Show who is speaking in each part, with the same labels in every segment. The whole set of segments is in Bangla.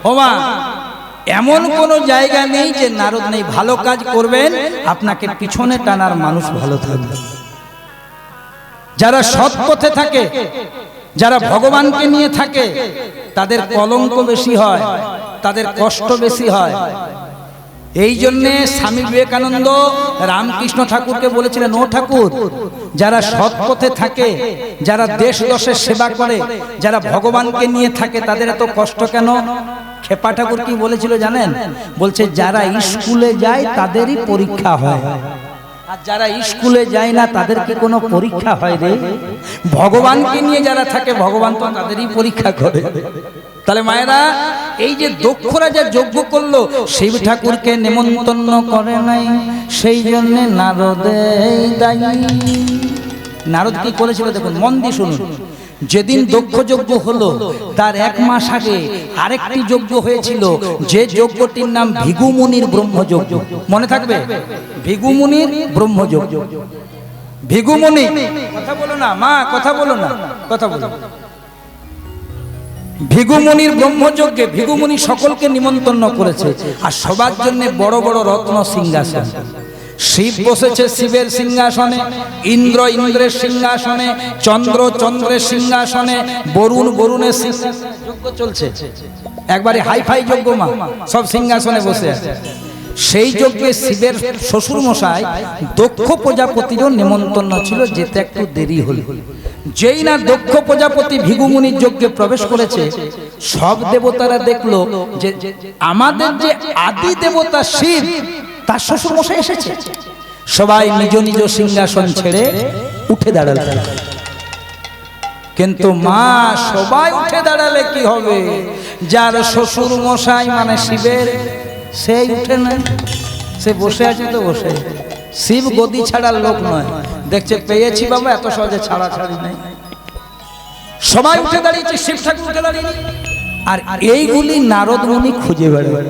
Speaker 1: ওমা এমন কোনো জায়গা নেই যে নারদ নেই। ভালো কাজ করবেন, আপনাকে পিছনে টানার মানুষ ভালো থাকবে। যারা সৎ পথে থাকে, যারা ভগবানকে নিয়ে থাকে, তাদের কলঙ্ক বেশি হয়, তাদের কষ্ট বেশি হয়। এই জন্যে স্বামী বিবেকানন্দ রামকৃষ্ণ ঠাকুরকে বলেছিলেন, ও ঠাকুর, যারা সৎ পথে থাকে, যারা দেশ দশের সেবা করে, যারা ভগবানকে নিয়ে থাকে, তাদের এত কষ্ট কেন? খেপা ঠাকুর কি বলেছিল জানেন? বলছে যারা স্কুলে যায় তাদেরই পরীক্ষা হয়, আর যারা স্কুলে যায় না তাদের কি কোনো পরীক্ষা হয় রে? ভগবানকে নিয়ে যারা থাকে, ভগবান তো তাদেরই পরীক্ষা করে। তাহলে মায়েরা, এই যে দক্ষ রাজা যজ্ঞ করলো, শিব ঠাকুরকে নেমন্তন্ন করে নাই, সেই জন্য নারদেই দায়ী। নারদ কি করেছিল দেখুন, মন দিয়ে শুনুন। যেদিন দক্ষ যজ্ঞ হলো তার 1 মাস আগে আরেকটি যজ্ঞ হয়েছিল, যে যজ্ঞটির নাম ভৃগু মুনির ব্রহ্মযজ্ঞ। মনে থাকবে, ভৃগু মুনির ব্রহ্মযজ্ঞ। ভৃগু মুনি, কথা বলো না মা, কথা বলো না, কথা বলো। ভৃগু মুনির ব্রহ্মযজ্ঞে ভৃগু মুনি সকলকে নিমন্ত্রণ করেছে, আর সবার জন্য বড় বড় রত্ন সিংহাসন। শিব বসেছে শিবের সিংহাসনে, ইন্দ্র ইন্দ্রের সিংহাসনে, চন্দ্র চন্দ্রের সিংহাসনে, বরুণ বরুণের সিংহাসনে যজ্ঞ চলছে। একবারে হাইফাই যজ্ঞ মা, সব সিংহাসনে বসে আছে। সেই যজ্ঞে শিবের শ্বশুর মশাই দক্ষ প্রজাপতিরও নিমন্ত্রণ ছিল, যেতে একটু দেরি হল। যেই না দক্ষ প্রজাপতি ভৃগু মুনির যজ্ঞে প্রবেশ করেছে, সব দেবতারা দেখলো যে আমাদের যে আদি দেবতা শিব, তার শ্বশুর মশাই এসেছে। সবাই নিজ নিজ সিংহাসন ছেড়ে উঠে দাঁড়াল। কিন্তু মা, সবাই উঠে দাঁড়ালে কি হবে? যার শ্বশুর মশাই মানে শিবের, সেই উঠে না, সে বসে আছে তো বসে। শিব গদি ছাড়ার লোক নয়, দেখছে পেয়েছি বাবা, এত সহজে ছাড়া ছাড়ি নাই। সবাই উঠে দাঁড়িয়েছে, শিব ঠাকুর উঠে দাঁড়িয়ে। আর এইগুলি নারদ মুনি খুঁজে বেড়ায়।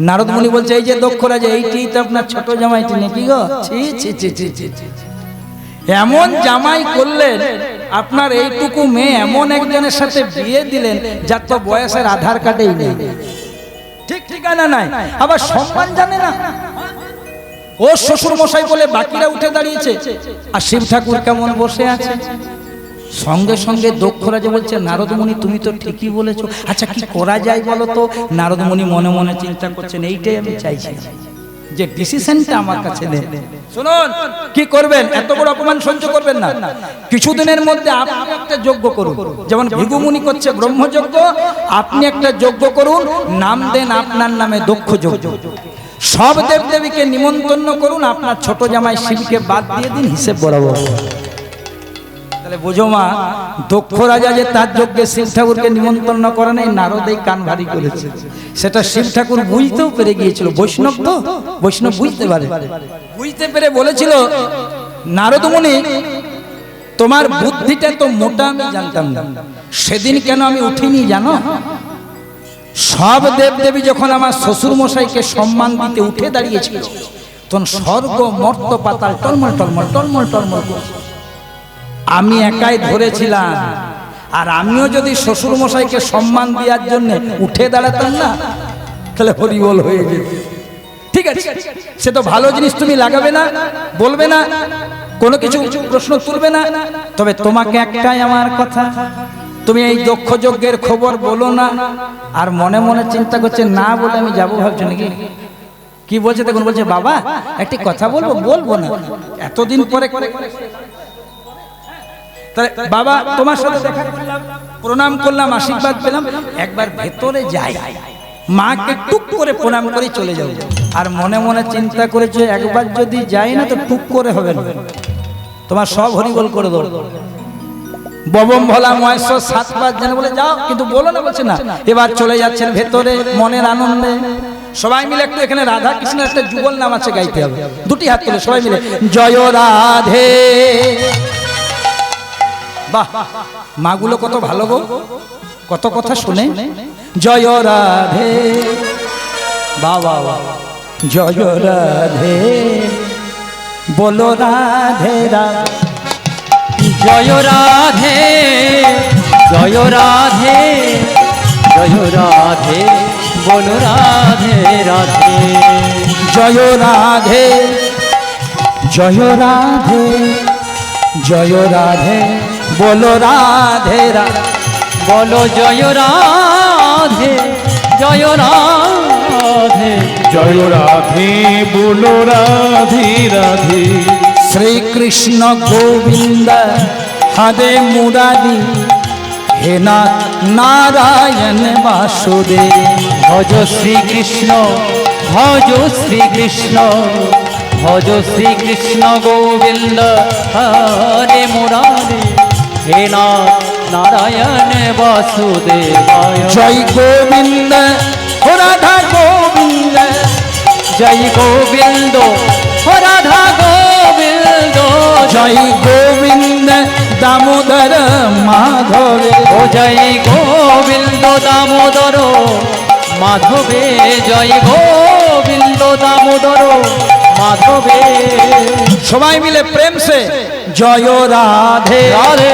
Speaker 1: নারদ মুনি বলছে, এই যে দক্ষ রাজা, এইটি তো আপনার ছোট জামাইটি নাকি গো? ছি ছি ছি ছি ছি ছি, এমন জামাই করলেন, আপনার এইটুকু মেয়ে এমন একজনের সাথে বিয়ে দিলেন যার তো বয়সের আধার কার্ডেই নেই, ঠিক ঠিকানা নাই, আবার সম্মান জানে না। ও শ্বশুর মশাই বলে বাকিরা উঠে দাঁড়িয়েছে, আর শিব ঠাকুর কেমন বসে আছে। সঙ্গে সঙ্গে দক্ষ রাজা বলছে, নারদ মুনি তুমি তো ঠিকই বলেছো, আচ্ছা কি করা যায় বলো তো? নারদ মুনি মনে মনে চিন্তা করছেন, এইটাই আমি চাইছি, যে ডিসিশনটা আমার কাছে নেই। শুনুন, কি করবেন? এত বড় অপমান সহ্য করবেন না। কিছুদিনের মধ্যে আপনি একটা যজ্ঞ করুন, যেমন ভৃগু মুনি করছে ব্রহ্মযজ্ঞ, আপনি একটা যজ্ঞ করুন, নাম দেন আপনার নামে দক্ষ যজ্ঞ। সব দেবদেবীকে নিমন্ত্রণ করুন, আপনার ছোট জামাই শিবকে বাদ দিয়ে দিন, হিসেব বরাবর। তাহলে বোঝো মা, দক্ষ রাজা যে তার যজ্ঞে শিব ঠাকুরকে নিমন্ত্রণ করে নাই, নারদেই কান ভারী করেছে। সেটা শিব ঠাকুর বুঝতেও পেরে গিয়েছিল, বৈষ্ণব তো, বৈষ্ণব বুঝতে পারে। বুঝতে পেরে বলেছিল, নারদ মুনি তোমার বুদ্ধিটা তো মোটা, আমি জানতাম না। সেদিন কেন আমি উঠিনি জানো? সব দেবদেবী যখন আমার শ্বশুর মশাইকে সম্মান দিতে উঠে দাঁড়িয়েছিল, তখন স্বর্গ মর্ত পাতাল টলমল টলমল টলমল টলমল করছে। আমি একাই ধরেছিলাম, আর আমিও যদি শ্বশুর মশাইকে সম্মান দেওয়ার জন্য উঠে দাঁড়াতাম না, তাহলে হরিবল হয়ে যেত। ঠিক আছে, সে তো ভালো জিনিস, তুমি লাগাবে না, বলবে না, কোনো কিছু প্রশ্ন তুলবে না। তবে তোমাকে একটাই আমার কথা, তুমি এই দক্ষ যজ্ঞের খবর বলো না। আর মনে মনে চিন্তা করছে, না বলে আমি যাবো ভাবছো নাকি? কি বলছে দেখুন, বলছে বাবা একটি কথা বলবো, বলবো না, এতদিন পরে। বাবা তোমার সাথে দেখা করলাম, প্রণাম করলাম, আশীর্বাদ পেলাম, একবার ভেতরে যাই, মাকে টুক করে প্রণাম করে চলে যাও। আর মনে মনে চিন্তা করেছে, একবার যদি যাই না তো টুক করে হবে না, তোমার সব হরিবল করে দেবো। ববম ভোলা মহেশ্বর 7 বার যেন বলে যাও, কিন্তু বলো না, বলছে না। এবার চলে যাচ্ছেন ভেতরে মনের আনন্দে। সবাই মিলে একটু, এখানে রাধা কৃষ্ণের একটা যুগল নাম আছে, গাইতে হবে। দুটি হাত তুলে সবাই মিলে জয় রাধে। বাহ, মাগুলো কত ভালো গো, কত কথা শুনে। জয় রাধে, বাবা জয় রাধে, বলো রাধে রাধে,
Speaker 2: জয় রাধে জয় রাধে জয় রাধে। বলো রাধে রাধে।
Speaker 1: জয় রাধে জয় রাধে জয় রাধে বলো রাধে রাধে।
Speaker 2: বলো জয় রাধে জয় রাধে।
Speaker 3: জয় রাধে বলো রাধে রাধে।
Speaker 1: শ্রী কৃষ্ণ গোবিন্দ হরে মুরারি হে নারায়ণ বাসুদেব।
Speaker 2: ভজ শ্রীকৃষ্ণ ভজ শ্রীকৃষ্ণ ভজ শ্রীকৃষ্ণ গোবিন্দ হরে মুরারি হে নারায়ণ বাসুদেবায়।
Speaker 1: জয় গোবিন্দ ও রাধা গোবিন্দ
Speaker 2: জয় গোবিন্দ ও রাধা গোবিন্দ।
Speaker 1: জয় গোবিন্দ দামোদর মাধবে।
Speaker 2: ও জয় গোবিন্দ দামোদর মাধবে। জয় গোবিন্দ দামোদর মাধবে।
Speaker 1: সবাই মিলে প্রেম সে জয় রাধে
Speaker 2: রাধে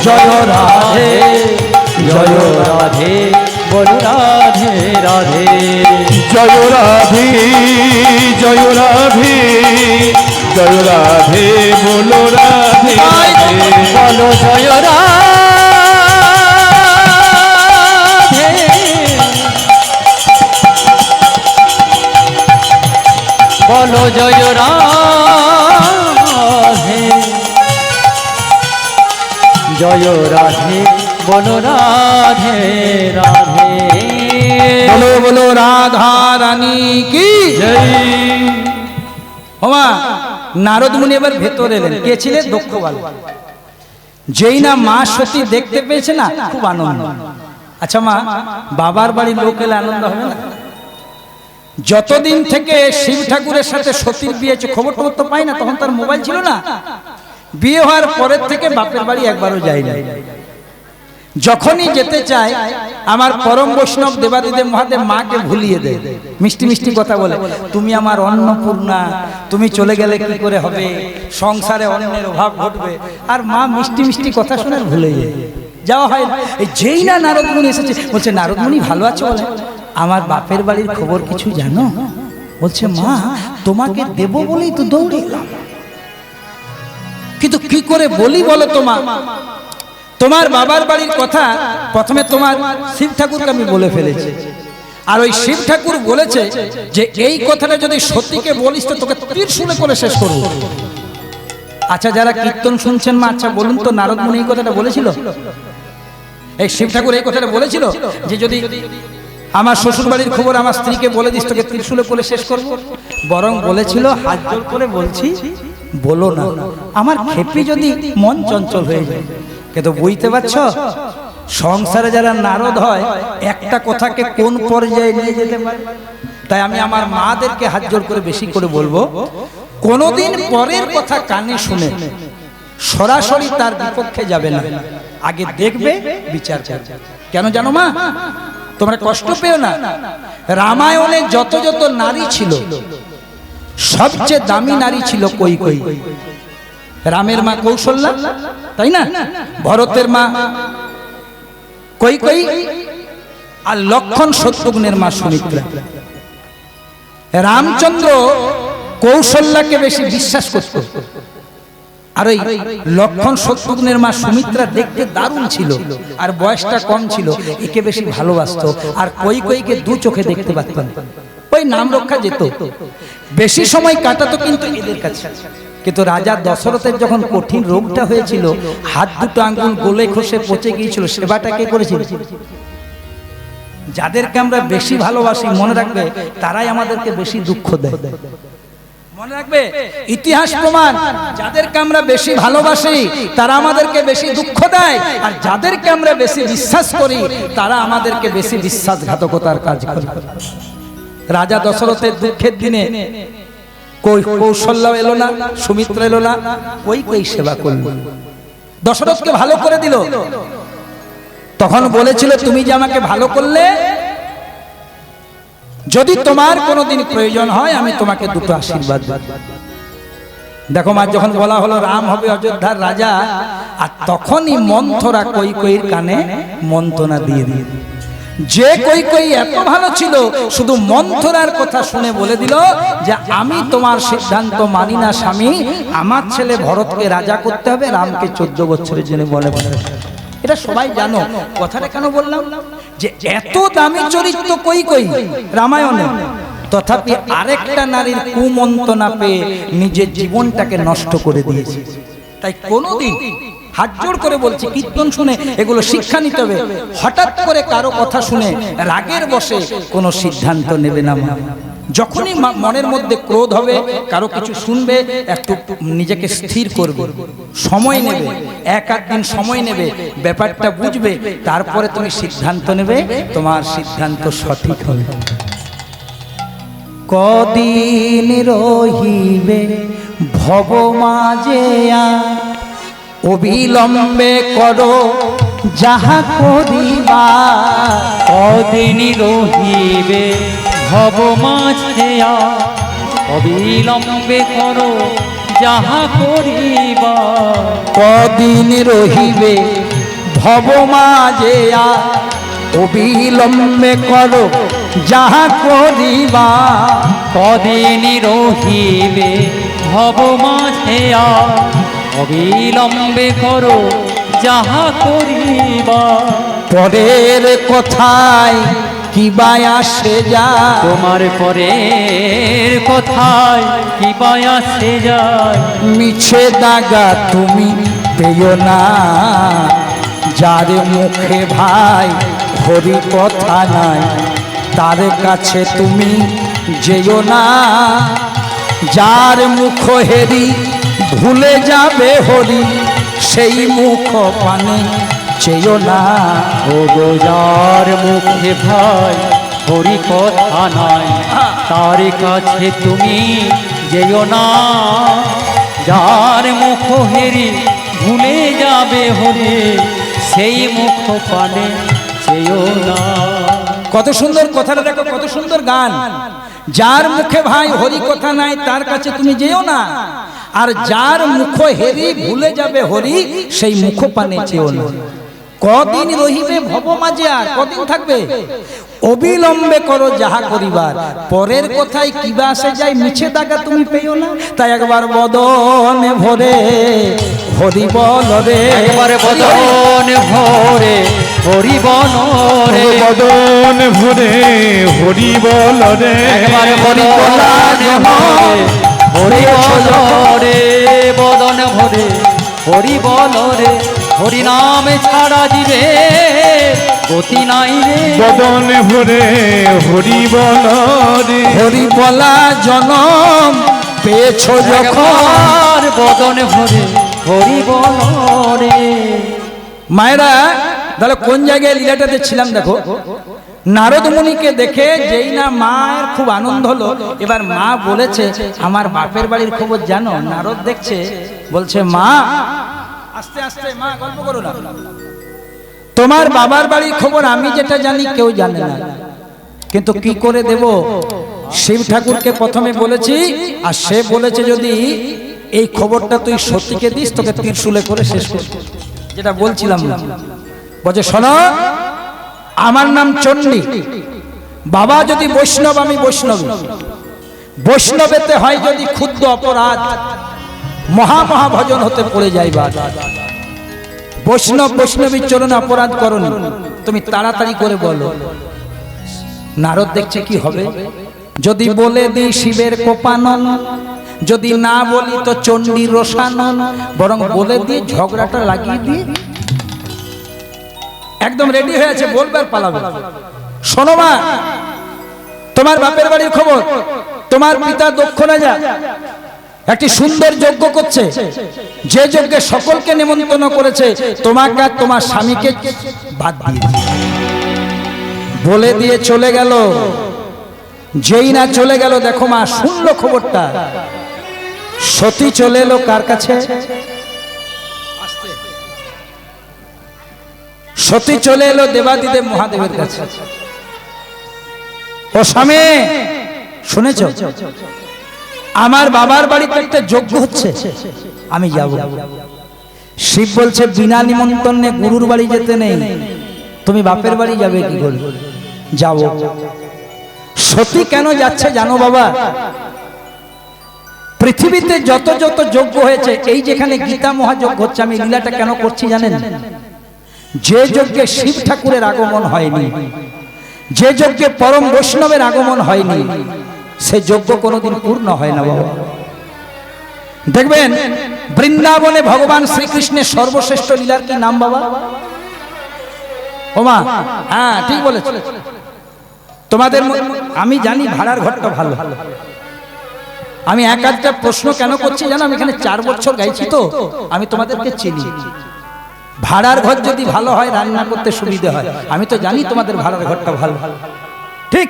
Speaker 1: জয় রাধে
Speaker 2: জয় রাধে বলো রাধে রাধে।
Speaker 3: জয় রাধে জয় রাধে জয় রাধে বলো রাধে রাধে।
Speaker 2: বলো জয় রাধে বলো জয় রাধে জয় রাধে বলো রাধে রাধে।
Speaker 1: বলো বলো রাধা রানী কি
Speaker 3: জয়।
Speaker 1: ওমা নারদ মুনি এবার ভেতরে এলেন। কে ছিলেন? দক্ষ বালক। যেই না মা সতী দেখতে পেয়েছে না, খুব আনন্দ। আচ্ছা মা, বাবার বাড়ির লোক এলে আনন্দ হবে না? যতদিন থেকে শিব ঠাকুরের সাথে সতীর বিয়ে হয়েছে, খবর টবর তো পাই না, তখন তার মোবাইল ছিল না। বিয়ে হওয়ার পরের থেকে বাপের বাড়ি একবারও যাই না। যখনই যেতে চায় আমার পরম বৈষ্ণব দেবাদিদেব মহাদেব মাকে ভুলিয়ে দেয়, মিষ্টি মিষ্টি কথা বলে, তুমি আমার অন্নপূর্ণা, তুমি চলে গেলে কি করে হবে, সংসারে অন্নের অভাব ঘটবে। আর মা মিষ্টি মিষ্টি কথা শুনে ভুলে যায়, যাওয়া হয় না। এই যেই না নারদমুনি এসেছে, বলছে নারদমুনি ভালো আছো? বলে আমার বাপের বাড়ির খবর কিছু জানো? বলছে মা তোমাকে দেব বলেই তো দৌড়ে এলাম, কিন্তু কি করে বলি বলো তোমা? তোমার বাবার বাড়ির কথা প্রথমে তোমার শিব ঠাকুরকে আমি বলে ফেলেছি, আর ওই শিব ঠাকুর বলেছে যে এই কথাটা যদি সত্যিকে বলিস তো তোকে ত্রিশূলে করে শেষ করবো। আচ্ছা যারা কীর্তন শুনছেন মা, আচ্ছা বলুন তো নারদ মুনি এই কথাটা বলেছিল? এই শিব ঠাকুর এই কথাটা বলেছিল যে যদি আমার শ্বশুর বাড়ির খবর আমার স্ত্রীকে বলে দিস তোকে ত্রিশূলে করে শেষ করবো? বরং বলেছিল হাত জোর করে বলছি বলো না, আমার খেপি যদি মন চঞ্চল হয়ে যায়। কিন্তু বুঝতে পারছো সংসারে যারা নারদ হয় একটা কথাকে কোন পর্যায়ে নিয়ে যেতে পারে। তাই আমি আমার মাদেরকে হাত জোর করে বেশি করে বলবো, কোনোদিন পরের কথা কানে শুনে সরাসরি তার বিপক্ষে যাবে না, আগে দেখবে বিচার করবে। কেন জানো মা? তোমরা কষ্ট পেও না, রামায়ণে যত যত নারী ছিল সবচেয়ে দামি নারী ছিল কৈকেয়ী। রামের মা কৌশল্যা, তাই না? ভরতের মা কৈকেয়ী, আর লক্ষণ শত্রুঘ্নের মা সুমিত্রা। রামচন্দ্র কৌশল্যাকে বেশি বিশ্বাস করত, আর ওই লক্ষণ শত্রুঘ্নের মা সুমিত্রা দেখতে দারুণ ছিল আর বয়সটা কম ছিল, একে বেশি ভালোবাসত। আর কৈকেয়ীকে দু চোখে দেখতে পারতেন, ওই নাম রক্ষা যেত, বেশি সময় কাটাতো কিন্তু এদের কাছে। কিন্তু রাজা দশরথের যখন কঠিন রোগটা হয়েছিল, হাত দুটো আঙ্গুল গলে খসে পচে গিয়েছিল, সেবাটা কে করেছিল? যাদেরকে আমরা বেশি ভালোবাসি মনে রাখবে তারাই আমাদেরকে বেশি দুঃখ দেয়। মনে রাখবে ইতিহাস প্রমাণ, যাদেরকে আমরা বেশি ভালোবাসি তারা আমাদেরকে বেশি দুঃখ দেয়, আর যাদেরকে আমরা বেশি বিশ্বাস করি তারা আমাদেরকে বেশি বিশ্বাসঘাতকতার কাজ করে। রাজা দশরথের দুঃখের দিনে কৌশল্যা এলো না, সুমিত্রা এলো না, কৈকেয়ী সেবা করল, দশরথকে ভালো করে দিল। তখন বলেছিল তুমি যে আমাকে ভালো করলে, যদি তোমার কোনোদিন প্রয়োজন হয় আমি তোমাকে দুটো আশীর্বাদ দেব। দেখো মা, যখন বলা হলো রাম হবে অযোধ্যার রাজা, আর তখনই মন্থরা কৈকেয়ীর কানে মন্ত্রণা দিয়ে দিয়ে যে কই কই এত ভালো ছিল, শুধু মন্থরার কথা শুনে বলে দিল যে আমি তোমার সিদ্ধান্ত মানি না স্বামী, আমার ছেলে ভরতকে রাজা করতে হবে, রামকে 14 বছরের জন্য বলে বলে। এটা সবাই জানো, কথাটা কেন বললাম যে এত দামি চরিত্র কই কই রামায়ণে, তথাপি আরেকটা নারীর কুমন্ত্রণা পেয়ে নিজের জীবনটাকে নষ্ট করে দিয়েছে। তাই কোনোদিন হাত জোড় করে বলছি, কীর্তন শুনে এগুলো শিক্ষা নিতে হবে। হঠাৎ করে কারো কথা শুনে রাগের বশে কোনো সিদ্ধান্ত নেবে না। যখনই মনের মধ্যে ক্রোধ হবে, কারো কিছু শুনবে, একটু নিজেকে স্থির করবে, সময় নেবে, 1-8 দিন সময় নেবে, ব্যাপারটা বুঝবে, তারপরে তুমি সিদ্ধান্ত নেবে, তোমার সিদ্ধান্ত সঠিক হবে। কদিন রহিবে ভব মাঝে অবিলম্বে করো যাহা করিবা।
Speaker 2: কদিন রহিবে ভব মাঝে অবিলম্বে করো যাহা করিবা।
Speaker 1: কদিন রহিবে ভব মাঝে অবিলম্বে করো যাহা করিবা।
Speaker 2: কদিন রহিবে ভব মাঝে অবিলম্বে করো যাহা করিবা।
Speaker 1: পরের কথায় কিবা আসে যায়,
Speaker 2: তোমার পরের কথায় কিবা আসে যায়।
Speaker 1: মিছে দাগা তুমি পেও না, যার মুখে ভাই হরি কথা নাই, তার কাছে তুমি যেও না। যার মুখ হেরি ভুলে যাবে হরি, সেই মুখ পানে চেয়েও না।
Speaker 2: ও গো যার মুখে ভাই হরি কথা নাই, তার কাছে তুমি যেও না। যার মুখ হেরি ভুলে যাবে হরি, সেই মুখ পানে চেয়েও না।
Speaker 1: কত সুন্দর কথাটা দেখো, কত সুন্দর গান। যার মুখে ভাই হরি কথা নাই, তার কাছে তুমি যেও না। আর যার মুখ হেরি ভুলে যাবে হরি, সেই মুখ পানে চেয়েও না। কদিন রহিবে ভব মাঝে, আর কদিন থাকবে? অবিলম্বে করো যাহা করিবার। পরের কথায় কিবা আসে যায়, মিছে দাগা তুমি পেও না। তাই একবার বদনে ভরে হরি বল রে,
Speaker 2: একবার বদন ভরে হরি বল রে,
Speaker 3: বদন ভরে হরি বল রে।
Speaker 2: একবার বদন ভরে হরি বল রে, বদন ভরে হরি বল রে। হরি নাম ছাড়া দিবে গতি নাই রে।
Speaker 3: বদন ভরে হরি বল রে।
Speaker 1: হরি বলা জনম পেয়েছো যখন,
Speaker 2: বদন ভরে হরি বল রে।
Speaker 1: মায়েরা তাহলে কোন জায়গায় লীলাটাতে ছিলাম দেখো। নারদ মুনিকে দেখে যেই না মায়ের খুব আনন্দ হলো, এবার মা বলেছে আমার বাপের বাড়ির খবর জানো? নারদ দেখছে, বলছে মা, আস্তে আস্তে মা, গল্প করো না, তোমার বাবার বাড়ির খবর আমি যেটা জানি কেউ জানে না, কিন্তু কি করে দেব? শিব ঠাকুরকে প্রথমে বলেছি, আর সে বলেছে যদি এই খবরটা তুই সতীকে দিস, তোকে ত্রিশূলে করে শেষ করব। যেটা বলছিলাম, বলছে শোনো, আমার নাম চণ্ডী, বাবা যদি বৈষ্ণব, আমি বৈষ্ণব। বৈষ্ণবেতে হয় যদি ক্ষুদ্র অপরাধ, মহা মহা ভজন হতে পড়ে যাইবা। বৈষ্ণব বৈষ্ণবীর চরণে অপরাধ করনি, তুমি তাড়াতাড়ি করে বলো। নারদ দেখছে কি হবে, যদি বলে দিই শিবের কোপানন, যদি না বলি তো চণ্ডীর রোষানন, বরং বলে দিয়ে ঝগড়াটা লাগিয়ে দিয়ে একদম রেডি হয়ে আছে, বলবার পালাবে। শোনো মা, তোমার বাপের বাড়ির খবর, তোমার পিতা দক্ষ রাজা একটি সুন্দর যজ্ঞ করছে, যে যজ্ঞে সকলকে নিমন্ত্রণ করেছে, তোমাকে আর তোমার স্বামীকে বাদ দিয়ে বলে দিয়ে চলে গেল। যেই না চলে গেল, দেখো মা শুনলো খবরটা, সতী চলে এলো কার কাছে? সতী চলে এলো দেবাদিদেব মহাদেবের কাছে। ও স্বামী, শুনেছ আমার বাবার বাড়িতে একটা যজ্ঞ হচ্ছে, আমি যাব। শিব বলছে বিনা নিমন্ত্রণে গুরুর বাড়ি যেতে নেই, তুমি বাপের বাড়ি যাবে কি করে? যাও। সতী কেন যাচ্ছে জানো বাবা? পৃথিবীতে যত যত যজ্ঞ হয়েছে, এই যেখানে গীতা মহাযজ্ঞ হচ্ছে, আমি লীলাটা কেন করছি জানেন? যে যজ্ঞে শিব ঠাকুরের আগমন হয়নি, যে যজ্ঞে পরম বৈষ্ণবের আগমন হয়নি, সে যজ্ঞ কোনোদিন পূর্ণ হয় না বাবা। দেখবেন বৃন্দাবনে ভগবান শ্রীকৃষ্ণের সর্বশ্রেষ্ঠ লীলার কি নাম বাবা? ওমা, হ্যাঁ ঠিক বলেছ। তোমাদের আমি জানি ভাড়ার ঘরটা ভালো। আমি এক আধটা প্রশ্ন কেন করছি জানো? আমি এখানে 4 বছর গাইছি তো, আমি তোমাদেরকে চিনি। ভাড়ার ঘর যদি ভালো হয় রান্না করতে সুবিধা হয়। আমি তো জানি তোমাদের ভাড়ার ঘরটা ভালো। ঠিক।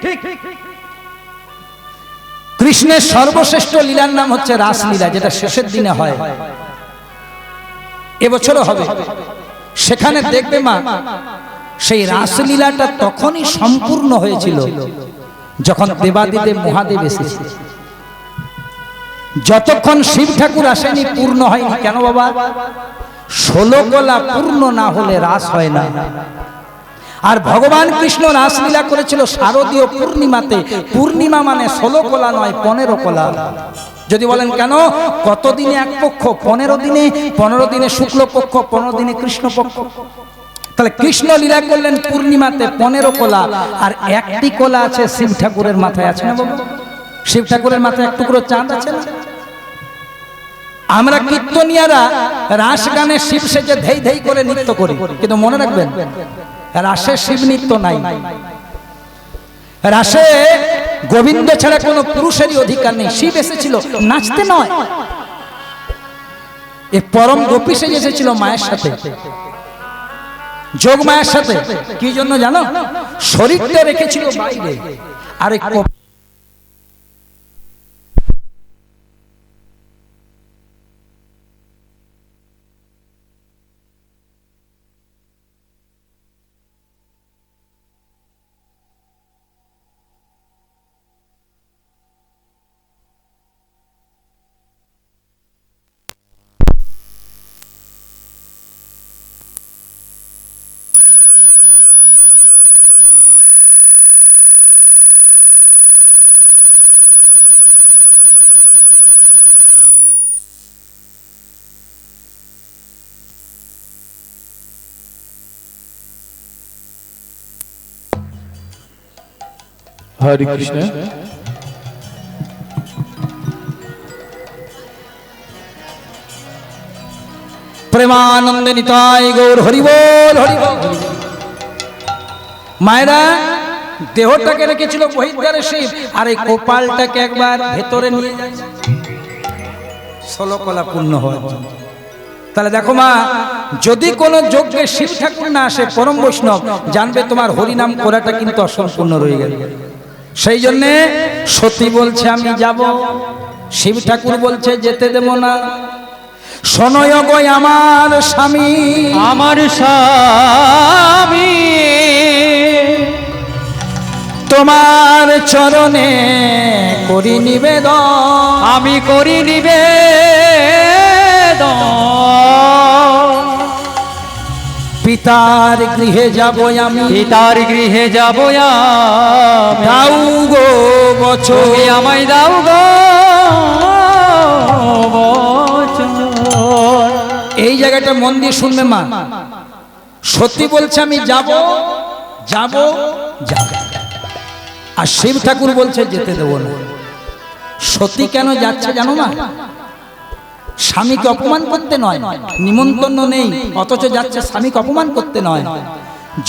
Speaker 1: কৃষ্ণের সর্বশ্রেষ্ঠ লীলার নাম হচ্ছে রাসলীলা, যেটা শেষের দিনে হয়, এবছরও হবে। সেখানে দেখবে মা, সেই রাসলীলাটা তখনই সম্পূর্ণ হয়েছিল যখন দেবাদিদেব মহাদেব এসেছে। যতক্ষণ শিব ঠাকুর আসেনি পূর্ণ হয়নি। কেন বাবা? 16 কলা পূর্ণ না হলে রাস হয় না। আর ভগবান কৃষ্ণ রাসলীলা করেছিল শারদীয় পূর্ণিমাতে। পূর্ণিমা মানে 16 কলা নয়, 15 কলা। যদি বলেন কেন, কত দিনে এক পক্ষ? 15 দিনে। 15 দিনে শুক্লপক্ষ, 15 দিনে কৃষ্ণপক্ষ। তাহলে কৃষ্ণ লীলা করলেন পূর্ণিমাতে 15 কলা। আর একটি কলা আছে শিব ঠাকুরের মাথায়, আছে না বাবা? শিব ঠাকুরের মাথায় এক টুকরো চাঁদ আছে না? আমরা কীর্তনিয়ারা রাস গানে শিব সেজে ধেই ধেই করে নৃত্য করি, কিন্তু মনে রাখবেন রাসে শিব নৃত্য নাই। রাসে গোবিন্দ ছাড়া কোনো পুরুষেরই অধিকার নেই। শিব এসেছিল নাচতে নয়, এ পরম গোপী সেজে এসেছিল মায়ের সাথে, যোগ মায়ের সাথে। কি জন্য জানো? শরীরটা রেখেছিল বাইরে, আর
Speaker 3: হরে কৃষ্ণ।
Speaker 1: প্রেমানন্দে নিতাই গৌর হরি বল, হরি বল। মায়েরা দেহটাকে রেখেছিল বহির্দ্বারে শিব, আর এই কপালটাকে একবার ভেতরে নিয়ে যায় 16 কলা পূর্ণ হওয়ার জন্য। তাহলে দেখো মা, যদি কোনো যজ্ঞে শিব ঠাকুর না আসে, পরম বৈষ্ণব, জানবে তোমার হরিনাম করাটা কিন্তু অসম্পূর্ণ রয়ে গেল। সেই জন্যে সতী বলছে আমি যাব, শিব ঠাকুর বলছে যেতে দেব না। শোনয় গো আমার স্বামী,
Speaker 2: আমার স্বামী,
Speaker 1: তোমার চরণে করি নিবেদন,
Speaker 2: আমি করি নিবেদন।
Speaker 1: পিতার গৃহে যাব আমি,
Speaker 2: পিতার গৃহে যাব আমি,
Speaker 1: দাও গো বছর,
Speaker 2: তুমি আমায় দাও গো বচন।
Speaker 1: এই জায়গাটা মন দিয়ে শুনবে মা। সত্যি বলছে আমি যাব যাব যাব, আর শিব ঠাকুর বলছে যেতে দেব না। সতী কেন যাচ্ছে জানো না? স্বামীকে অপমান করতে নয়, নিমন্ত্রণ নেই অথচ যাচ্ছে স্বামীকে অপমান করতে নয়,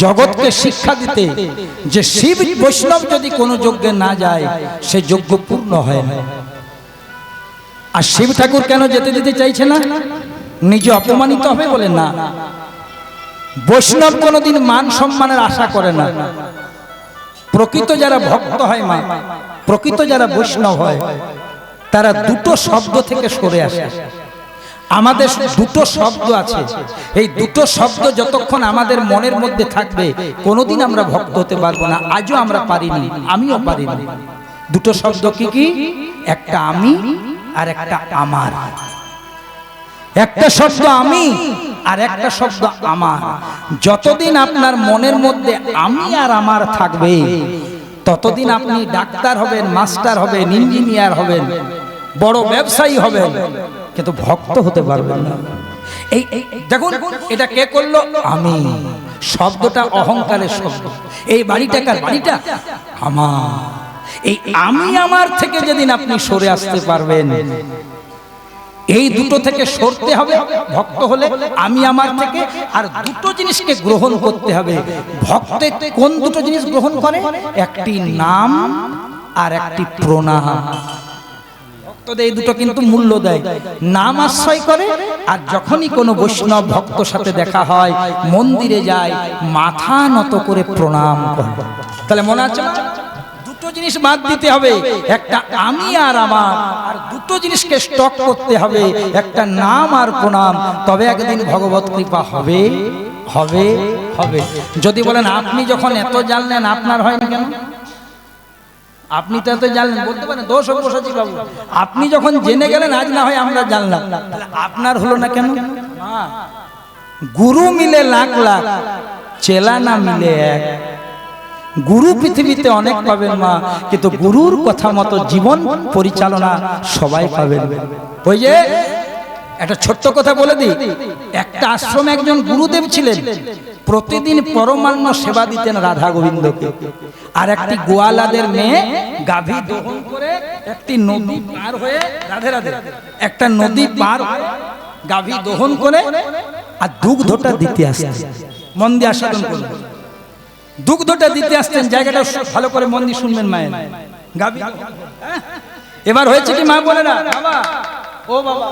Speaker 1: জগৎকে শিক্ষা দিতে যে শিব বৈষ্ণব যদি কোনো যজ্ঞে না যায় সে যজ্ঞ পূর্ণ হয় না। আর শিব ঠাকুর কেন যেতে দিতে চাইছে না? নিজে অপমানিত হবে বলে না। বৈষ্ণব কোনোদিন মান সম্মানের আশা করে না। প্রকৃত যারা ভক্ত হয় মা, প্রকৃত যারা বৈষ্ণব হয়, তারা দুটো শব্দ থেকে সরে আসে। আমাদের দুটো শব্দ আছে, এই দুটো শব্দ যতক্ষণ আমাদের মনের মধ্যে থাকবে কোনোদিন আমরা ভক্ত হতে পারবো না। আজও আমরা পারিনি, আমিও পারিনি। দুটো শব্দ কি কি? একটা আমি আর একটা আমার। একটা শব্দ আমি আর একটা শব্দ আমার। যতদিন আপনার মনের মধ্যে আমি আর আমার থাকবে ততদিন আপনি ডাক্তার হবেন, মাস্টার হবেন, ইঞ্জিনিয়ার হবেন, বড় ব্যবসায়ী হবেন, কিন্তু ভক্ত হতে পারবেন না। এই দেখুন এটা কে করলো? আমি। শব্দটা অহংকারের শব্দ। এই বাড়িটা কার? বাড়িটা আমার। এই আমি আমার থেকে যেদিন আপনি সরে আসতে পারবেন, এই দুটো থেকে সরতে হবে ভক্ত হলে, আমি আমার থেকে। আর দুটো জিনিসকে গ্রহণ করতে হবে। ভক্তে কোন দুটো জিনিস গ্রহণ করে? একটি নাম আর একটি প্রণাম। ভক্তদের এই দুটো কিন্তু মূল্য দেয়। নাম আশ্রয় করে, আর যখনই কোনো বৈষ্ণব ভক্তর সাথে দেখা হয়, মন্দিরে যায়, মাথা নত করে প্রণাম করে। তাহলে মনে আছে না? দুটো জিনিস বাদ দিতে হবে, একটা আমি আর আমার, আর দুটো জিনিসকে স্টক করতে হবে, একটা নাম আর প্রণাম। তবে একদিন ভগবত কৃপা হবে হবে হবে। যদি বলেন আপনি যখন এত জানলেন আপনার হয়নি কেন? আপনি তো এত জানলেন, বলতে পারেন দোষ বসাচ্ছি বাবু, আপনি যখন জেনে গেলেন আজ না হয় আমরা জানলাম, আপনার হলো না কেন? গুরু মিলে লাখ লাখ, চেলা না মিলে এক। গুরু পৃথিবীতে অনেক পাবেন মা, কিন্তু গুরুর কথা মতো জীবন পরিচালনা সবাই পাবেন। ওই যে একটা ছোট্ট কথা বলে দিই, একটা আশ্রমে একজন গুরুদেব ছিলেন, প্রতিদিন পরমান্ন সেবা দিতেন রাধা গোবিন্দকে। আর একটি গোয়ালাদের মেয়ে গাভী দহন করে একটি নদী পার হয়ে, রাধে রাধে, একটা নদী পার হয়ে গাভী দহন করে আর দুগ্ধটা দিতে আসতেন। মন দিয়ে আস্বাদন করবেন, দুগ্ধটা দিতে আসতেন। জায়গাটা ভালো করে মন দিয়ে শুনবেন মায়ের। গাভী এবার হয়েছে কি মা বলে না, বাবা ও বাবা,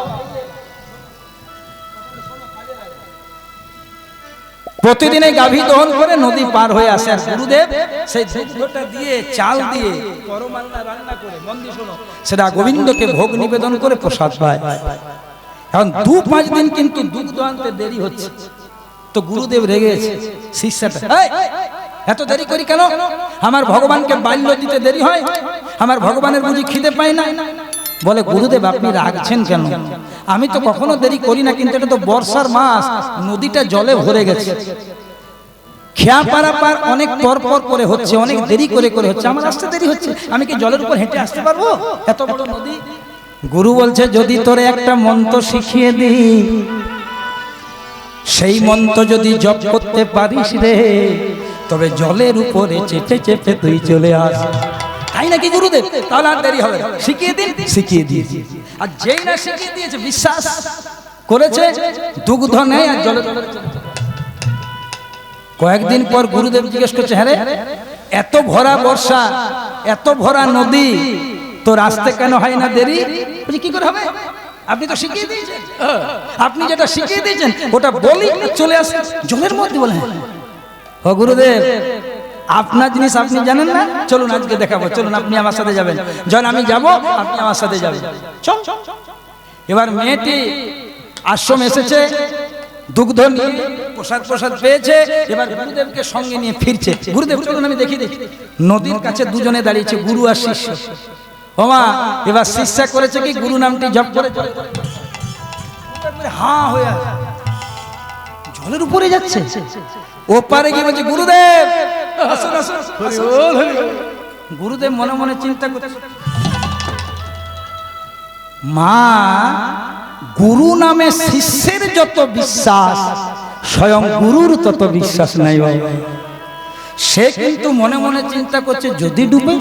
Speaker 1: প্রতিদিন এই গাভী দহন করে নদী পার হয়ে আসে, আর গুরুদেব সেই দুগ্ধটা দিয়ে, চাল দিয়ে পরমান্না রান্না করে, মন দিয়ে শোনো, সেটা গোবিন্দকে ভোগ নিবেদন করে প্রসাদ পায়। এখন 2-5 দিন কিন্তু দুগ্ধ আনতে দেরি হচ্ছে, তো গুরুদেব রেগে গেছে। শিষ্যটা, এত দেরি করি কেন? আমার ভগবানকে বাল্য দিতে দেরি হয়, আমার ভগবানের বুঝি খিদে পায় না? বলে গুরুদেব আপনি রাগছেন কেন? আমি তো কখনো দেরি করি না, কিন্তু এটা তো বর্ষার মাস, নদীটা জলে ভরে গেছে, খেয়া পারাপার অনেক পর পর করে হচ্ছে, অনেক দেরি করে করে হচ্ছে, আমার আসতে দেরি হচ্ছে, আমি কি জলের উপর হেঁটে আসতে পারবো এত বড় নদী? গুরু বলছে যদি তোরে একটা মন্ত্র শিখিয়ে দিই, সেই মন্ত্র যদি জপ করতে পারিস রে, তবে জলের উপরে চেপে চেপে তুই চলে আস। তাই নাকি গুরুদেব? তাহলে আর দেরি হবে, শিখিয়ে দিন। শিখিয়ে দিয়েছি, আর যেই না শিখিয়ে দিয়েছে, বিশ্বাস করেছে, দুগ্ধ নেই আর জলে জলে। কয়েকদিন পর গুরুদেব জিজ্ঞেস করছে, হ্যাঁ রে, এত ভরা বর্ষা, এত ভরা নদী, তোর আসতে কেন হয় না দেরি? বলছি কি করে হবে, আপনি তো শিখিয়ে দিয়েছেন, আপনি যেটা শিখিয়ে দিয়েছেন ওটা বলি চলে আসে জলের মধ্যে। বলে ও গুরুদেব, আপনার জিনিস আপনি জানেন না, চলুন আজকে দেখাবো, চলুন আপনি আমার সাথে যাবেন। যখন আমি যাব আপনি আমার সাথে যাবেন, চল। এবার মেয়েটি আশ্রম এসেছে, দুগ্ধ নিয়ে প্রসাদ পেয়েছে, এবার গুরুদেবকে সঙ্গে নিয়ে ফিরছে। গুরুদেব চলুন আমি দেখিয়ে দিচ্ছি। নদীর কাছে দুজনে দাঁড়িয়েছে, গুরু আর শিষ্য। ওমা, এবার শিষ্যা করেছে কি, গুরু নামটি জপ করে হাঁ হয়ে আছে, জলের উপরে যাচ্ছে। ওপারে গিয়ে বলছে গুরুদেব আসুন আসুন। গুরুদেব মনে মনে চিন্তা করছে, মা গুরু নামে শিষ্যের যত বিশ্বাস, স্বয়ং গুরুর তত বিশ্বাস নাই। সে কিন্তু মনে মনে চিন্তা করছে যদি ডুবে,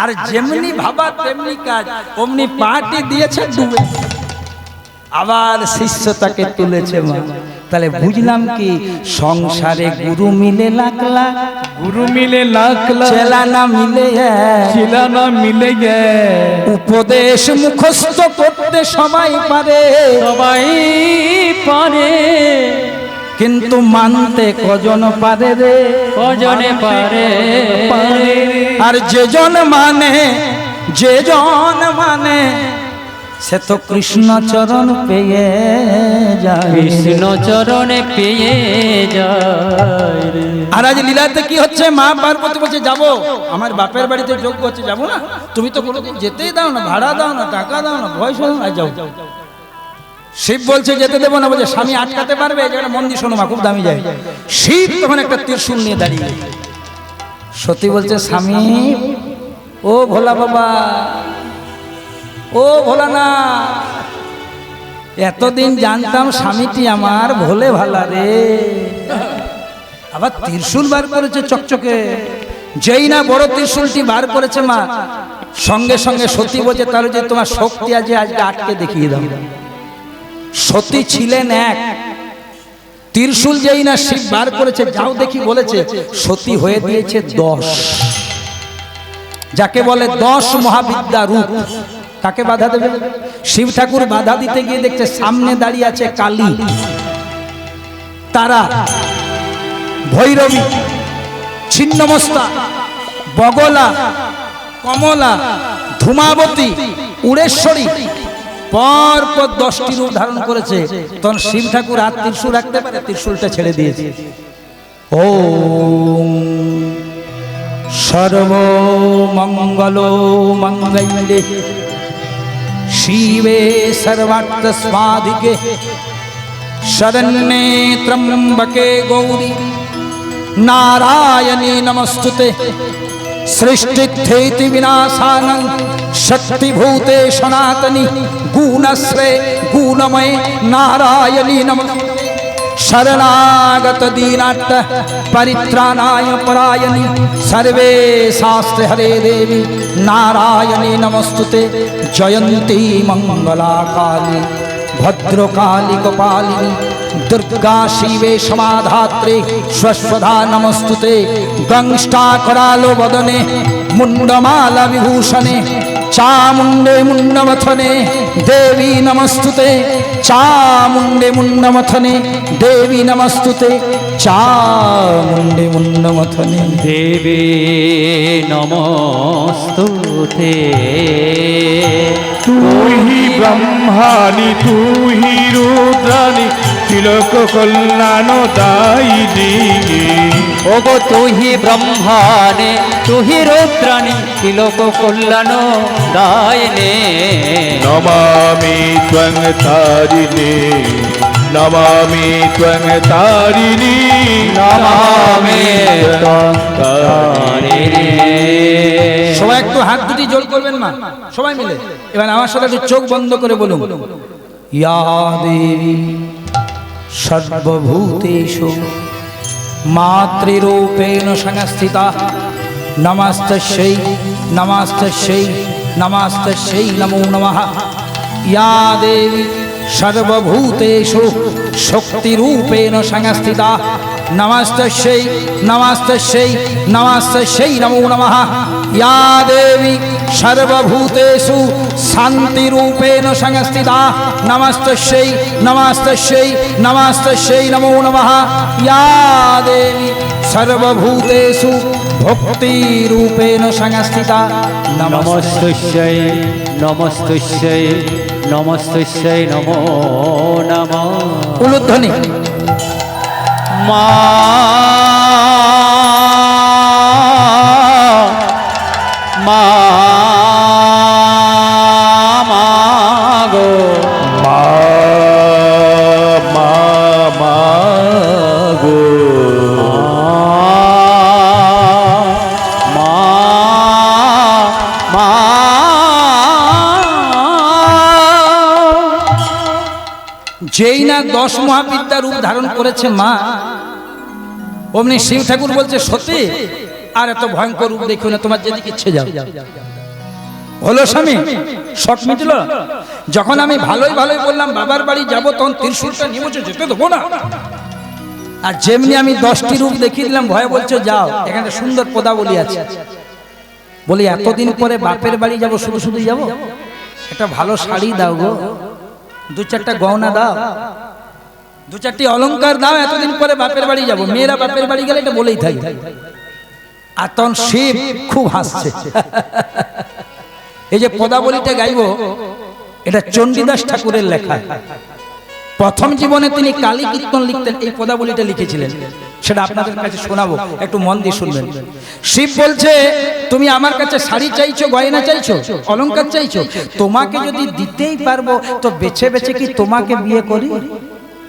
Speaker 1: আর যেমনি ভাবা তেমনি কাজ, অমনি পাটি দিয়েছে ডুবে, আবার শিষ্য তাকে তুলেছে। মা তাহলে বুঝলাম কি, সংসারে গুরু মিলে লাখ লাখ,
Speaker 3: গুরু মিলে লাখ লাখ,
Speaker 1: চেলা না মিলে এক,
Speaker 3: চেলা না মিলে গে।
Speaker 1: উপদেশ মুখস্থ করতে সবাই পারে,
Speaker 2: সবাই পারে,
Speaker 1: কিন্তু মানতে কজন পারে রে?
Speaker 2: কজনে পারে।
Speaker 1: আর যেজন মানে সে তো কৃষ্ণ চরণ পেয়ে যায়,
Speaker 2: কৃষ্ণ চরণে পেয়ে যায় রে।
Speaker 1: আর আজ লীলাতে কি হচ্ছে, মা পার্বতী বলছে যাবো, আমার বাপের বাড়িতে যোগ্য হচ্ছে, যাবো না? তুমি তো কোনোদিন যেতেই দাও না, ভাড়া দাও না, টাকা দাও না, পয়সা দাও না, যাও। শিব বলছে যেতে দেবো না, বলছে স্বামী আটকাতে পারবে? যেটা মন্দির শোনো মা, খুব দামি যায়। শিব তখন একটা ত্রিশূল নিয়ে দাঁড়িয়ে। সতী বলছে স্বামী, ও ভোলা বাবা, ও ভোলা না, এতদিন জানতাম স্বামীটি আমার ভোলে ভালা রে, আবার ত্রিশূল বার করেছে চকচকে। যেই না বড় ত্রিশূলটি বার করেছে মা, সঙ্গে সঙ্গে সতী বলছে তাহলে যে তোমার শক্তি আছে আজকে আটকে দেখিয়ে দাও। সতী ছিলেন এক, ত্রিশূল যেই না শিব বার করেছে যাও দেখি বলেছে, সতী হয়ে দিয়েছে 10, যাকে বলে 10 মহাবিদ্যা রূপ। কাকে বাধা দেবে? শিব ঠাকুর বাধা দিতে গিয়ে দেখছে সামনে দাঁড়িয়ে আছে কালী, তারা, ভৈরবী, ছিন্নমস্তা, বগলা, কমলা, ধূমাবতী, উড়েশ্বরী, পর পর 10টি রূপ ধারণ করেছে। তখন শিব ঠাকুর হাত ত্রিশূল রাখতে পারে, ত্রিশূলটা ছেড়ে দিয়েছে। ওম সর্বমঙ্গল মঙ্গলে শিবে সর্বার্থ সাধিকে শরণ্যে ত্র্যম্বকে গৌরী নারায়ণী নমস্তুতে। সৃষ্টিস্থিতি বিনাশানং শক্তিভূতে সনাতনী গুণশ্রে গুণময়ে নারায়ণী নমস্তুতে। শরণাগত দীনার্থ পরিত্রাণায় পরায়ণী সর্বে শাস্ত্রে হরে দেবী নারায়ণী নমস্তুতে। জয়ন্তী মঙ্গলা কালী ভদ্রকালী কপালিনী দুর্গা শিবে সমাধাত্রে স্বস্বধা নমস্তুতে। গংষ্টাকরালো বদনে মুন্ডমালা বিভূষণে চামুণ্ডে মুন্ডমথনে দেবী নমস্তুতে। চামুণ্ডে মুন্ডমথনে দেবী নমস্তুতে। চামুণ্ডে মুন্ডমথনে
Speaker 2: দেবী নমস্তুতে।
Speaker 3: তুহি ব্রহ্মানি তুহি রুদ্রানি তিলক কল্যাণ দায়িনী।
Speaker 2: ওগো তুহি ব্রহ্মাণে তুহি রুদ্রাণী তিলক কল্যাণ দায়িনে।
Speaker 3: নমামি ত্বং তারিণী নমামি ত্বং তারিণী
Speaker 2: নমামি ত্বং তারিণী।
Speaker 1: সবাই একটু হাত দুটি জোর করবেন মা, সবাই মিলে এবার আমার সাথে একটু চোখ বন্ধ করে বলুন, ইয়া দেবী সর্বভূতেষু মাতৃরূপেণ সংস্থিতা নমস্তস্যৈ নমস্তস্যৈ নমস্তস্যৈ নমো নমঃ। ইয়া দেবী সর্বভূতেষু শক্তিরূপেণ সংস্থিতা নমস্তস্যৈ নমস্তস্যৈ নমস্তস্যৈ নমো নমঃ। ইয়া দেবী সর্বভূতেষু শান্তিরূপেণ সংস্থিতা নমস্তস্যৈ নমস্তস্যৈ নমস্তস্যৈ নমো নমঃ। ইয়া দেবী সর্বভূতেষু ভক্তিরূপেণ সংস্থিতা
Speaker 2: নমস্তস্যৈ নমস্তস্যৈ নমস্তস্যৈ নমো নমঃ।
Speaker 1: উলুধ্বনি
Speaker 2: মা মা গো
Speaker 3: মা মা মা গো
Speaker 2: মা মা।
Speaker 1: যেই না 10 মহাবিদ্যা রূপ ধারণ করেছে মা, অমনি শিব ঠাকুর বলছে সতী আর এত ভয়ঙ্কর রূপ দেখো না, তোমার যেদিকে ইচ্ছে যাও। হলো স্বামী, শখ মিটল। যখন আমি ভালোই ভালোই বললাম বাবার বাড়ি যাবো, তখন ত্রিশূলটা নিমচে যেতে দেবো না। আর যেমনি আমি 10টি রূপ দেখিয়ে দিলাম, ভয়ে বলছে যাও, এখানে সুন্দর পদাবলী আছে। বলি এতদিন পরে বাপের বাড়ি যাব, শুধু শুধু যাব, একটা ভালো শাড়ি দাও গো, 2-4টা গহনা দাও, 2-4টি অলংকার দাও, এতদিন পরে বাপের বাড়ি যাব। মেয়েরা বাপের বাড়ি গেলে এটা বলেই থাকে। আর তখন শিব খুব হাসছে। এই যে পদাবলীটা গাইব, এটা চণ্ডীদাস ঠাকুরের লেখা। প্রথম জীবনে তিনি কালী কীর্তন লিখতেন, এই পদাবলীটা লিখেছিলেন, সেটা আপনাদের কাছে শোনাবো, একটু মন দিয়ে শুনবেন। শিব বলছে, তুমি আমার কাছে শাড়ি চাইছো, গয়না চাইছো, অলংকার চাইছো, তোমাকে যদি দিতেই পারবো তো বেছে বেছে কি তোমাকে বিয়ে করি?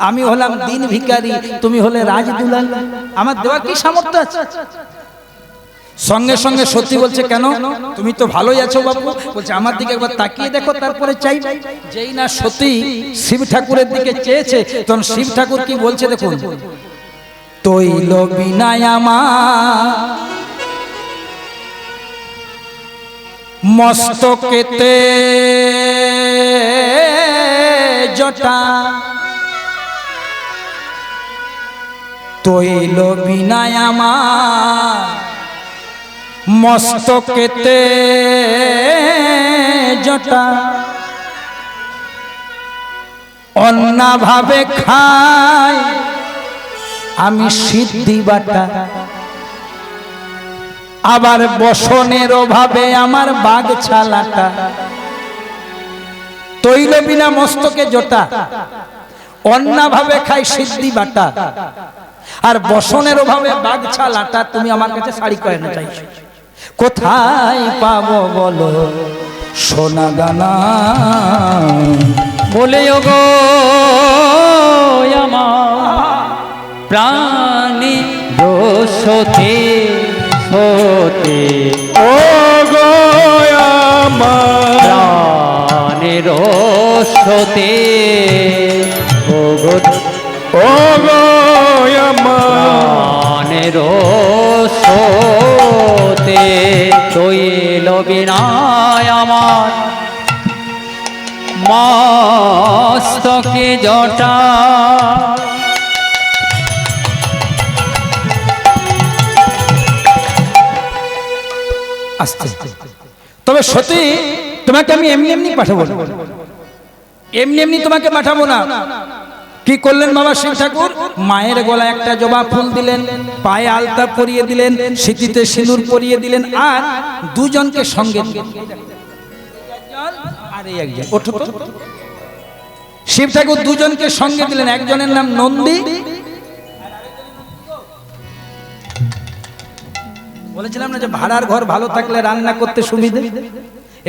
Speaker 1: আমি হলাম দিন ভিখারি, তুমি হলে রাজদুলাল, আমার দেওয়ার কি সামর্থ্য আছে? সঙ্গে সঙ্গে সত্যি বলছে, কেন, তুমি তো ভালোই আছো বাবু। বলছে, আমার দিকে একবার তাকিয়ে দেখো, তারপরে চাই। যেই না সত্যি শিব ঠাকুরের দিকে চেয়েছে, তখন শিব ঠাকুর কি বলছে দেখুন, তৈল বিনায় আমার মস্তকেতে জটা, তৈল বিনায় আমার মস্তকেতে জটা, অন্যভাবে খাই আমি সিদ্ধি বাটা, আবার বসনের অভাবে আমার বাঘ ছালাটা। তৈল বিনা মস্তকে জটা, অন্যভাবে খাই সিদ্ধি বাটা, আর বসনের অভাবে বাঘ ছালাটা, তুমি আমার কাছে শাড়ি গয়না চাইছো, কোথায় পাবো বলো সোনা দানা?
Speaker 2: বলে ওগো আমার প্রাণী রসতে সতে,
Speaker 3: ও গো আমার
Speaker 2: প্রাণী রসতে, ওগো
Speaker 3: ও গো আমার
Speaker 2: প্রাণী রসতে, তৈল বিনায় আমার মস্তকে জটা।
Speaker 1: আস্তে তবে সত্যি তোমাকে আমি এমনি এমনি পাঠাবো না, এমনি এমনি তোমাকে পাঠাবো না। কি করলেন বাবা শিব ঠাকুর? মায়ের গলায় একটা জবা ফুল দিলেন, পায়ে আলতা পরিয়ে দিলেন, সিঁথিতে সিঁদুর পরিয়ে দিলেন, আর দুজনকে সঙ্গে দিলেন। আর এই একজন ওঠো তো। শিব ঠাকুর দুজনকে সঙ্গে দিলেন, একজনের নাম নন্দী, বলেছিলাম না যে ভাড়ার ঘর ভালো থাকলে রান্না করতে সুবিধে।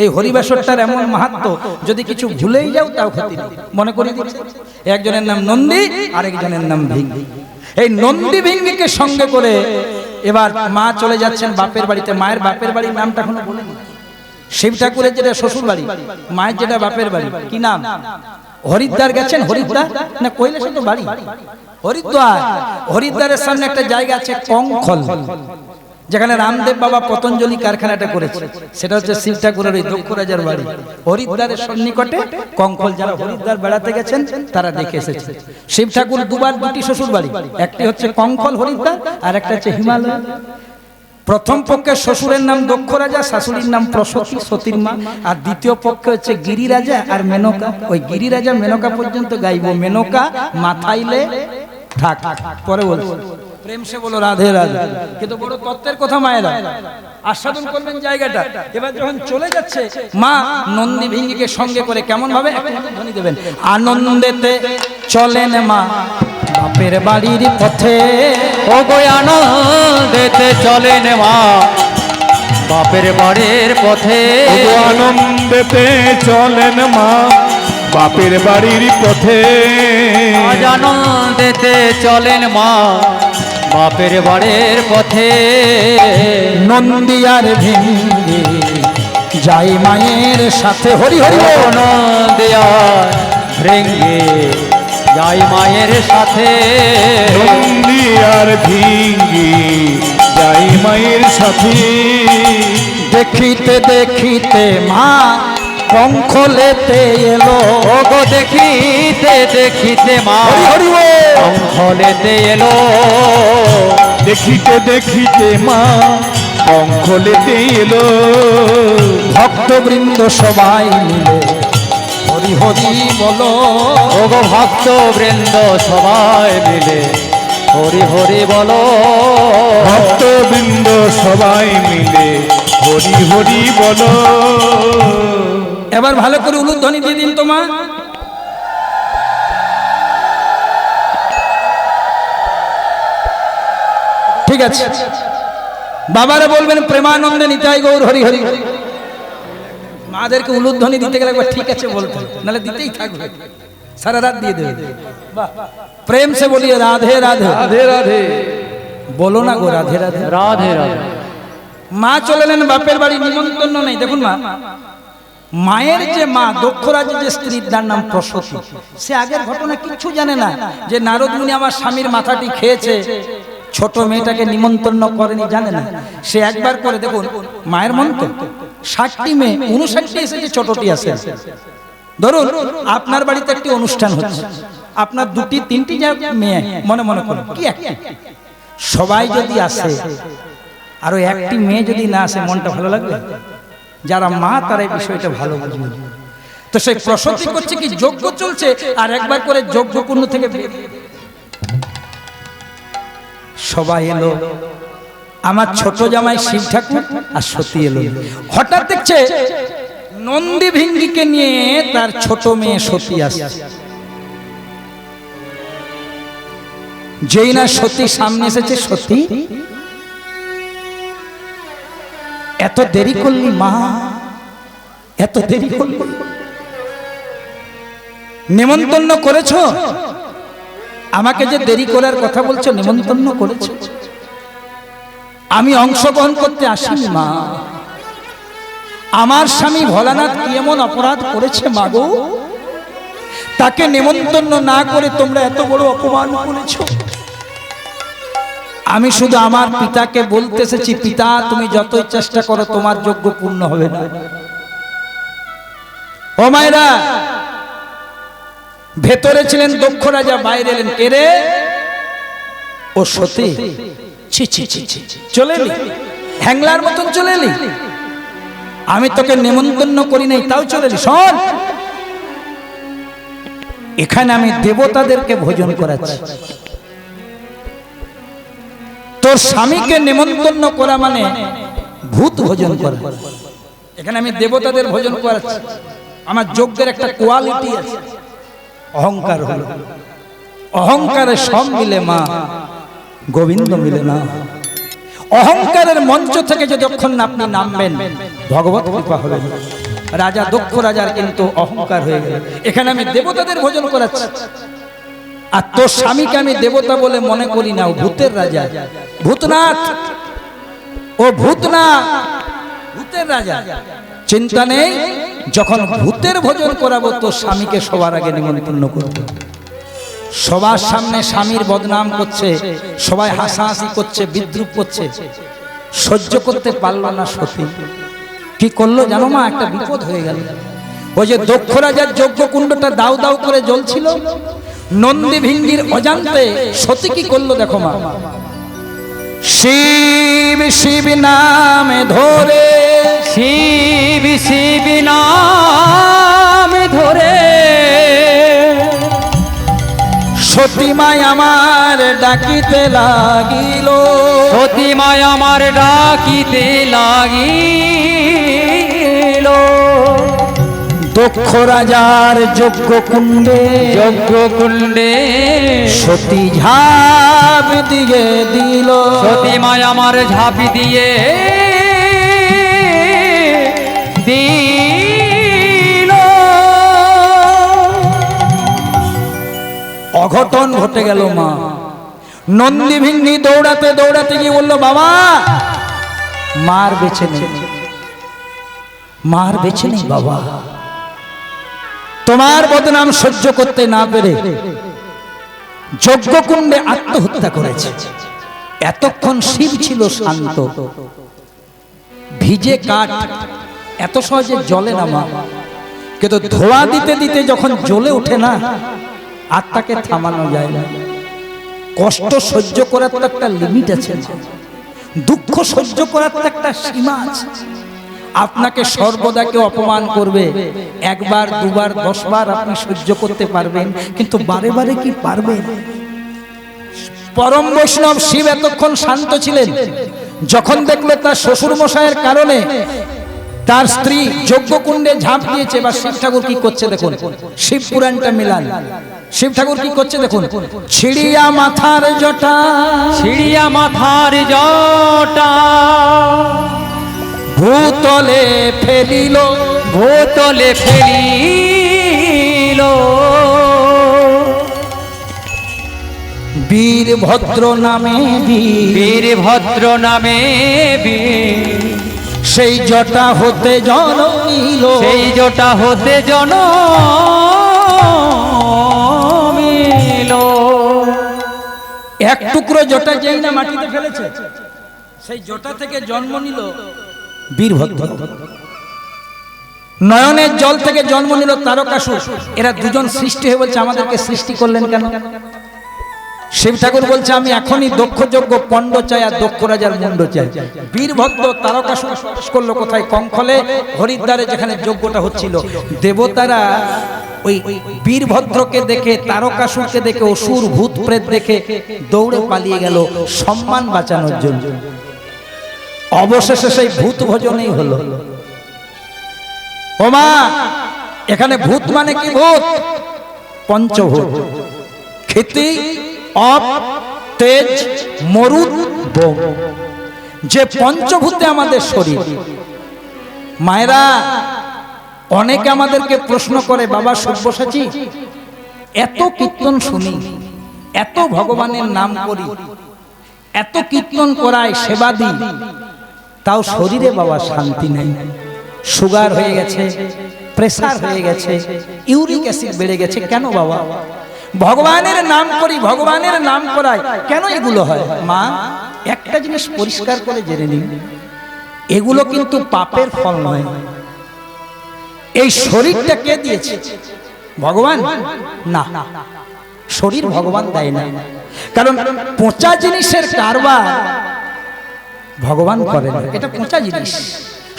Speaker 1: এই হরিবাসরটার এমন মাহাত্ম্য, যদি কিছু ভুলেই যাও তাও ক্ষতি নেই, মনে করি দিচ্ছে। একজনের নাম নন্দী, আরেকজনের নাম ভিঙ্গি। এই নন্দী ভিঙ্গিকে সঙ্গে করে এবার মা চলে যাচ্ছেন বাপের বাড়িতে। মায়ের বাপের বাড়ির নামটা এখনো বলেনি। শিব ঠাকুরের যেটা শ্বশুর বাড়ি, মায়ের যেটা বাপের বাড়ি, কি নাম? হরিদ্বার গেছেন? হরিদ্বার না কৈলাসে তো বাড়ি, হরিদ্বার। হরিদ্বারের সামনে একটা জায়গা আছে কঙ্খল, যেখানে রামদেব বাবা পতঞ্জলি কারখানাটা করেছে, সেটা হচ্ছে শিব ঠাকুরের ওই দক্ষ রাজার বাড়ি। হরিদ্বারের সন্নিকটে কঙ্খল। যারা হরিদ্বার বেড়াতে গেছেন তারা দেখে এসেছে। শিব ঠাকুর দুবার দুটি শ্বশুর বাড়ি, একটি হচ্ছে কঙ্খল হরিদ্বার, আর একটা হচ্ছে হিমালয়। প্রথম পক্ষে শ্বশুরের নাম দক্ষ রাজা, শাশুড়ির নাম প্রসূতি সতীর মা, আর দ্বিতীয় পক্ষে হচ্ছে গিরিরাজা আর মেনকা। ওই গিরিরাজা মেনকা পর্যন্ত গাইব, মেনকা মাথাইলে থাক, পরে বলবো। প্রেম সে বলো রাধে রাধে। কিন্তু বড় তত্ত্বের কথা মায়েরা আস্বাদন করবেন জায়গাটা। এবার যখন চলে যাচ্ছে মা নন্দী ভিঙ্গিকে সঙ্গে করে, কেমন ভাবে ধ্বনি দেবেন, আনন্দেতে চলেন মা বাপের বাড়ির পথে,
Speaker 2: ও গো আনন্দেতে চলেন মা বাপের বাড়ির পথে,
Speaker 3: ও আনন্দেতে চলেন মা বাপের বাড়ির পথে,
Speaker 2: আজ আনন্দেতে চলেন মা বাপের বাড়ির পথে।
Speaker 1: নন্দী আর ভিঙ্গি যাই মায়ের সাথে, হরি হরি বল।
Speaker 2: নন্দিয়ার ভৃঙ্গে যাই মায়ের সাথে,
Speaker 3: নন্দী আর ভিঙ্গি যাই মায়ের সাথে,
Speaker 1: দেখিতে দেখিতে মা কঙ্খলেতে এলো,
Speaker 2: ও গো দেখিতে দেখিতে মা
Speaker 1: হরি হরি বল।
Speaker 2: কঙ্খলেতে এলো,
Speaker 3: দেখিতে দেখিতে মা কঙ্খলেতে এলো,
Speaker 1: ভক্তবৃন্দ সবাই মিলে হরি হরি বলো,
Speaker 2: ও গো ভক্ত বৃন্দ সবাই মিলে হরি হরি বলো,
Speaker 3: ভক্তবৃন্দ সবাই মিলে হরি হরি বলো।
Speaker 1: এবার ভালো করে উলুধ্বনি দিয়ে দিন তোমার। ঠিক আছে, বাবারা বলবেন প্রেমানন্দে নিতাই গৌর হরি হরি। মাদেরকে উলুধ্বনি দিতে গেলে একবার ঠিক আছে বলতে, নাহলে দিতেই থাকবে, সারা রাত দিয়ে দেবে। প্রেম সে বলিয়ে রাধে রাধে
Speaker 2: রাধে রাধে
Speaker 1: বলো না গো রাধে রাধে।
Speaker 2: রাধে রাধে।
Speaker 1: মা চলে এলেন বাপের বাড়ি, নিমন্ত্রণ নেই। দেখুন মা, মায়ের যে মা দক্ষরাজের যে স্ত্রীর তার নাম প্রসূতি, সে আগের ঘটনা কিছু জানে না যে নারদ মুনি আমার স্বামীর মাথাটি খেয়েছে, ছোট মেয়েটাকে নিমন্ত্রণ করেনি, জানে না। সে একবার করে দেখুন মায়ের মন তো 60টি মেয়ে 59টি এসেছে, ছোটটি আছে। ধরুন আপনার বাড়িতে একটি অনুষ্ঠান হচ্ছে, আপনার 2টি 3টি যা মেয়ে মনে মনে করেন কি একটি, সবাই যদি আসে আর ওই একটি মেয়ে যদি না আসে মনটা ভালো লাগবে? যারা মা তারা এই বিষয়টা ভালো বুঝবে। তো সেই প্রসূতি করছে কি, যজ্ঞ চলছে আর একবার করে যজ্ঞকুণ্ড থেকে সবাই এলো, আমার ছোট জামাই শিব ঠাকুর আর সতী এলো। হঠাৎ দেখছে নন্দী ভিঙ্গিকে নিয়ে তার ছোট মেয়ে সতী আসছে। যেই না সতী সামনে এসেছে, সতী এত দেরি করলি মা, এত দেরি করলি, নিমন্ত্রণ করেছ? আমাকে যে দেরি করার কথা বলছো, নিমন্ত্রণ করেছ? আমি অংশগ্রহণ করতে আসিনি মা। আমার স্বামী ভোলানাথ কি এমন অপরাধ করেছে মা গো, তাকে নিমন্ত্রণ না করে তোমরা এত বড় অপমান করেছো। আমি শুধু আমার পিতাকে বলতে এসেছি, পিতা তুমি যতই চেষ্টা করো তোমার যজ্ঞ পূর্ণ হবে না। ও মায়েরা, ভেতরে ছিলেন দক্ষ রাজা, বাইরে এলেন কে রে? ও সতী। ছি ছি ছি ছি, চলে এলি হ্যাংলার মতন, চলে এলি, আমি তোকে নিমন্ত্রণ করি নাই তাও চলে এলি। শোন, এখানে আমি দেবতাদেরকে ভোজন করাচ্ছি, তোর স্বামীকে নিমন্ত্রণ করা মানে ভূত ভোজন করা। এখানে আমি দেবতাদের ভোজন করাচ্ছি, আমার যজ্ঞের একটা কোয়ালিটি আছে, অহংকার হলো। অহংকারে সব মিলে মা, গোবিন্দ মিলে না। অহংকারের মঞ্চ থেকে যতক্ষণ না আপনি নামবেন, ভগবত কৃপা হবে না। রাজা দক্ষ রাজার কিন্তু অহংকার হয়ে গেল। এখানে আমি দেবতাদের ভোজন করাচ্ছি, আর তোর স্বামীকে আমি দেবতা বলে মনে করি না, ও ভূতের রাজা, ভূতনাথ। ও ভূতনাথ, ভূতের রাজা। চিন্তা নেই, যখন ভূতের ভোজন করাবো তোর স্বামীকে সবার আগে নিমন্ত্রণ করবো। সবার সামনে স্বামীর বদনাম করছে, সবাই হাসাহাসি করছে, বিদ্রুপ করছে, সহ্য করতে পারলো না সতী। কি করলো জানো মা? একটা বিপদ হয়ে গেল। ওই যে দক্ষ রাজার যজ্ঞ কুণ্ডটা দাউ দাউ করে জ্বলছিল, নন্দী ভিঙ্গির অজান্তে সতী কি করলো দেখো মা। শিব শিব নামে ধরে,
Speaker 2: শিব শিব নাম ধরে,
Speaker 1: সতী মায় আমার ডাকিতে লাগিল,
Speaker 2: সতী মায় আমার ডাকিতে লাগিল।
Speaker 1: দক্ষ রাজার যজ্ঞ কুণ্ডে,
Speaker 2: যজ্ঞ কুণ্ডে
Speaker 1: সতী ঝাঁপ দিয়ে দিল,
Speaker 2: সতী মায় আমার ঝাঁপি দিয়ে দিল।
Speaker 1: অঘটন ঘটে গেল মা। নন্দী ভিঙ্গি দৌড়াতে দৌড়াতে গিয়ে বললো, বাবা মার বেছে নেই, মার বেছে নেই বাবা, তোমার বদনাম সহ্য করতে না পেরে যজ্ঞকুণ্ডে আত্মহত্যা করেছে। এতক্ষণ শিব ছিল শান্ত, ভিজে কাঠ এত সহজে জ্বলে না মা, কিন্তু ধোয়া দিতে দিতে যখন জ্বলে ওঠে না, আত্মাকে থামানো যায় না। কষ্ট সহ্য করার তো একটা লিমিট আছে, দুঃখ সহ্য করার তো একটা সীমা আছে। আপনাকে সর্বদা কেউ অপমান করবে, একবার দুবার 10 বার আপনি সহ্য করতে পারবেন, কিন্তু বারে বারে কি পারবেন? পরম বৈষ্ণব শিব এতক্ষণ শান্ত ছিলেন। যখন দেখলো তার শ্বশুর মশাইয়ের কারণে তার স্ত্রী যজ্ঞকুণ্ডে ঝাঁপ দিয়েছে, বা শিব ঠাকুর কি করছে দেখুন, শিব পুরাণটা মিলান। শিব ঠাকুর কি করছে দেখুন, ছিড়িয়া মাথার জটা,
Speaker 2: ছিড়িয়া মাথার জটা,
Speaker 1: ভূতলে ফেলিল,
Speaker 2: ভূতলে ফেলিল,
Speaker 1: বীরভদ্র নামে
Speaker 2: বীরভদ্র নামে বীর,
Speaker 1: সেই জটা হতে জন্মিল,
Speaker 2: সেই জটা হতে জন্মিল।
Speaker 1: এক টুকরো জটা যেই না মাটিতে ফেলেছে, সেই জটা থেকে জন্ম নিল বীরভদ্র। নয়নের জল থেকে জন্ম নিল তারকাসুর। এরা দুজন সৃষ্টি হয়ে বলছে আমাদেরকে সৃষ্টি করলেন কেন? শিব ঠাকুর বলছে আমি এখনই দক্ষ যজ্ঞ পণ্ড চাই আর দক্ষ রাজার মুন্ড চাই। বীরভদ্র তারকাসুর প্রবেশ করলো কোথায়? কঙ্খলে, হরিদ্বারে, যেখানে যজ্ঞটা হচ্ছিল। দেবতারা ওই বীরভদ্রকে দেখে, তারকাসুরকে দেখে, অসুর ভূত প্রেত দেখে দৌড়ে পালিয়ে গেল সম্মান বাঁচানোর জন্য। অবশেষে সেই ভূত ভোজনেই হলো। ও মা, এখানে ভূত মানে কি? ভূত পঞ্চভূত, ক্ষিতি, অপ, তেজ, মরুদ, বোম, যে পঞ্চভূতে আমাদের শরীর। মায়েরা অনেকে আমাদেরকে প্রশ্ন করে, বাবা সব্যসাচী, এত কীর্তন শুনি, এত ভগবানের নাম করি, এত কীর্তন করায়, সেবা দিই, তাও শরীরে বাবা শান্তি নেই। সুগার হয়ে গেছে, প্রেসার হয়ে গেছে, ইউরিক অ্যাসিড বেড়ে গেছে, কেন বাবা? ভগবানের নাম করি, ভগবানের নাম করায়, কেন এগুলো হয়? মা, একটা জিনিস পরিষ্কার করে জেনে নিন, এগুলো কিন্তু পাপের ফল নয়। এই শরীরটা কে দিয়েছে? ভগবান না, শরীর ভগবান দেয় না। কারণ পচা জিনিসের কারবার ভগবান করে না, এটা পচা জিনিস।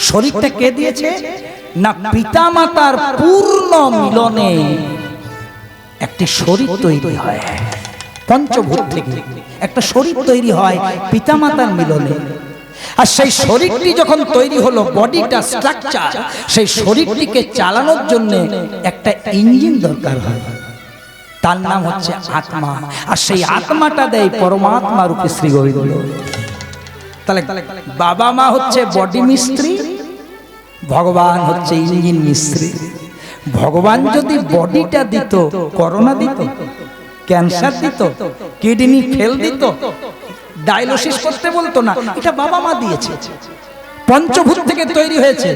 Speaker 1: শরীরটা কে দিয়েছে? না, পিতা মাতার পূর্ণ মিলনে একটি শরীর তৈরি হয়। পঞ্চভূত থেকে একটা শরীর তৈরি হয় পিতামাতার মিলনে। আর সেই শরীরটি যখন তৈরি হলো, বডিটা, স্ট্রাকচার, সেই শরীরটিকে চালানোর জন্য একটা ইঞ্জিন দরকার হয়, তার নাম হচ্ছে আত্মা। আর সেই আত্মাটা দেয় পরমাত্মা রূপে শ্রী গোবিন্দ। তাহলে বাবা মা হচ্ছে বডি মিস্ত্রি, ভগবান হচ্ছে ইঞ্জিন মিস্ত্রি। ভগবান যদি বডিটা দিত, করোনা দিত, ক্যান্সার দিত, কিডনি ফেল দিত, ডায়ালিসিস করতে বলতো না, এটা বাবা মা দিয়েছে। পঞ্চভূত থেকে তৈরি হয়েছে।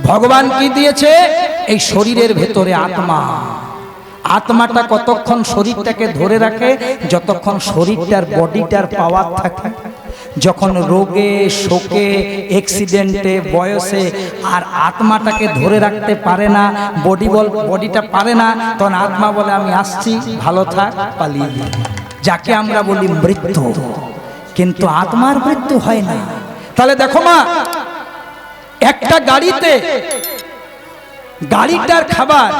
Speaker 1: ভগবান কি দিয়েছে? এই শরীরের ভেতরে আত্মা। আত্মাটা কতক্ষণ শরীরটাকে ধরে রাখে? যতক্ষণ শরীরটার, বডিটার পাওয়ার থাকে। যখন রোগে, শোকে, অ্যাক্সিডেন্টে, বয়সে আর আত্মাটাকে ধরে রাখতে পারে না, বডিটা পারে না, তখন আত্মা বলে আমি আসছি, ভালো থাক, পালিয়ে যা। যাকে আমরা বলি মৃত্যু। কিন্তু আত্মার মৃত্যু হয় না। তাহলে দেখো মা, একটা গাড়িতে গাড়িটার খাবার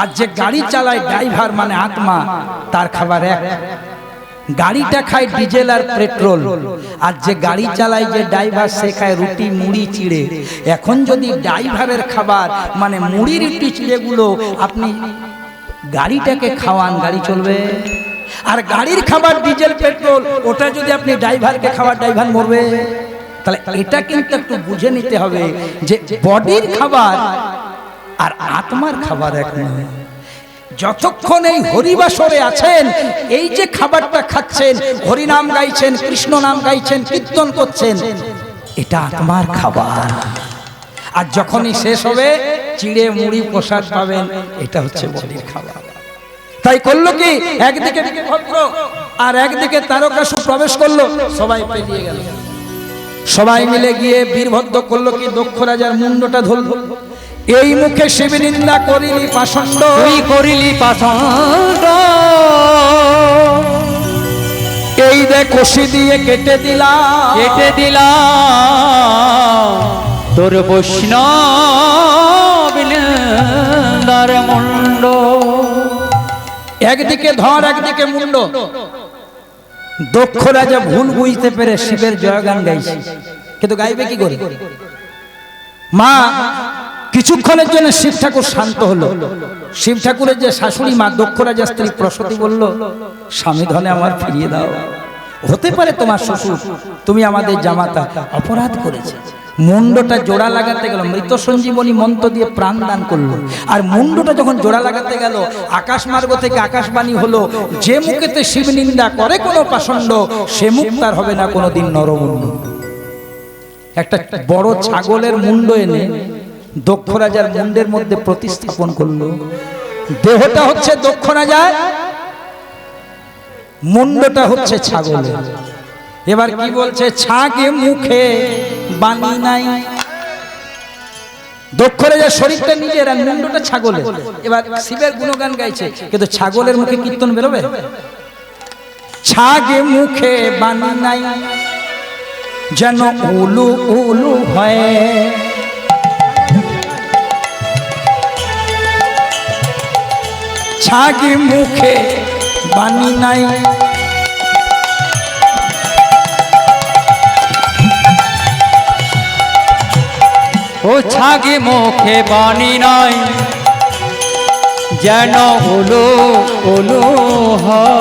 Speaker 1: আর যে গাড়ি চালায় ড্রাইভার মানে আত্মা, তার খাবার এক। গাড়িটা খায় ডিজেল আর পেট্রোল, আর যে গাড়ি চালায় যে ড্রাইভার, সে খায় রুটি, মুড়ি, চিড়ে। এখন যদি ড্রাইভারের খাবার মানে মুড়ি, রুটি, চিড়েগুলো আপনি গাড়িটাকে খাওয়ান, গাড়ি চলবে? আর গাড়ির খাবার ডিজেল, পেট্রোল, ওটা যদি আপনি ড্রাইভারকে খাবার, ড্রাইভার মরবে। তাহলে এটা কিন্তু একটু বুঝে নিতে হবে যে বডির খাবার আর আত্মার খাবার এক নয়। যতক্ষণ এই হরিবাসরে আছেন, এই যে খাবারটা খাচ্ছেন, হরিনাম গাইছেন, কৃষ্ণ নাম গাইছেন, কীর্তন করছেন, এটা আত্মার খাবার। আর যখনই শেষ হবে, চিড়ে, মুড়ি, প্রসাদ পাবেন, এটা হচ্ছে বডির খাবার। তাই করলো কি, একদিকে বীরভদ্র আর একদিকে তারকাসুর প্রবেশ করলো, সবাই পেরিয়ে গেল। সবাই মিলে গিয়ে বীরভদ্র করলো কি, দক্ষ রাজার মুন্ডটা ধরল। এই মুখে শিব নিন্দা করিলি পাষণ্ড,
Speaker 2: তুই করিলি পাষণ্ড,
Speaker 1: এই দে কষি দিয়ে কেটে দিলাম,
Speaker 2: কেটে দিলাম তোর বৈষ্ণব নিন্দার মুন্ড।
Speaker 1: একদিকে ধর, একদিকে মুন্ড। দক্ষ রাজা ভুল বুঝতে পেরে শিবের জয়গান গাইছে, কিন্তু গাইবে কি করে? মা, কিছুক্ষণের জন্য শিব ঠাকুর শান্ত হলো। শিব ঠাকুরের যে শাশুড়ি মা দক্ষ রাজার স্ত্রী প্রসূতি বলল, স্বামী ধনে আমার ফিরিয়ে দাও। হতে পারে তোমার শ্বশুর, তুমি আমাদের জামাতা, অপরাধ করেছে। মুন্ডটা জোড়া লাগাতে গেল, মৃত সঞ্জীবনী মন্ত্র দিয়ে প্রাণ দান করলো। আর মুন্ডটা যখন জোড়া লাগাতে গেল, আকাশ মার্গ থেকে আকাশবাণী হলো, যে মুখেতে শিব নিন্দা করে কোনো পাষণ্ড, সে মুখ তার হবে না কোনোদিন নরমুণ্ড। একটা বড় ছাগলের মুন্ড এনে দক্ষ রাজার মুন্ডের মধ্যে প্রতিস্থাপন করলো। দেহটা হচ্ছে দক্ষ রাজার, মুন্ডটা হচ্ছে ছাগলের। এবার কি বলছে, ছাগে মুখে বাণী নাই। দক্ষ রাজার শরীরটা নিজের আর মুন্ডটা ছাগলের। এবার শিবের গুণগান গাইছে, কিন্তু ছাগলের মুখে কীর্তন বেরোবে? ছাগে মুখে বাণী নাই, যেন উলু উলু হয়। ছাগে মুখে বাণী নাই,
Speaker 2: ও ছাগে মুখে বাণী নাই, যেন উলু উলু হয়।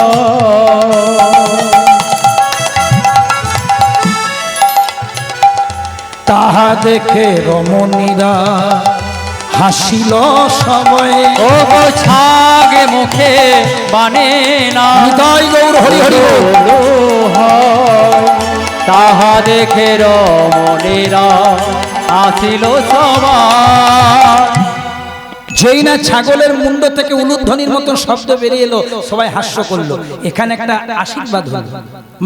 Speaker 1: তাহা দেখে রমণীরা হাসিল সবাই।
Speaker 2: ও গো ছাগে মুখে বাণী নাই,
Speaker 1: নিতাই গৌর হরি হরি
Speaker 2: উলু হয়। তাহা দেখে রমণীরা আসিল সবাই।
Speaker 1: যেই না ছাগলের মুন্ড থেকে উলুধ্বনির মতো শব্দ বেরিয়ে এলো, সবাই হাস্য করলো। এখানে একটা আশীর্বাদ হলো।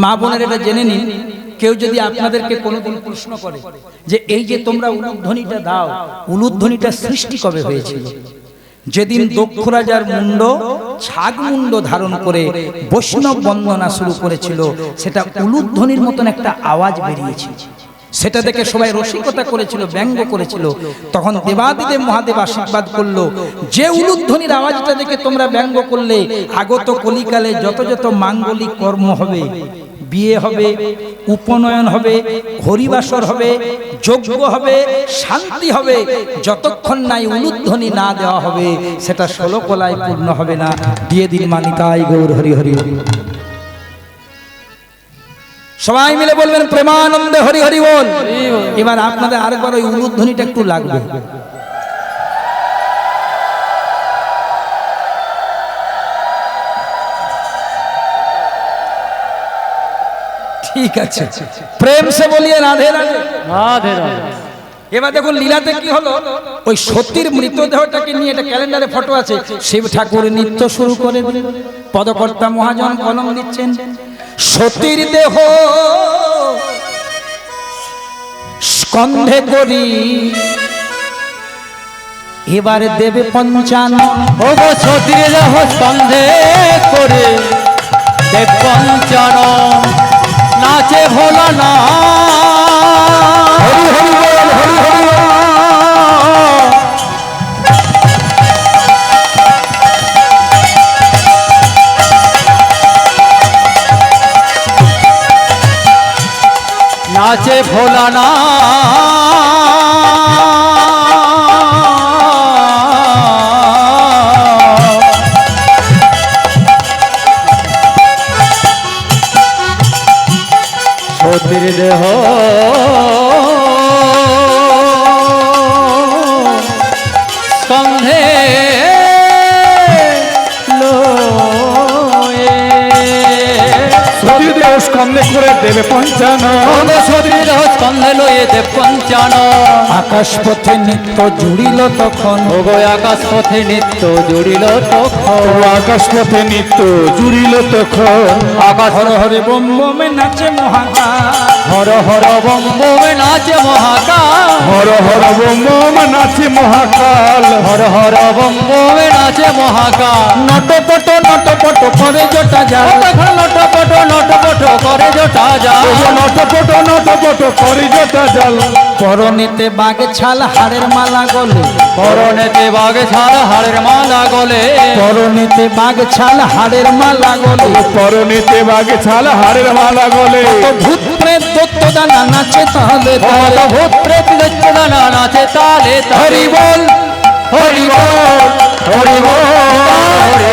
Speaker 1: মা বোনের এটা জেনে নিন, কেউ যদি আপনাদেরকে কোনোদিন প্রশ্ন করে যে এই যে তোমরা উলুধ্বনিটা দাও, উলুধ্বনিটা সৃষ্টি কবে হয়েছিল? যেদিন দক্ষ রাজার মুন্ড ছাগ মুন্ড ধারণ করে বৈষ্ণব বন্দনা শুরু করেছিল, সেটা উলুধ্বনির মতন একটা আওয়াজ বেরিয়েছিল। সেটা দেখে সবাই রসিকতা করেছিল, ব্যঙ্গ করেছিল। তখন দেবাদিদেব মহাদেব আশীর্বাদ করলো, যে উলুধ্বনির আওয়াজটা দেখে তোমরা ব্যঙ্গ করলে, আগত কলিকালে যত যত মাঙ্গলিক কর্ম হবে, বিয়ে হবে, উপনয়ন হবে, হরিবাসর হবে, যজ্ঞ হবে, শান্তি হবে, যতক্ষণ নাই উলুধ্বনি না দেওয়া হবে, সেটা 16 কলায় পূর্ণ হবে না। দিয়ে দিন মানিতাই গৌর হরি হরি। সবাই মিলে বলবেন প্রেমানন্দে হরি হরি বল। এবার আপনাদের আরেকবার ওই উলুধ্বনিটা একটু লাগবে। ঠিক আছে, প্রেম সে বলিয়ে রাধে রাধে।
Speaker 2: রাধে রাধে।
Speaker 1: এবার দেখুন লীলাতে কি হলো, ওই সতীর মৃতদেহটাকে নিয়ে একটা ক্যালেন্ডারে ফটো আছে, শিব ঠাকুর নৃত্য শুরু করে দিলেন। পদকর্তা মহাজন কলম দিচ্ছেন, সতীর দেহ স্কন্ধে করি এবারে দেবে পঞ্চানন।
Speaker 2: ও গো সতীর দেহ স্কন্ধে করে দেব পঞ্চানন, নাচে ভোলা না।
Speaker 1: হরি হরি বল, হরি হরি বল।
Speaker 2: নাচে ভোলা না। সতীর দেহ স্কন্ধে লয়ে,
Speaker 3: সতীর দেহ স্কন্ধে করে দেবে পঞ্চানন।
Speaker 2: সতীর দেহ স্কন্ধে লয়ে দেব পঞ্চানন।
Speaker 1: আকাশ পথে নিত্য জুড়িল তখন,
Speaker 2: ওগো আকাশ পথে নিত্য জুড়িল তখন।
Speaker 3: ও আকাশ পথে নিত্য জুড়িল তখন।
Speaker 2: আকাশ
Speaker 1: হর হরে বম বমে নাচে মহাকাশ।
Speaker 2: হর হর বম বমে নাচে মহাকাল।
Speaker 3: হর হর বম বম নাচে মহাকাল।
Speaker 2: হর হর বম বমে নাচে মহাকাল।
Speaker 1: নটপট নটপট করে জটা যায়,
Speaker 2: তখন নটপট নটপট করে জটা যায়।
Speaker 3: নটপট নটপট করে জটা জাল।
Speaker 1: পরনেতে বাঘ ছাল হাড়ের মালা গলে,
Speaker 2: পরনেতে বাঘ ছাল হাড়ের মালা গলে।
Speaker 1: পরনেতে বাঘ ছাল হাড়ের মালা গলে।
Speaker 3: পরনেতে বাঘে ছাল হাড়ের মালা গলে।
Speaker 1: ভূত প্রেত দৈত্যদানা নাচে তালে তালে
Speaker 2: ভূত প্রেত দৈত্যদানা নাচে তালে তালে
Speaker 1: হরি বল
Speaker 2: হরি বল হরি বল হরি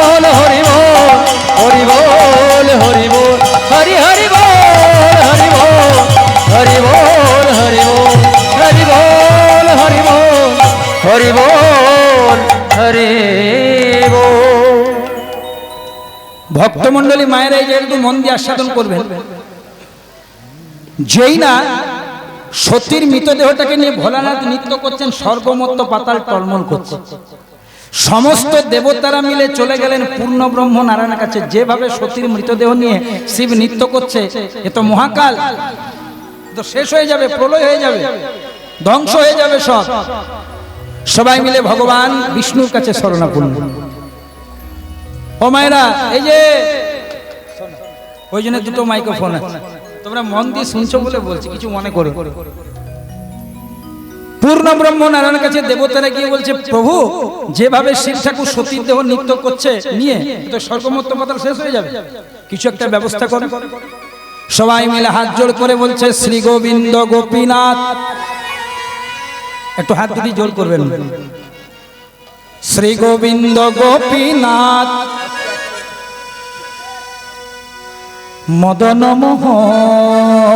Speaker 2: বল হরি বল হরি বল হরি বল হরি হরি বল হরি বল হরি বল হরি বল হরি বল হরি বল হরি বল হরি বল।
Speaker 1: ভক্তমণ্ডলী মায়েরা এই যে একটু মন দিয়ে আস্বাদন করবেন, যেই না সতীর মৃতদেহটাকে নিয়ে ভোলানাথ নৃত্য করছেন, স্বর্গমত্ত পাতাল টলমল করছে, সমস্ত দেবতারা মিলে চলে গেলেন পূর্ণ ব্রহ্ম নারায়ণের কাছে। যেভাবে সতীর মৃতদেহ নিয়ে শিব নৃত্য করছে, এ তো মহাকাল, তো শেষ হয়ে যাবে, প্রলয় হয়ে যাবে, ধ্বংস হয়ে যাবে সব। সবাই মিলে ভগবান বিষ্ণুর কাছে শরণাপন্ন। ও মায়েরা, এই যে ওই জন্য দুটো মাইক্রোফোন আছে, তোমরা মন দিয়ে শুনছো বলে বলছি, কিছু মনে করো। পূর্ণ ব্রহ্ম নারায়ণের কাছে দেবতারা গিয়ে বলছে, প্রভু যেভাবে শিব ঠাকুর সতীর দেহ নৃত্য করছে নিয়ে, তো স্বর্গমত্ত পাতাল শেষ হয়ে যাবে, কিছু একটা ব্যবস্থা করো। সবাই মিলে হাত জোড় করে বলছে, শ্রী গোবিন্দ গোপীনাথ, একটু হাত দুটি জোর করবেন, শ্রী গোবিন্দ গোপীনাথ মদন মোহন,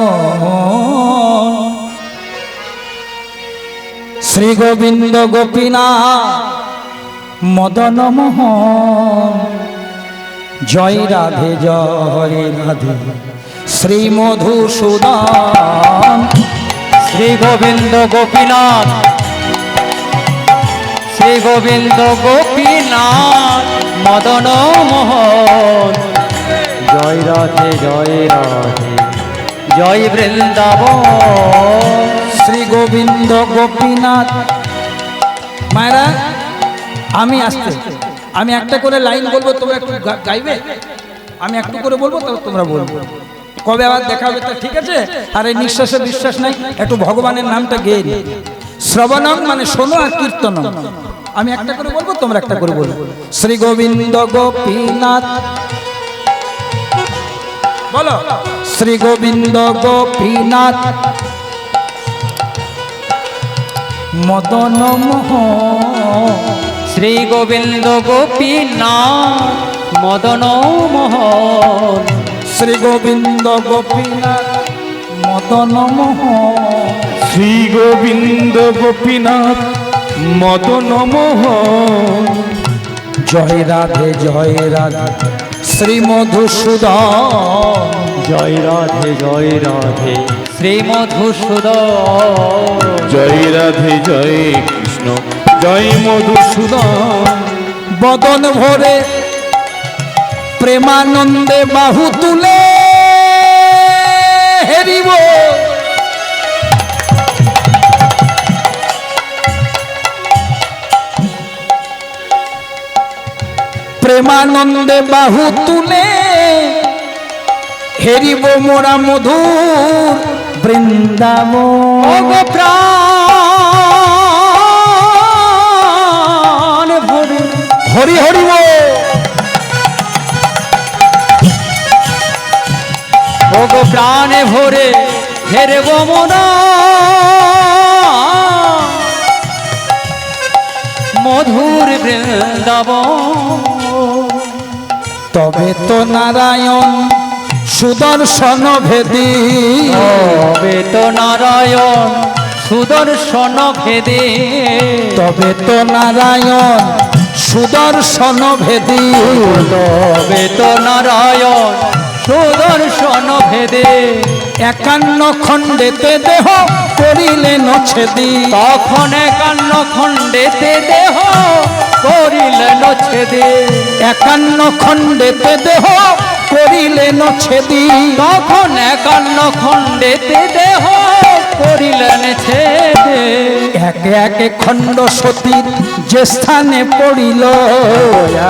Speaker 1: শ্রী গোবিন্দ গোপীনাথ মদন মোহন, জয় রাধে জয় রাধে শ্রী মধুসূদন।
Speaker 2: শ্রী গোবিন্দ গোপীনাথ শ্রী গোবিন্দ গোপীনাথ মদন মোহন, জয় রাধে জয় রাধে জয় বৃন্দাবন।
Speaker 1: শ্রী গোবিন্দ গোপীনাথ। মায়েরা, আমি আসতে, আমি একটা করে লাইন বলবো, তোমরা একটু গাইবে, আমি একটু করে বলবো, তারপর তোমরা বলবো। কবে আবার দেখা হবে তা ঠিক আছে। আর এই নিঃশ্বাসে বিশ্বাস নাই, একটু ভগবানের নামটা গেয়ে নি। শ্রবণম মানে শোনো, আর কীর্তনম। আমি একটা করে বলবো, তোমরা একটা করে বলবো। শ্রী গোবিন্দ গোপীনাথ, বলো, শ্রী গোবিন্দ গোপীনাথ মদন মোহন,
Speaker 2: শ্রী গোবিন্দ গোপীনাথ মদন মোহন,
Speaker 1: শ্রী গোবিন্দ গোপীনাথ মদন মোহন,
Speaker 3: শ্রী গোবিন্দ গোপীনাথ মদন মোহন,
Speaker 1: জয় রাধে শ্রী মধুসূদন,
Speaker 2: জয় রাধে শ্রী মধুসূদন,
Speaker 3: জয় রাধে জয় কৃষ্ণ জয় মধুসূদন।
Speaker 1: বদন ভরে প্রেমানন্দে বাহু তুলে হেরিব, প্রেমানন্দে বাহু তুলে হেরিব মোরা মধুর বৃন্দাবন।
Speaker 2: প্রাণ ভরে
Speaker 1: হরি হরি বল।
Speaker 2: ওগো প্রাণে ভরে হেরব মোরা মধুর বৃন্দাবন।
Speaker 1: তবে তো নারায়ণ সুদর্শন ভেদী,
Speaker 2: তবে তো নারায়ণ সুদর্শন ভেদে,
Speaker 1: তবে তো নারায়ণ সুদর্শন ভেদী,
Speaker 2: তবে তো নারায়ণ সুদর্শন ভেদে।
Speaker 1: 51 খণ্ডেতে দেহ করিলেন ছেদি,
Speaker 2: তখন 51 খণ্ডেতে দেহ করিলেন ছেদে,
Speaker 1: 51 খণ্ডেতে দেহ করিলেন ছেদি,
Speaker 2: তখন 51 খণ্ডেতে দেহ করিলেন ছেদে।
Speaker 1: একে একে খণ্ড সতীর যে স্থানে পড়িল,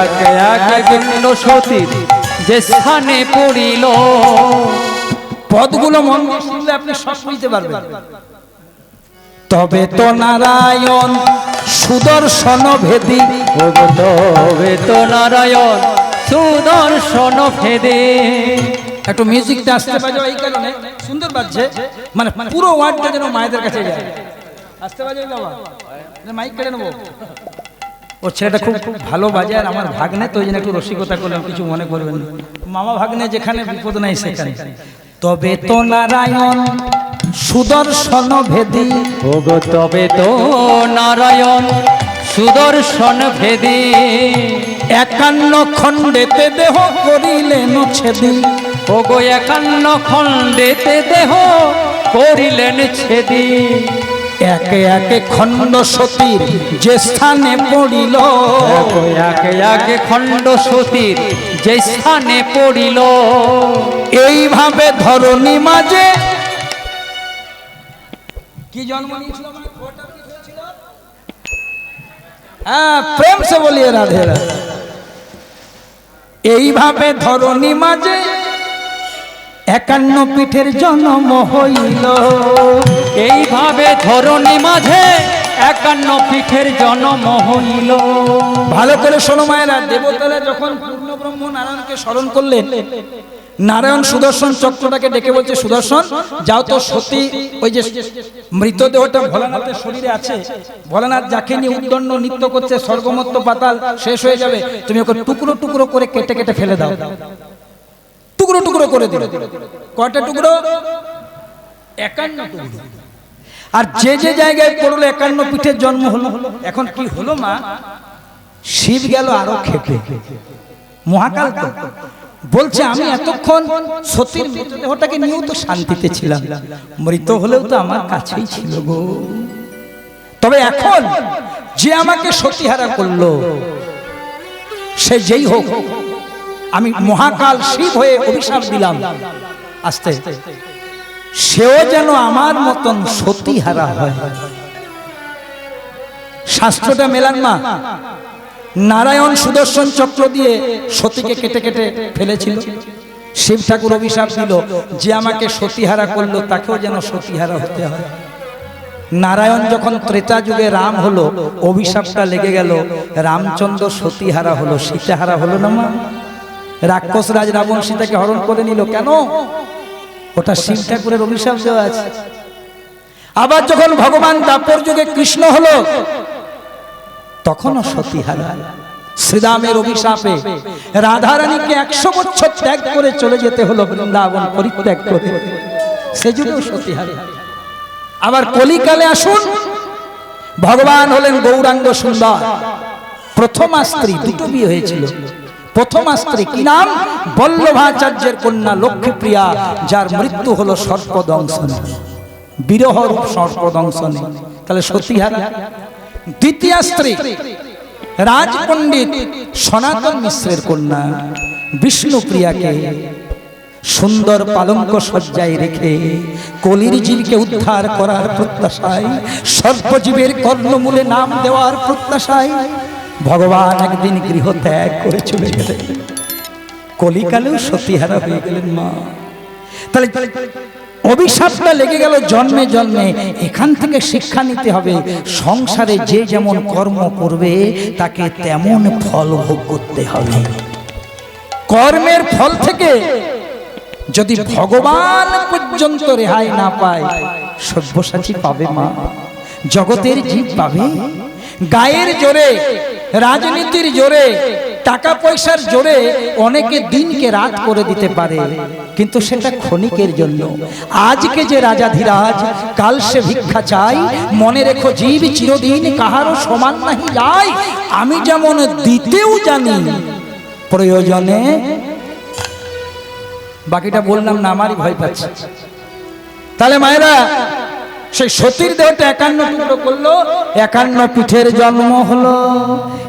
Speaker 2: একে একে খণ্ড সতীর যে স্থানে পড়িল।
Speaker 1: পদগুলো মন দিয়ে শুনলে আপনি সব বুঝতে পারবেন। তবে তো নারায়ণ সুদর্শন ভেদী,
Speaker 2: তবে তো নারায়ণ সুদর্শন ভেদে।
Speaker 1: একটু মিউজিকটা আসতে বাজাও এই কারণে সুন্দর বাজছে, মানে পুরো ওয়ার্ডটা যেন মায়েদের কাছে যায়। আসতে বাজাই বাবা, মাইক কেটে নেবো। ওর ছেলেটা খুব খুব ভালো বাজে, আর আমার ভাগ্নে তো ওই জন্য একটু রসিকতা করলাম, কিছু মনে করবেন না। মামা ভাগ্নে যেখানে বিপদ নাই সেখানে। তবে তো নারায়ণ সুদর্শন ভেদী,
Speaker 2: ওগো তবে তো নারায়ণ সুদর্শন ভেদী,
Speaker 1: 51 খণ্ডেতে দেহ করিলেন ছেদি।
Speaker 2: ওগো 51 খণ্ডেতে দেহ করিলেন ছেদি,
Speaker 1: একে একে খণ্ড সতীর যে স্থানে পড়িল,
Speaker 2: একে একে খণ্ড সতীর যে স্থানে পড়িল,
Speaker 1: এইভাবে ধরণী মাঝে কি জন্ম নিয়েছিল? হ্যাঁ, প্রেম সে বলিয়ে রাধে রাধে। এইভাবে ধরণী মাঝে 51 পীঠের জন্ম হইল,
Speaker 2: এইভাবে ধরণী মাঝে 51 পীঠের জন্ম হইল।
Speaker 1: ভালো করে শোনো মায়েরা, দেবতারা যখন পূর্ণ ব্রহ্ম নারায়ণকে স্মরণ করলেন, নারায়ণ সুদর্শন চক্রটাকে ডেকে বলছে, সুদর্শন যাও তো সতী ওই যে মৃতদেহটা ভোলানাথের শরীরে আছে, ভোলানাথ যাকে নিয়ে উদ্দণ্ড নৃত্য করছে, স্বর্গমত্ত পাতাল শেষ হয়ে যাবে, তুমি ওকে টুকরো টুকরো করে কেটে কেটে ফেলে দাও। টুকরো টুকরো করে দিল। কয়টা টুকরো? 51 টুকরো। আর যে যে জায়গায় পড়লো 51 পীঠের জন্ম হলো। এখন কি হলো মা? শিব গেল আরো খেপে, মহাকাল তো বলছে, আমি এতক্ষণ সতীর মৃতদেহটাকে নিয়েও তো শান্তিতে ছিলাম, মৃত হলেও তো আমার কাছেই ছিল গো। তবে এখন যে আমাকে সতীহারা করলো, সে যেই হোক, আমি মহাকাল শিব হয়ে অভিশাপ দিলাম, আস্তে সেও যেন আমার মতন সতীহারা হয়। শাস্ত্রটা মেলান মা। নারায়ণ সুদর্শন চক্র দিয়ে সতীকে কেটে কেটে ফেলেছিল, শিব ঠাকুর অভিশাপ দিল, যে আমাকে সতীহারা করলো তাকেও যেন সতীহারা হতে হয়। নারায়ণ যখন ত্রেতা যুগে রাম হলো, অভিশাপটা লেগে গেল, রামচন্দ্র সতীহারা হলো, সীতাহারা হলো না মা। রাক্ষস রাজ রাবণ সীতাকে হরণ করে নিল, কেন? ওটা শিব ঠাকুরের অভিশাপ দেওয়া আছে। আবার যখন ভগবান দ্বাপর যুগে কৃষ্ণ হলো, তখনও সতীহারা। শ্রীরামের অভিশাপে রাধারানীকে 100 বছর ত্যাগ করে চলে যেতে হলো বৃন্দাবন পরিত্যাগ করে, সে যুগেও সতীহারা। আবার কলিকালে আসুন, ভগবান হলেন গৌরাঙ্গ সুন্দর। প্রথমা স্ত্রী, দুটো বিয়ে হয়েছিল। প্রথমা স্ত্রী কি নাম? বল্লভাচার্যের কন্যা লক্ষ্মীপ্রিয়া, যার মৃত্যু হলো সর্পদংশনে, বিরহ রূপ সর্পদংশনে, তাহলে সতীহারা। দ্বিতীয় স্ত্রী রাজপণ্ডিত সনাতন মিশ্রের কন্যা বিষ্ণুপ্রিয়াকে সুন্দর পালঙ্ক সজ্জায় রেখে কলির জীবকে উদ্ধার করার প্রত্যাশায়, সর্বজীবের কর্ণমূলে নাম দেওয়ার প্রত্যাশায় ভগবান একদিন গৃহ ত্যাগ করে চলে গেলেন। কলিকালেও সতীহারা হয়ে গেলেন মা। তাহলে অভিশাপটা লেগে গেল জন্মে জন্মে। এখান থেকে শিক্ষা নিতে হবে, সংসারে যে যেমন কর্ম করবে তাকে তেমন ফল ভোগ করতে হবে। কর্মের ফল থেকে যদি ভগবান পর্যন্ত রেহাই না পায়, সব্যসাচী পাবে মা, জগতের জীব পাবে। গায়ের জোরে, রাজনীতির জোরে, টাকা পয়সার জোরে অনেকে দিনকে রাত করে দিতে পারে, কিন্তু সেটা ক্ষণিকের জন্য। আজকে যে রাজাধিরাজ, কাল সে ভিক্ষা চাই। মনে রেখো জীব চিরদিন কাহারও সমান নাহি যায়। আমি যেমন দিতেও জানি, প্রয়োজনে। বাকিটা বললাম না, আমারই ভয় পাচ্ছে। তাহলে মায়েরা, সেই সতীর দেহটা 51 টুকরো করলো, 51 পীঠের জন্ম হলো।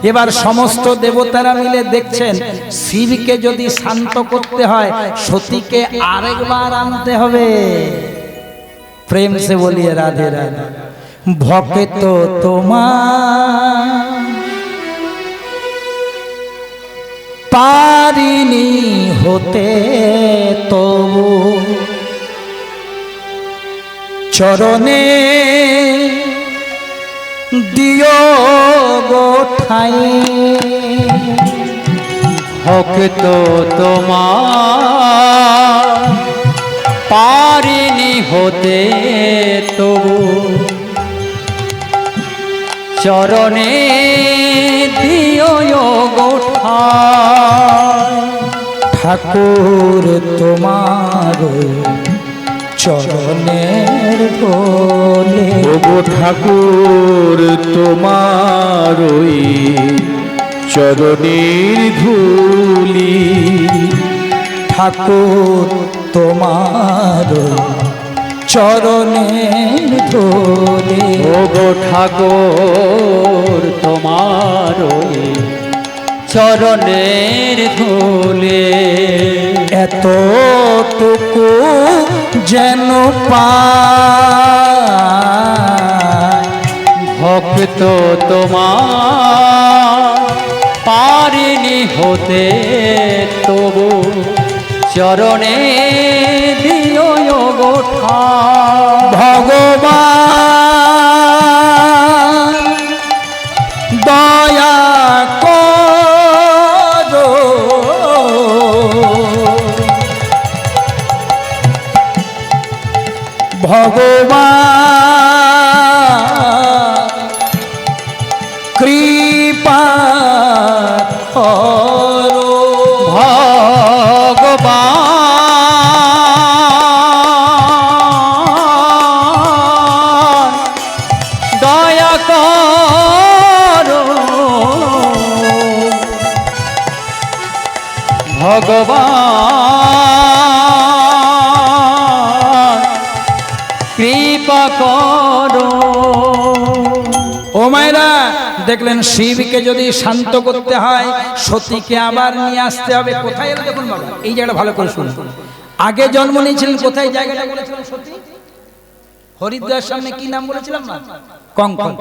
Speaker 1: এবার সমস্ত দেবতারা মিলে দেখছেন, শিবকে যদি শান্ত করতে হয়, সতীকে আরেকবার আনতে হবে। প্রেম সে বলিয়ে রাধে রাধে। ভক্ত তোমার পারিনি হতে তবু, চরণে দিও গো ঠাই।
Speaker 2: ভক্ত তোমার পারিনি হতে তবু চরণে দিও গোঠা
Speaker 1: ঠাকুর তোমার চরণের ধুলি
Speaker 3: ওগো ঠাকুর তোমার ওই চরণের ধুলি
Speaker 1: ঠাকুর তোমার চরণের ধুলি
Speaker 2: ওগো ঠাকুর তোমার ওই চরণের ধুলে
Speaker 1: এতটুকু যেন পায়
Speaker 2: ভক্ত তোমার পারিনি হতে তবু চরণে দিও গোঠা
Speaker 1: ভগবান দয়া করো ভগবান কৃপা করো
Speaker 2: ভগবান দয়া করো ভগবান কৃপা করো।
Speaker 1: ও মায়েরা দেখলেন শিবকে যদি শান্ত করতে হয় সতীকে আবার নিয়ে আসতে হবে কোথায় এলো দেখুন বাবা এই জায়গাটা ভালো করে শুনুন আগে জন্ম নিয়েছিলেন কোথায় জায়গাটা বলেছিলাম সতী হরিদ্বার সামনে কি নাম বলেছিলাম না কঙ্কন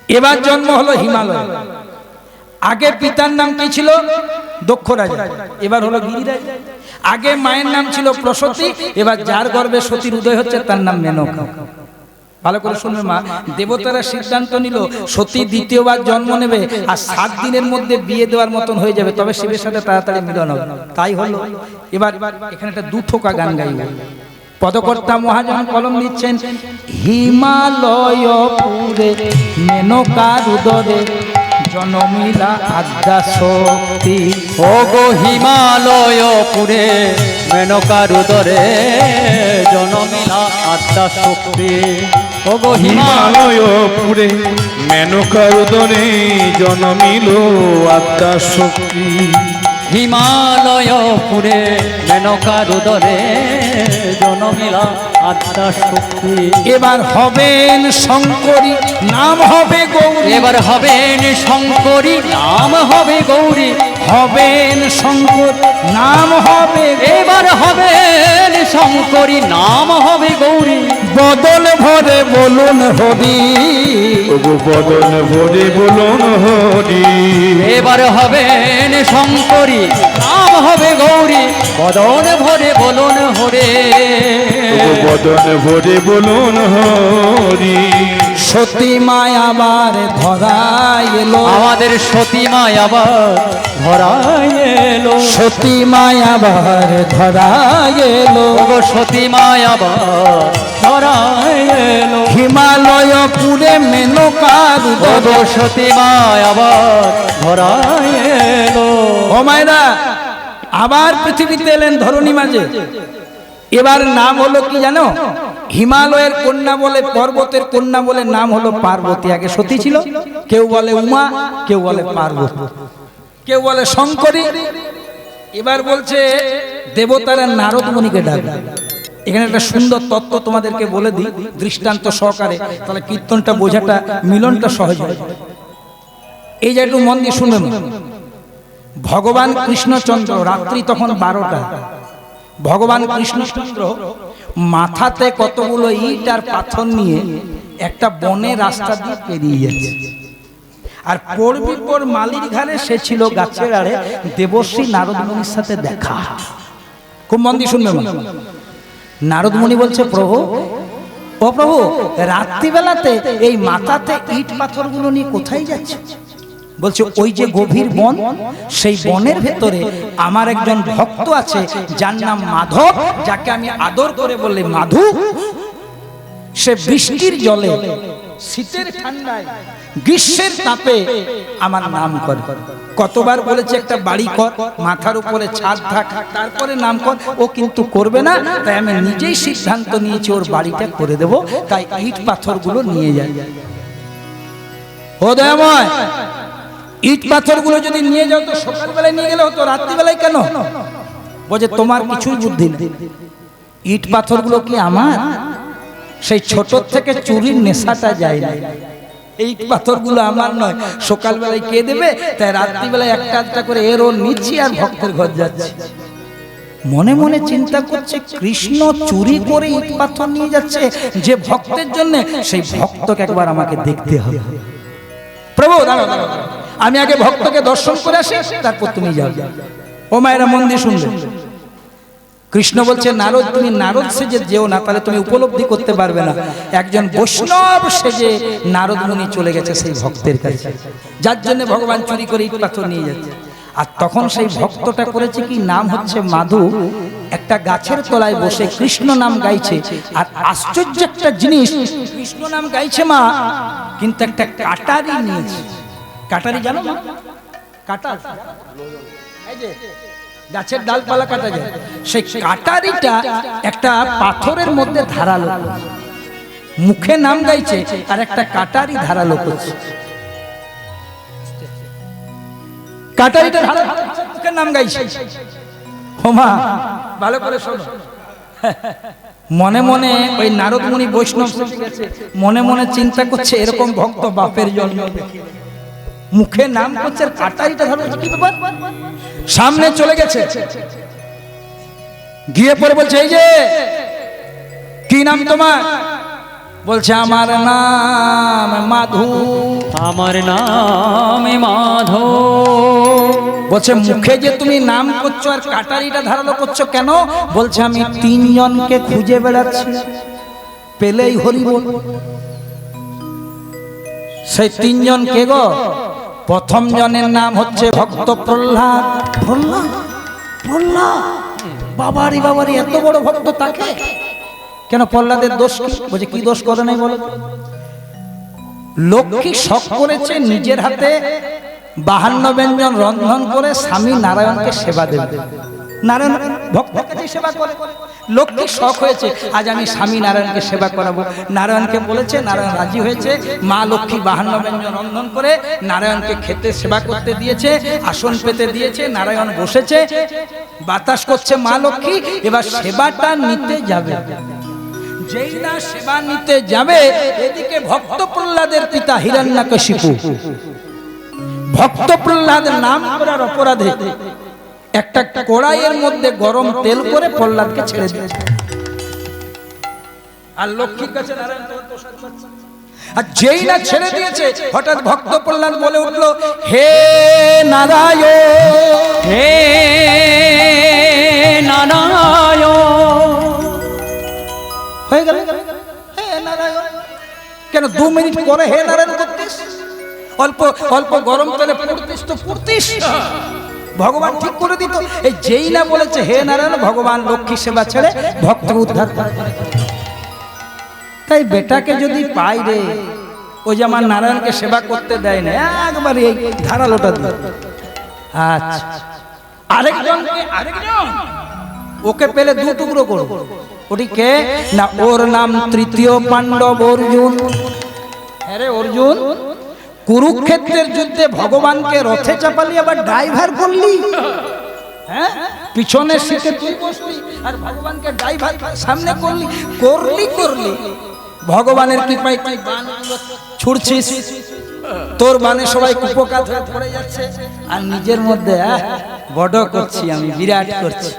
Speaker 1: এবার জন্ম হলো হিমালয় আগে পিতার নাম কি ছিল দক্ষ রাজা এবার হলো গিরিরাজ আগে মায়ের নাম ছিল প্রসূতি এবার যার গর্ভে সতীর উদয় হচ্ছে তার নাম মেনকা ভালো করে শুনবে মা দেবতারা সিদ্ধান্ত নিল সতী দ্বিতীয়বার জন্ম নেবে আর 7 দিনের মধ্যে বিয়ে দেওয়ার মতন হয়ে যাবে তবে শিবের সাথে তাড়াতাড়ি মিলন হবে তাই হলো এবার এখানে একটা দুথোকা গান গাইব পদকর্তা মহাজন কলম নিচ্ছেন হিমালয় পুরে মেনকার উদরে জনমিলা আদ্যা শক্তি
Speaker 2: ওগো হিমালয় পুরে মেনকার উদরে জনমিলা আত্মা শক্তি ওগো হিমালয়
Speaker 3: হিমালয় পুরে মেনকার উদরে জনমিল আত্মা শক্তি
Speaker 2: হিমালয় পুরে মেনকার উদরে জনমিলা আত্মা শক্তি
Speaker 1: এবার হবেন শঙ্করী নাম হবে গৌরী
Speaker 2: এবার হবেন শঙ্করী নাম হবে গৌরী
Speaker 1: হবেন শঙ্কর নাম হবে
Speaker 2: এবার হবেন শঙ্করী নাম হবে গৌরী
Speaker 1: বদল ভরে বলুন হরি
Speaker 3: ওগো বদন ভরে বলুন হরি
Speaker 2: এবার হবেন শঙ্করী নাম হবে গৌরী বদন ভরে বলুন হরে
Speaker 3: ওগো বদন ভরে বলুন হরি
Speaker 1: সতী মায় আবার ধরায় এলো
Speaker 2: আমাদের সতী মায় আবার ধরায় এলো
Speaker 1: সতী মায় আবার ধরায় এলো
Speaker 2: ওগো সতী মায় আবার ধরায় এলো
Speaker 1: হিমালয় পুরে মেনকার উদরে
Speaker 2: ওগো সতী মায় আবার ধরায় এলো
Speaker 1: ও মায়েরা আবার পৃথিবীতে এলেন ধরণী মাঝে এবার নাম হলো কি জানো হিমালয়ের কন্যা বলে পর্বতের কন্যা বলে নাম হলো পার্বতী আগে সতী ছিল কেউ বলে উমা কেউ বলে পার্বতী কেউ বলে শঙ্করী এবার বলছে দেবতারা নারদ মুনিকে ডাকে এখানে একটা সুন্দর তত্ত্ব তোমাদেরকে বলে দিই দৃষ্টান্ত সহকারে তাহলে কীর্তনটা বোঝাটা মিলনটা সহজ হয় এই যে একটু মন দিয়ে শুনবেন ভগবান কৃষ্ণচন্দ্র রাত্রি তখন 12টা ভগবান কৃষ্ণচন্দ্র মাথাতে কতগুলো ইট আর পাথর নিয়ে একটা বনে রাস্তা দিয়ে পেরিয়ে যাচ্ছে আর পড়বি পর মালির ঘাড়ে সে ছিল গাছের আড়ে দেবশ্রী নারদ মুনির সাথে দেখা খুব মন দিয়ে শুনবে নারদ মুনি বলছে প্রভু ও প্রভু রাত্রিবেলাতে এই মাথাতে ইট পাথরগুলো নিয়ে কোথায় যাচ্ছে বলছে ওই যে গভীর বন, সেই বনের ভেতরে আমার একজন ভক্ত আছে যার নাম মাধব, যাকে আমি আদর করে বলি মাধু। সে বৃষ্টির জলে, শীতের ঠান্ডায়, গ্রীষ্মের তাপে আমার নাম করে। কতবার বলেছে একটা বাড়ি কর, মাথার উপরে ছাদ থাক, তারপরে নাম কর। ও কিন্তু করবে না, তাই আমি নিজেই সিদ্ধান্ত নিয়েছি ওর বাড়িটা করে দেব। তাই ইট পাথরগুলো নিয়ে যাই। ও দয়াময়, ইট পাথরগুলো যদি নিয়ে যাও তো সকালবেলায় নিয়ে গেলে হতো, রাত্রিবেলায় কেন? বলছে তোমার কিছুই বুদ্ধি নেই। ইট পাথরগুলো কি আমার? সেই ছোট থেকে চুরির নেশাটা যায় না। এই পাথরগুলো আমার নয়, সকালবেলায় কে দেবে? তাই রাত্রিবেলায় একটা একটা করে এর ওর নিচ্ছি আর ভক্তের ঘর যাচ্ছে। মনে মনে চিন্তা করছে কৃষ্ণ চুরি করে ইট পাথর নিয়ে যাচ্ছে যে ভক্তের জন্য, সেই ভক্তকে একবার আমাকে দেখতে হবে। প্রভু দাঁড়াও, আমি আগে ভক্তকে দর্শন করে আসি, তারপর তুমি যাও। ও মায়েরা মন দিয়ে শুনবে। কৃষ্ণ বলছে নারদ, তুমি নারদ সেজে যেও না, তাহলে তুমি উপলব্ধি করতে পারবে না। একজন বৈষ্ণব সেজে নারদ মুনি চলে গেছে সেই ভক্তের কাছে, যার জন্য ভগবান চুরি করে ইট পাথর নিয়ে যাচ্ছে। আর তখন সেই ভক্তটা করেছে কি, নাম হচ্ছে মাধু, একটা গাছের তলায় বসে কৃষ্ণ নাম গাইছে। আর আশ্চর্য একটা জিনিস, কৃষ্ণ নাম গাইছে মা, কিন্তু একটা কাটারি নিয়েছে। কাটারি জানো না? কাটার, এই যে গাছের ডালপালা কাটা যায়, সেই কাটারিটা একটা পাথরের মধ্যে ধারালো, মুখে নাম গাইছে আর একটা কাটারি ধারালো করছে। কাটারিটা ধারালো, মুখে নাম গাইছে। হোমা ভালো করে শোনো। মনে মনে ওই নারদ মুনি বৈষ্ণব মনে মনে চিন্তা করছে, এরকম ভক্ত বাপের জন্ম, মুখে নাম করছে আর কাটারিটা ধরে কি ব্যাপার। সামনে চলে গেছে, গিয়ে পরে বলছে এই যে কি নাম তোমার? বলছে আমার নাম মাধু।
Speaker 2: আমার নাম মাধব।
Speaker 1: বলছে মুখে যে তুমি নাম করছো আর কাটারিটা ধারালো করছো কেন? বলছে আমি তিনজনকে খুঁজে বেড়াচ্ছি, পেলেই হরি বল। সেই তিনজন কে গো? প্রথম জনের নাম হচ্ছে ভক্ত প্রহ্লাদ। প্রহ্লাদ, প্রহ্লাদ, বাবারি বাবারি, এত বড় ভক্ত তাকে কেন? প্রহ্লাদের দোষ কি? বলছে কি দোষ করে নাই বলো? লক্ষ্মী শখ করেছে নিজের হাতে 52 ব্যঞ্জন রন্ধন করে স্বামী নারায়ণকে সেবা দেবে। নারায়ণ ভক্তের কাছে সেবা করে, লক্ষ্মী শখ হয়েছে আজ আমি স্বামী নারায়ণকে সেবা করাবো। নারায়ণকে বলেছে, নারায়ণ রাজি হয়েছে। মা লক্ষ্মী 52 ব্যঞ্জন রন্ধন করে নারায়ণকে খেতে সেবা করতে দিয়েছে, আসন পেতে দিয়েছে, নারায়ণ বসেছে, বাতাস করছে মা লক্ষ্মী। এবার সেবাটা নিতে যাবে, যেই না সেবা নিতে যাবে, এদিকে ভক্ত প্রহ্লাদের পিতা হিরণ্যকশিপু, ভক্ত প্রহ্লাদ নাম করার অপরাধে একটা কড়াইয়ের মধ্যে গরম তেল করে প্রহ্লাদকে ছেড়ে দিয়েছে। আর লক্ষ্মীর কাছে নারায়ণ প্রসাদ পাচ্ছে। আর যেই না ছেড়ে দিয়েছে, হঠাৎ ভক্ত প্রহ্লাদ বলে উঠলো, হে নারায়ণ,
Speaker 2: হে নারায়ণ।
Speaker 1: হয়ে গেল হে নারায়ণ। কেন 2 মিনিট পরে হে নারায়ণ করতিস? অল্প অল্প গরম তেলে পুড়তিস তো পুড়তিস, ভগবান ঠিক করে দিত। এই যেই না বলেছে হে নারায়ণ, ভগবান লক্ষ্মী সেবা ছেড়ে ভক্ত উদ্ধার করে। তাই বেটাকে যদি পাই রে, ওই যে আমার নারায়ণকে সেবা করতে দেয় না, একবার এই ধারালোটা দিয়ে। আচ্ছা, আরেকজন ওকে পেলে 2 টুকরো করো। ওটি কে না? ওর নাম তৃতীয় পাণ্ডব অর্জুন। আরে অর্জুন, কুরুক্ষেত্রের যুদ্ধে ভগবানকে রথে চাপালি, আবার ড্রাইভার করলি। হ্যাঁ, পিছনের সিটে তুই বসলি আর ভগবানকে ড্রাইভার সামনে করলি। করলি ভগবানের কৃপায় তুই বান ছুড়ছিস, তোর বানে সবাই কুপকাত হয়ে পড়ে যাচ্ছে, আর নিজের মধ্যে বড় করছি আমি, বিরাট করছি।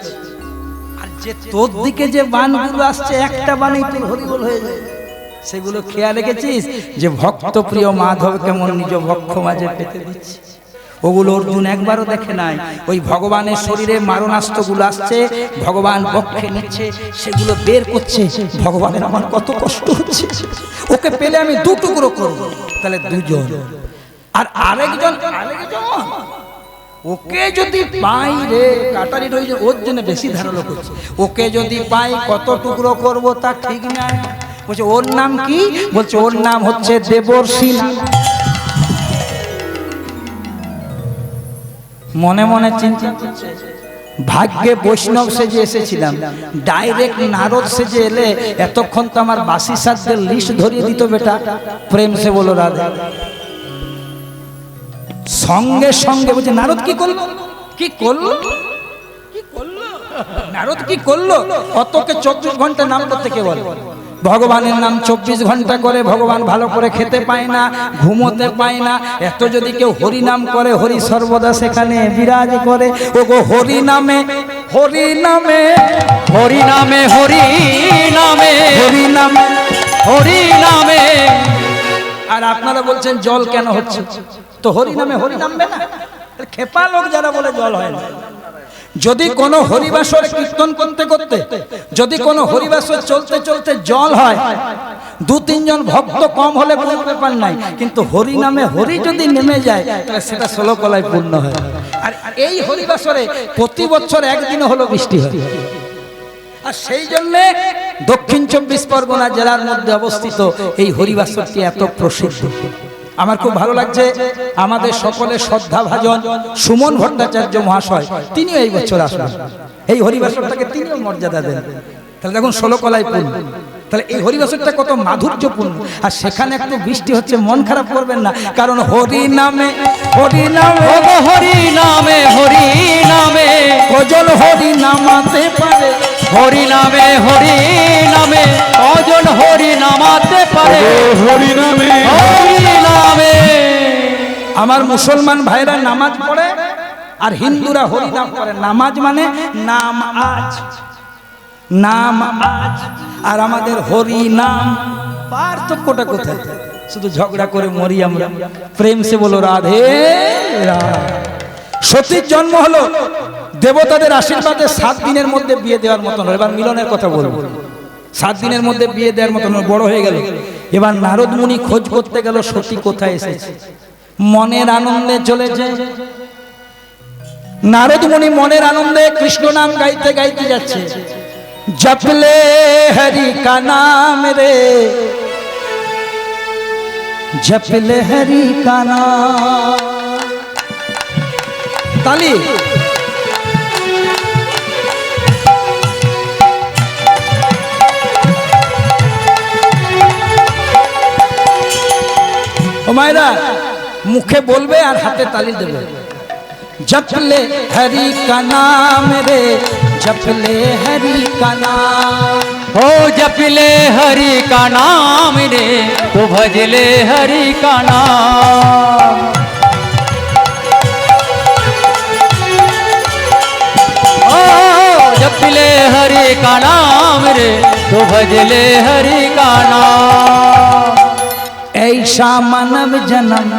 Speaker 1: আর যে তোর দিকে যে বানগুলো আসছে, একটা বানেই তোর হরিবোল হয়ে যায়। সেগুলো খেয়াল রেখেছিস যে ভক্ত প্রিয় মাধব কেমন নিজ বক্ষ মাঝে পেতে দিচ্ছে? ওগুলো অর্জুন একবারও দেখে নাই। ওই ভগবানের শরীরে মারণাস্ত্রগুলো আসছে, ভগবান বক্ষে নিচ্ছে, সেগুলো বের করছে। ভগবানের আমার কত কষ্ট হচ্ছে, ওকে পেলে আমি 2 টুকরো করবো, তাহলে 2 জন। আর আরেকজন ওকে যদি পাই রে, কাটারি রয়ে ওর জন্য বেশি ধারালো করছে, ওকে যদি পাই কত টুকরো করব তা ঠিক নাই। বলছে ওর নাম কি? বলছে ওর নাম হচ্ছে দেবর্ষী। মনে মনে চিন্তা করছে, ভাগ্যে বৈষ্ণব সেজে এসেছিলাম, ডাইরেক্ট নারদ সেজে এলে এতক্ষণ তো আমার বাসি সাধ্যের লিস্ট ধরিয়ে দিত বেটা। প্রেম সে বলো রাধে, সঙ্গে সঙ্গে বলছে নারদ কি করলো, কি করলো, কি করলো, নারদ কি করলো? অতকে 24 ঘন্টা নাম করতে কে বলে? ভগবানের নাম 24 ঘন্টা করে ভগবান ভালো করে খেতে পায় না, ঘুমোতে পায় না। এত যদি কেউ হরি নাম করে, হরি সর্বদা সেখানে বিরাজ করে। ও গো হরি নামে, হরি নামে,
Speaker 2: হরি নামে, হরি নামে,
Speaker 1: হরি নামে,
Speaker 2: হরি নামে।
Speaker 1: আর আপনারা বলছেন জল কেন হচ্ছে? তো হরি নামে হরি নামবে না? খেপা লোক যারা বলে জল হয় না। যদি কোনো হরিবাসর কীর্তন করতে করতে, যদি কোনো হরিবাসর চলতে চলতে জল হয়, 2-3 জন ভক্ত কম হলে কোনো ব্যাপার নাই, কিন্তু হরি নামে হরি যদি নেমে যায় তাহলে সেটা 16 কলায় পূর্ণ হয়। আর এই হরিবাসরে প্রতি বছর একদিনও হলো বৃষ্টি হয়। আর সেই জন্যে দক্ষিণ 24 পরগনা জেলার মধ্যে অবস্থিত এই হরিবাসরটি এত প্রসিদ্ধ। আমার খুব ভালো লাগছে, আমাদের সকলের শ্রদ্ধা ভাজন সুমন ভট্টাচার্য মহাশয়, তিনিও এই বছর আসবেন। এই হরিবাসরটাকে তিনিও মর্যাদা দেন। তাহলে দেখুন 16 কলায় পূর্ণ। তাহলে এই হরিবাসরটা কত মাধুর্যপূর্ণ। আর সেখানে একটু বৃষ্টি হচ্ছে, মন খারাপ করবেন না, কারণ হরি নামে, হরি নামে,
Speaker 2: হরি নামে, হরি নামে,
Speaker 1: কজল হরি নামাতে পারে,
Speaker 2: হরি নামে, হরি নামে, অজন হরি নামাতে পারে,
Speaker 3: হরি নামে,
Speaker 2: হরি নামে।
Speaker 1: আমার মুসলমান ভাইরা নামাজ পড়ে আর হিন্দুরা হরি নাম করে। নামাজ মানে নাম আজ, নাম আজ, আর আমাদের হরি নাম। পার্থক্যটা কোথায়? শুধু ঝগড়া করে মরি আমরা। প্রেম সে বলো রাধে রাধে। সতীর জন্ম হলো দেবতাদের আশীর্বাদে 7 দিনের মধ্যে বিয়ে দেওয়ার মতন হলো। এবার মিলনের কথা বলবো। 7 দিনের মধ্যে বিয়ে দেওয়ার মতন বড় হয়ে গেল। এবার নারদ মুনি খোঁজ করতে গেল সতী কোথায় এসেছে। মনের আনন্দে চলেছে। নারদ মুনি মনের আনন্দে কৃষ্ণ নাম গাইতে গাইতে যাচ্ছে। জপলে হরি কা নাম রে, জপলে হরি কা নাম। তালি। ও মায়েরা, মুখে বলবে আর হাতে তালি দেবে। जपले हरि का नाम रे, जपले हरि का नाम।
Speaker 2: हो जपले हरि का नाम रे, तो भजले हरि का नाम। ओ जपले हरि का नाम रे, तो भजले हरि का नाम।
Speaker 1: ऐसा मानव जन्म,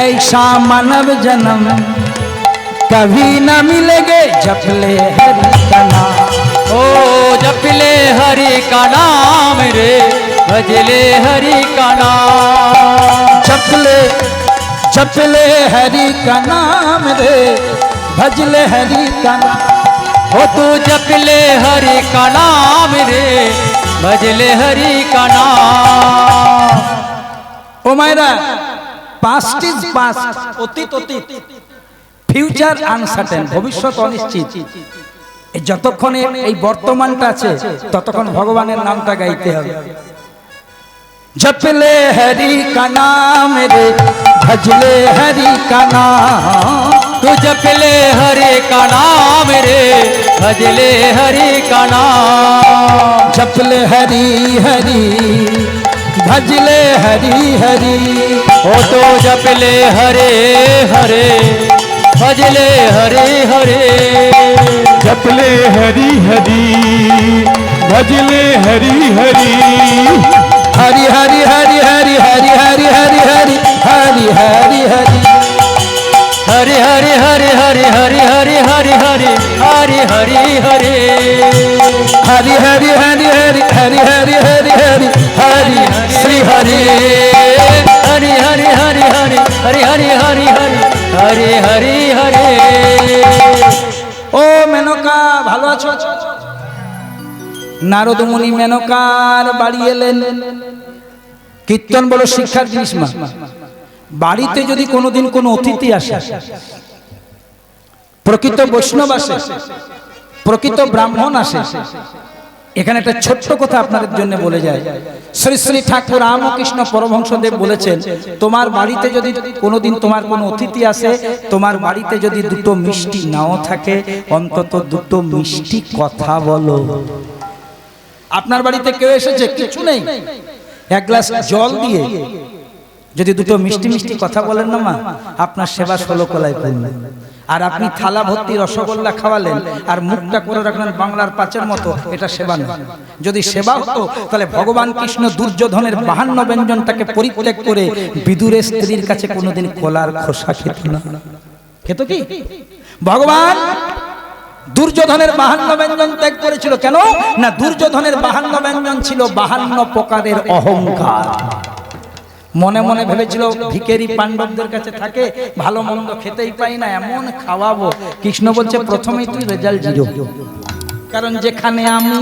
Speaker 1: ऐसा मानव जन्म कभी न मिलेगे, जपले हरि का नाम।
Speaker 2: ओ जपले हरि का नाम रे, भजले हरि का नाम।
Speaker 1: जपले, जपले हरि का नाम रे, भजले हरि का नाम।
Speaker 2: हो तू जपले हरि का नाम रे, भजले हरि का नाम।
Speaker 1: ओ मायरा, पास्ट इज पास्ट, অতীত অতীত, ফিউচার আনসার্টেন, ভবিষ্যৎ অনিশ্চিত। যতক্ষণে এই বর্তমানটা আছে ততক্ষণ ভগবানের নামটা গাইতে হবে। জপলে হরি কা নাম রে, ভজলে হরি কা নাম।
Speaker 2: तू जपले हरि का नाम रे, भजले हरि का नाम।
Speaker 1: जपले हरि हरि, भजले हरि हरि।
Speaker 2: हो तो जपले हरे हरे, भजले हरे हरे।
Speaker 3: जपले हरि हरि, भजले हरि हरि।
Speaker 1: हरि हरि हरि हरि हरि हरि हरि हरि हरि हरि हरि।
Speaker 2: हरि हरि हरि हरि हरि हरि हरि हरि हरि हरि हरि।
Speaker 1: हरि हरि हरि हरि हरि हरि हरि हरि हरि श्री हरि।
Speaker 2: हरि हरि हरि हरि हरि हरि हरि हरि হরে হরে হরে।
Speaker 1: ও মেনকা ভালো আছো? নারদ মুনি মেনকার বাড়ি এলেন। কীর্তন বড় শিক্ষার জিনিস মা। বাড়িতে যদি কোনোদিন কোনো অতিথি আসে, প্রকৃত বৈষ্ণব আসে, প্রকৃত ব্রাহ্মণ আসে, এখানে একটা ছোট্ট কথা আপনাদের জন্য বলে যায়। শ্রী শ্রী ঠাকুর রামকৃষ্ণ পরমহংসদেব বলেছেন, তোমার বাড়িতে যদি কোনোদিন তোমার কোনো অতিথি আসে, তোমার বাড়িতে যদি দুটো মিষ্টি নাও থাকে, অন্তত দুটো মিষ্টি কথা বলো। আপনার বাড়িতে কেউ এসেছে, কিছু নেই, এক গ্লাস জল দিয়ে যদি দুটো মিষ্টি মিষ্টি কথা বলেন না মা, আপনার সেবা 16 কলায় পূর্ণ। আর আপনি থালা ভর্তি রসগোল্লা খাওয়ালেন আর মুখটা করে রাখলেন বাংলার পাঁচের মতো, এটা সেবা নয়। যদি সেবা হতো তাহলে ভগবান কৃষ্ণ দুর্যোধনের 52 ব্যঞ্জনটাকে পরিত্যাগ করে বিদুরের স্ত্রীর কাছে কোনোদিন কলার খোসা খেত না। খেত কি? ভগবান দুর্যোধনের 52 ব্যঞ্জন ত্যাগ করেছিল কেন না? দুর্যোধনের 52 ব্যঞ্জন ছিল 52 প্রকারের অহংকার। মনে মনে ভেবেছিল ভিখারি পাণ্ডবদের কাছে থাকে, ভালো মন্দ খেতেই পাই না, এমন খাওয়াবো। কৃষ্ণ বলছে প্রথমেই তুই রেজাল্ট 0, কারণ যেখানে আমি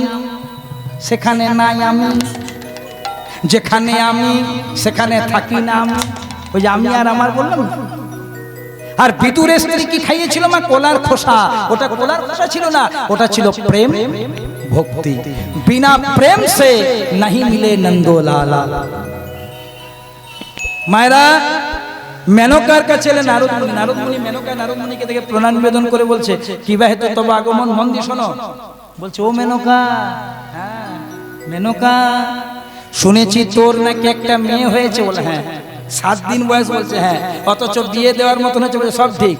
Speaker 1: সেখানে নাই আমি, যেখানে আমি সেখানে থাকি না আমি। ওই যে আমি আর আমার বললাম। আর বিদুরের স্ত্রী কি খাইয়েছিল মা? কলার খোসা। ওটা কলার খোসা ছিল না, ওটা ছিল প্রেম ভক্তি। বিনা প্রেম সে नहीं मिले नंदोलाला। মায়েরা, মেনকার কাছে এলেন নারদ মুনি। নারদ মুনি মেনকা নারদ মুনিকে দেখে প্রণাম নিবেদন করে বলছে, কি বা হেতু তব আগমন, মন দিয়ে শোনো। বলছে, ও মেনকা, হ্যাঁ মেনকা, শুনেছি তোর নাকি একটা মেয়ে হয়েছে। বলে হ্যাঁ। 7 দিন বয়স। বলছে হ্যাঁ। অথচ বিয়ে দেওয়ার মতন হচ্ছে। বলে সব ঠিক।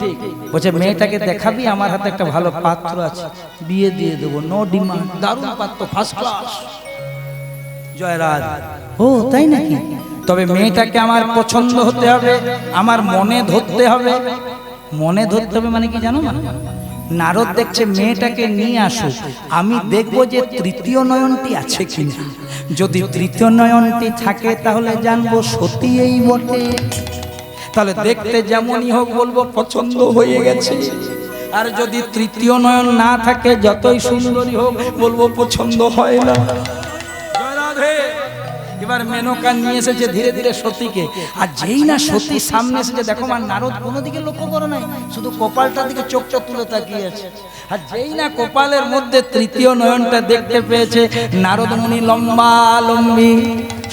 Speaker 1: বলছে মেয়েটাকে দেখাবি, আমার হাতে একটা ভালো পাত্র আছে, বিয়ে দিয়ে দেবো, নো ডিমান্ড। দারুণ পাত্র, ফার্স্ট ক্লাস। জয়রাজ। ও তাই নাকি? তবে মেয়েটাকে আমার পছন্দ হতে হবে, আমার মনে ধরতে হবে। মনে ধরতে হবে মানে কি জানো না? নারদ দেখছে মেয়েটাকে নিয়ে আসো, আমি দেখবো যে তৃতীয় নয়নটি আছে কিনা। যদি তৃতীয় নয়নটি থাকে তাহলে জানবো সতী এই বটে। তাহলে দেখতে যেমনই হোক বলবো পছন্দ হয়ে গেছে। আর যদি তৃতীয় নয়ন না থাকে, যতই সুন্দরী হোক বলবো পছন্দ হয় না। এবার মেনকা নিয়ে এসেছে ধীরে ধীরে সতীকে। আর যেই না সতী সামনে এসেছে, দেখো মা, নারদ কোনো দিকে লক্ষ্য করে নাই, শুধু কপালটার দিকে চোখ তুলে তাকিয়ে আছে। আর যেই না কপালের মধ্যে তৃতীয় নয়নটা দেখতে পেয়েছে, নারদ মুনি লম্বা লম্বি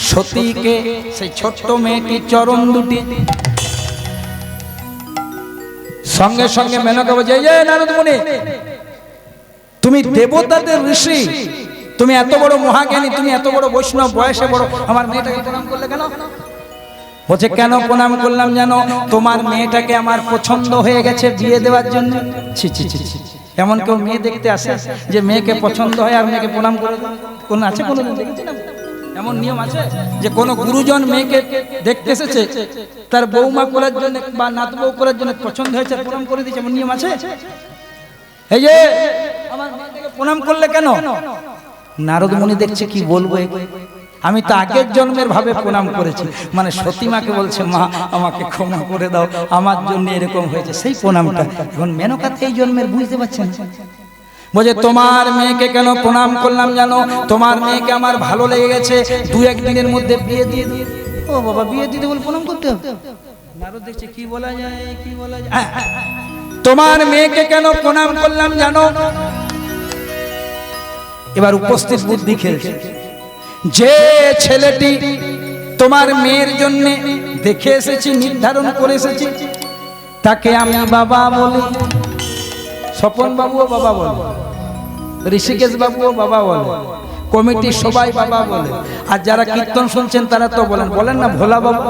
Speaker 1: সতীকে, সেই ছোট্ট মেয়েটি চরণ দুটি সঙ্গে সঙ্গে মেনকা বলছে, এই নারদ মুনি, তুমি দেবতাদের ঋষি, তুমি এত বড় মহাজ্ঞানী, তুমি এত বড় বৈষ্ণব, বয়সে বড়, আমার মেয়েটাকে প্রণাম করলে কেন? বলছে কেন প্রণাম করলাম জানো? তোমার মেয়েটাকে আমার পছন্দ হয়ে গেছে বিয়ে দেওয়ার জন্য। ছি ছি ছি ছি, এমন কেউ মেয়ে দেখতে আসে যে মেয়েকে পছন্দ হয় আর মেয়েকে প্রণাম করে? কোন আছে? কোনো দেখেছি না এমন নিয়ম আছে যে কোনো গুরুজন মেয়েকে দেখতে এসেছে, তার বৌমা করার জন্য বা নাত বউ করার জন্য পছন্দ হয়েছে, প্রণাম করে দিয়েছে, এমন নিয়ম আছে? এই যে আমার মেয়েটাকে প্রণাম করলে কেন? নারদ মুনি দেখছে কি বলবো, আমি তো আগের জন্মের ভাবে প্রণাম করেছি। মানে সতীমাকে বলছে, মা আমাকে ক্ষমা করে দাও, আমার জন্য এরকম হয়েছে, সেই প্রণামটা। এখন মেনকাতে এই জন্মের বুঝতে পারছেন। বলছে তোমার মেয়েকে কেন প্রণাম করলাম জানো? তোমার মেয়েকে আমার ভালো লেগে গেছে, 2-1 দিনের মধ্যে বিয়ে দিয়ে দিই। ও বাবা, বিয়ে দিতে বলে প্রণাম করতে হবে? নারদ দেখছে কি বলা যায়, কি বলা যায়। তোমার মেয়েকে কেন প্রণাম করলাম জানো? এবার উপস্থিত বুদ্ধি খেলছে। যে ছেলেটি তোমার মেয়ের জন্য দেখে এসেছি, নির্ধারণ করে এসেছি, তাকে আমি বাবা বলি। স্বপন বাবুও বাবা বলে, ঋষিকেশ বাবুও বাবা বলে, কমিটি সবাই বাবা বলে। আর যারা কীর্তন শুনছেন তারা তো বলেন, বলেন না ভোলা বাবা?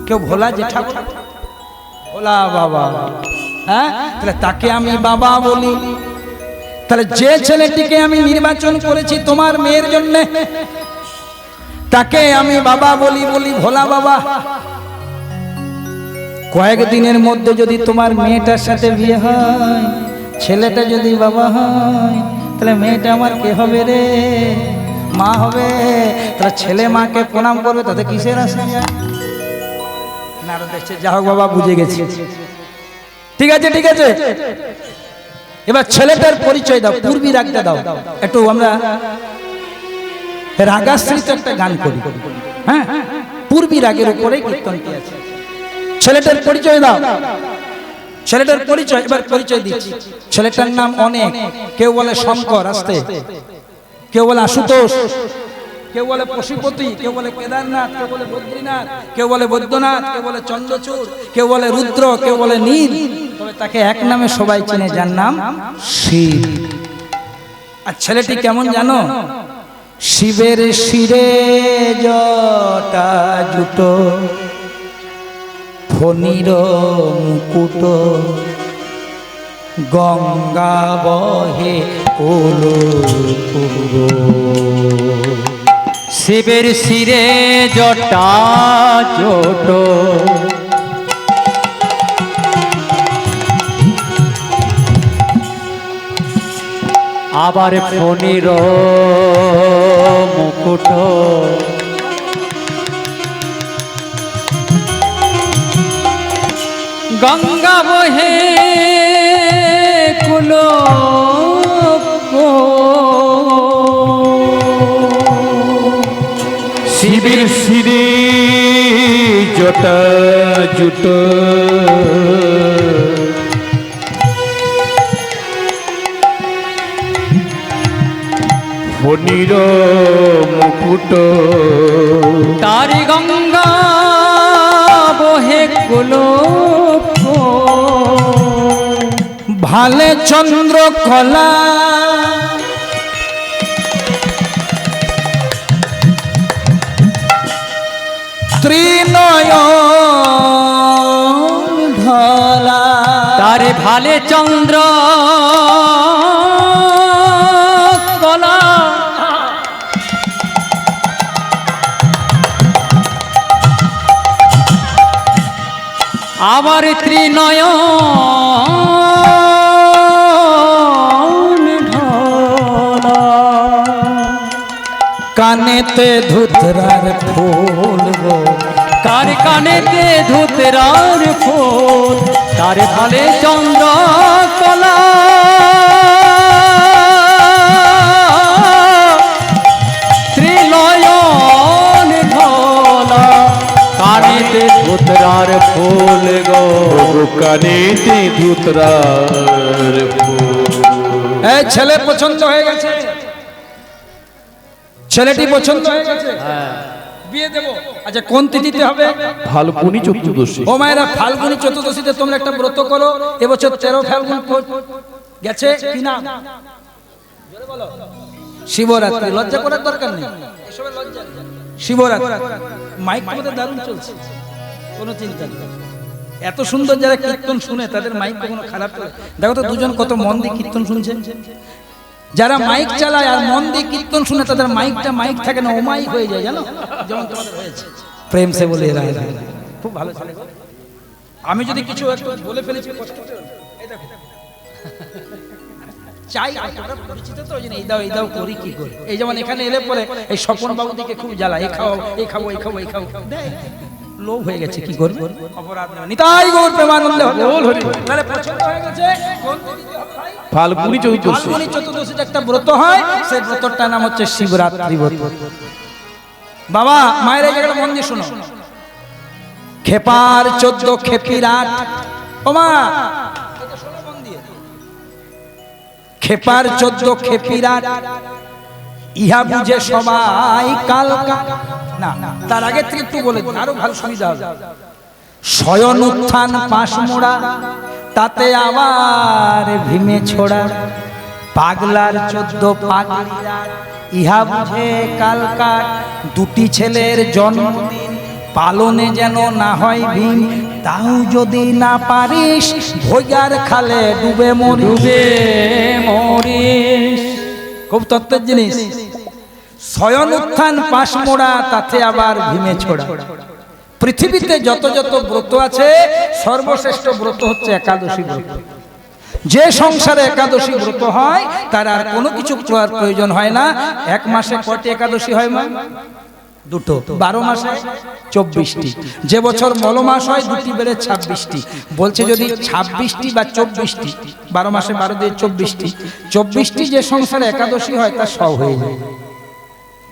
Speaker 1: কেউ ভোলা জেঠা, ভোলা বাবা, হ্যাঁ? তাহলে তাকে আমি বাবা বলি। তাহলে যে ছেলেটিকে আমি নির্বাচন করেছি তোমার মেয়ের জন্য, তাকে আমি বাবা বলি, বলি ভোলা বাবা। কয়েকদিনের মধ্যে যদি তোমার মেয়েটার সাথে বিয়ে হয়, ছেলেটা যদি বাবা হয়, তাহলে মেয়েটা আমার কে হবে রে? মা হবে, তাহলে ছেলে মাকে প্রণাম করবে, তাতে কিসের আসে যায়? নারদ দেখছে, যা হোক বাবা বুঝে গেছি, ঠিক আছে ঠিক আছে। এবার ছেলেটার পরিচয় দাও, পূর্বী রাগটা দাও। একটু আমরা রাগাশ্রিত একটা গান করি, হ্যাঁ, পূর্বী রাগের উপরে কীর্তনটি আছে। ছেলেটার পরিচয় দাও, ছেলেটার পরিচয়। এবার পরিচয় দিচ্ছি। ছেলেটার নাম অনেক, কেউ বলে শঙ্কর, আসতে, কেউ বলে আশুতোষ, কেউ বলে পশুপতি, কেউ বলে কেদারনাথ, কেউ বলে বদ্রীনাথ, কেউ বলে বৈদ্যনাথ, কেউ বলে চন্দ্রচূড়, কেউ বলে রুদ্র, কেউ বলে নীল। তবে তাকে এক নামে সবাই চেনে, যার নাম শিব। আর ছেলেটি কেমন জানো? শিবের শিরে জটা জুটো, ফণির মুকুট, গঙ্গা বহে কোলো পুরো।
Speaker 2: শিবের শিরে জটা জোট, আবার ফণির মুকুট, গঙ্গা বহে কুলো।
Speaker 3: শিবের শিরে জটা জুট, ফণির মুকুট,
Speaker 2: তার গঙ্গা বহে কুলো।
Speaker 1: ভালে চন্দ্র কলা, ত্রিনয়ন ঢলা।
Speaker 2: তারে ভালে চন্দ্র কলা, আবার ত্রিনয়ন ঢলা।
Speaker 1: কানেতে ধুতরার ফুল গো,
Speaker 2: কার কানেতে ধুতরার ফুল, তার ভালে চন্দ্র কলা, ত্রিনয়ন ঢলা। কানেতে ধুতরার ফুল গো,
Speaker 3: কানেতে ধুতরার ফুল।
Speaker 1: এই ছেলে পছন্দ হয়ে গেছে, ছেলেটি পছন্দ হয়ে গেছে, বিয়ে দেবো। আচ্ছা কোন তিথিতে হবে?
Speaker 3: ফাল্গুনী চতুর্দশী।
Speaker 1: ও মায়েরা, ফাল্গুনী চতুর্দশীতে তোমরা একটা ব্রত করো। এবছর 13 ফাল্গুন গেছে, কি নাম? শিবরাত্রি। লজ্জা করার দরকার নেই, এসবে লজ্জা নেই। শিবরাত্রি মাইক আমাদের দারুণ চলছে, কোনো চিন্তা নেই। এত সুন্দর যারা কীর্তন শুনে তাদের মাইক কখনো খারাপ করে? দেখো তো দুজন কত মন দিয়ে কীর্তন শুনছেন। যারা মাইক চালায় আর মন দিয়ে কীর্তন শুনে তাদের মাইকটা মাইক থাকে না, ও মাইক হয়ে যায়, জানো? যেমন তোমাদের হয়েছে। প্রেম সে বলে এরা খুব ভালো ছেলে। আমি যদি কিছু একটু বলে ফেলেছি কষ্ট করে, এই দেখো চাই আমরা পরিচিত তো, এই দাও এই দাও করি কি করে। এই যেমন এখানে এলে পরে এই স্বপন বাবু দিকে খুব জ্বালা, এই খাও এই খাবো এই খাবো এই খাবো, লোভ হয়ে গেছে, কি করবে? অপরাধ না, নিতাই গৌর প্রেমানন্দে হরি। তাহলে পছন্দ হয়ে গেছে কোন তিথিতে হবে ভাই?
Speaker 3: ফাল্গুনী চতুর্দশী।
Speaker 1: ফাল্গুনী চতুর্দশীতে একটা ব্রত হয়, সেই ব্রতটার নাম হচ্ছে শিবরাত্রি ব্রত। বাবা মায়ের এই জায়গাটা মন দিয়ে শোনো। খেপার 14 খেপির 8। ও মা এটা শোনো মন দিয়ে। খেপার 14 খেপির 8, ইহা বুঝে সবাই কালকা। না তার আগে থেকে একটু বলে দিন, আরো ভালো সুবিধা হবে। শয়ন উত্থান পাশ মোড়া, তাতে আবার ভীমে ছোড়া। পাগলার 14 পাগলিরা, ইহা বুঝে কালকাট। দুটি ছেলের জন্মদিন পালনে যেন না হয় ভীম। তাও যদি না পারিস ভৈয়ার খালে ডুবে মরিস। খুব তত্ত্বের জিনিস। শয়ন উত্থান পাশ মোড়া, তাতে আবার ভীমে ছোড়া। পৃথিবীতে যত যত ব্রত আছে সর্বশ্রেষ্ঠ ব্রত হচ্ছে একাদশী ব্রত। যে সংসারে একাদশী ব্রত হয় তার আর কোনো কিছু করার প্রয়োজন হয় না। এক মাসে কটি একাদশী হয় মা? দুটো। 12 মাসে 24টি। যে বছর মলমাস হয় দুটি বেড়ে 26টি। বলছে যদি 26টি বা 24টি, 12 মাসে 12 দিয়ে 24টি যে সংসারে একাদশী হয় তা সব হয়ে যায়।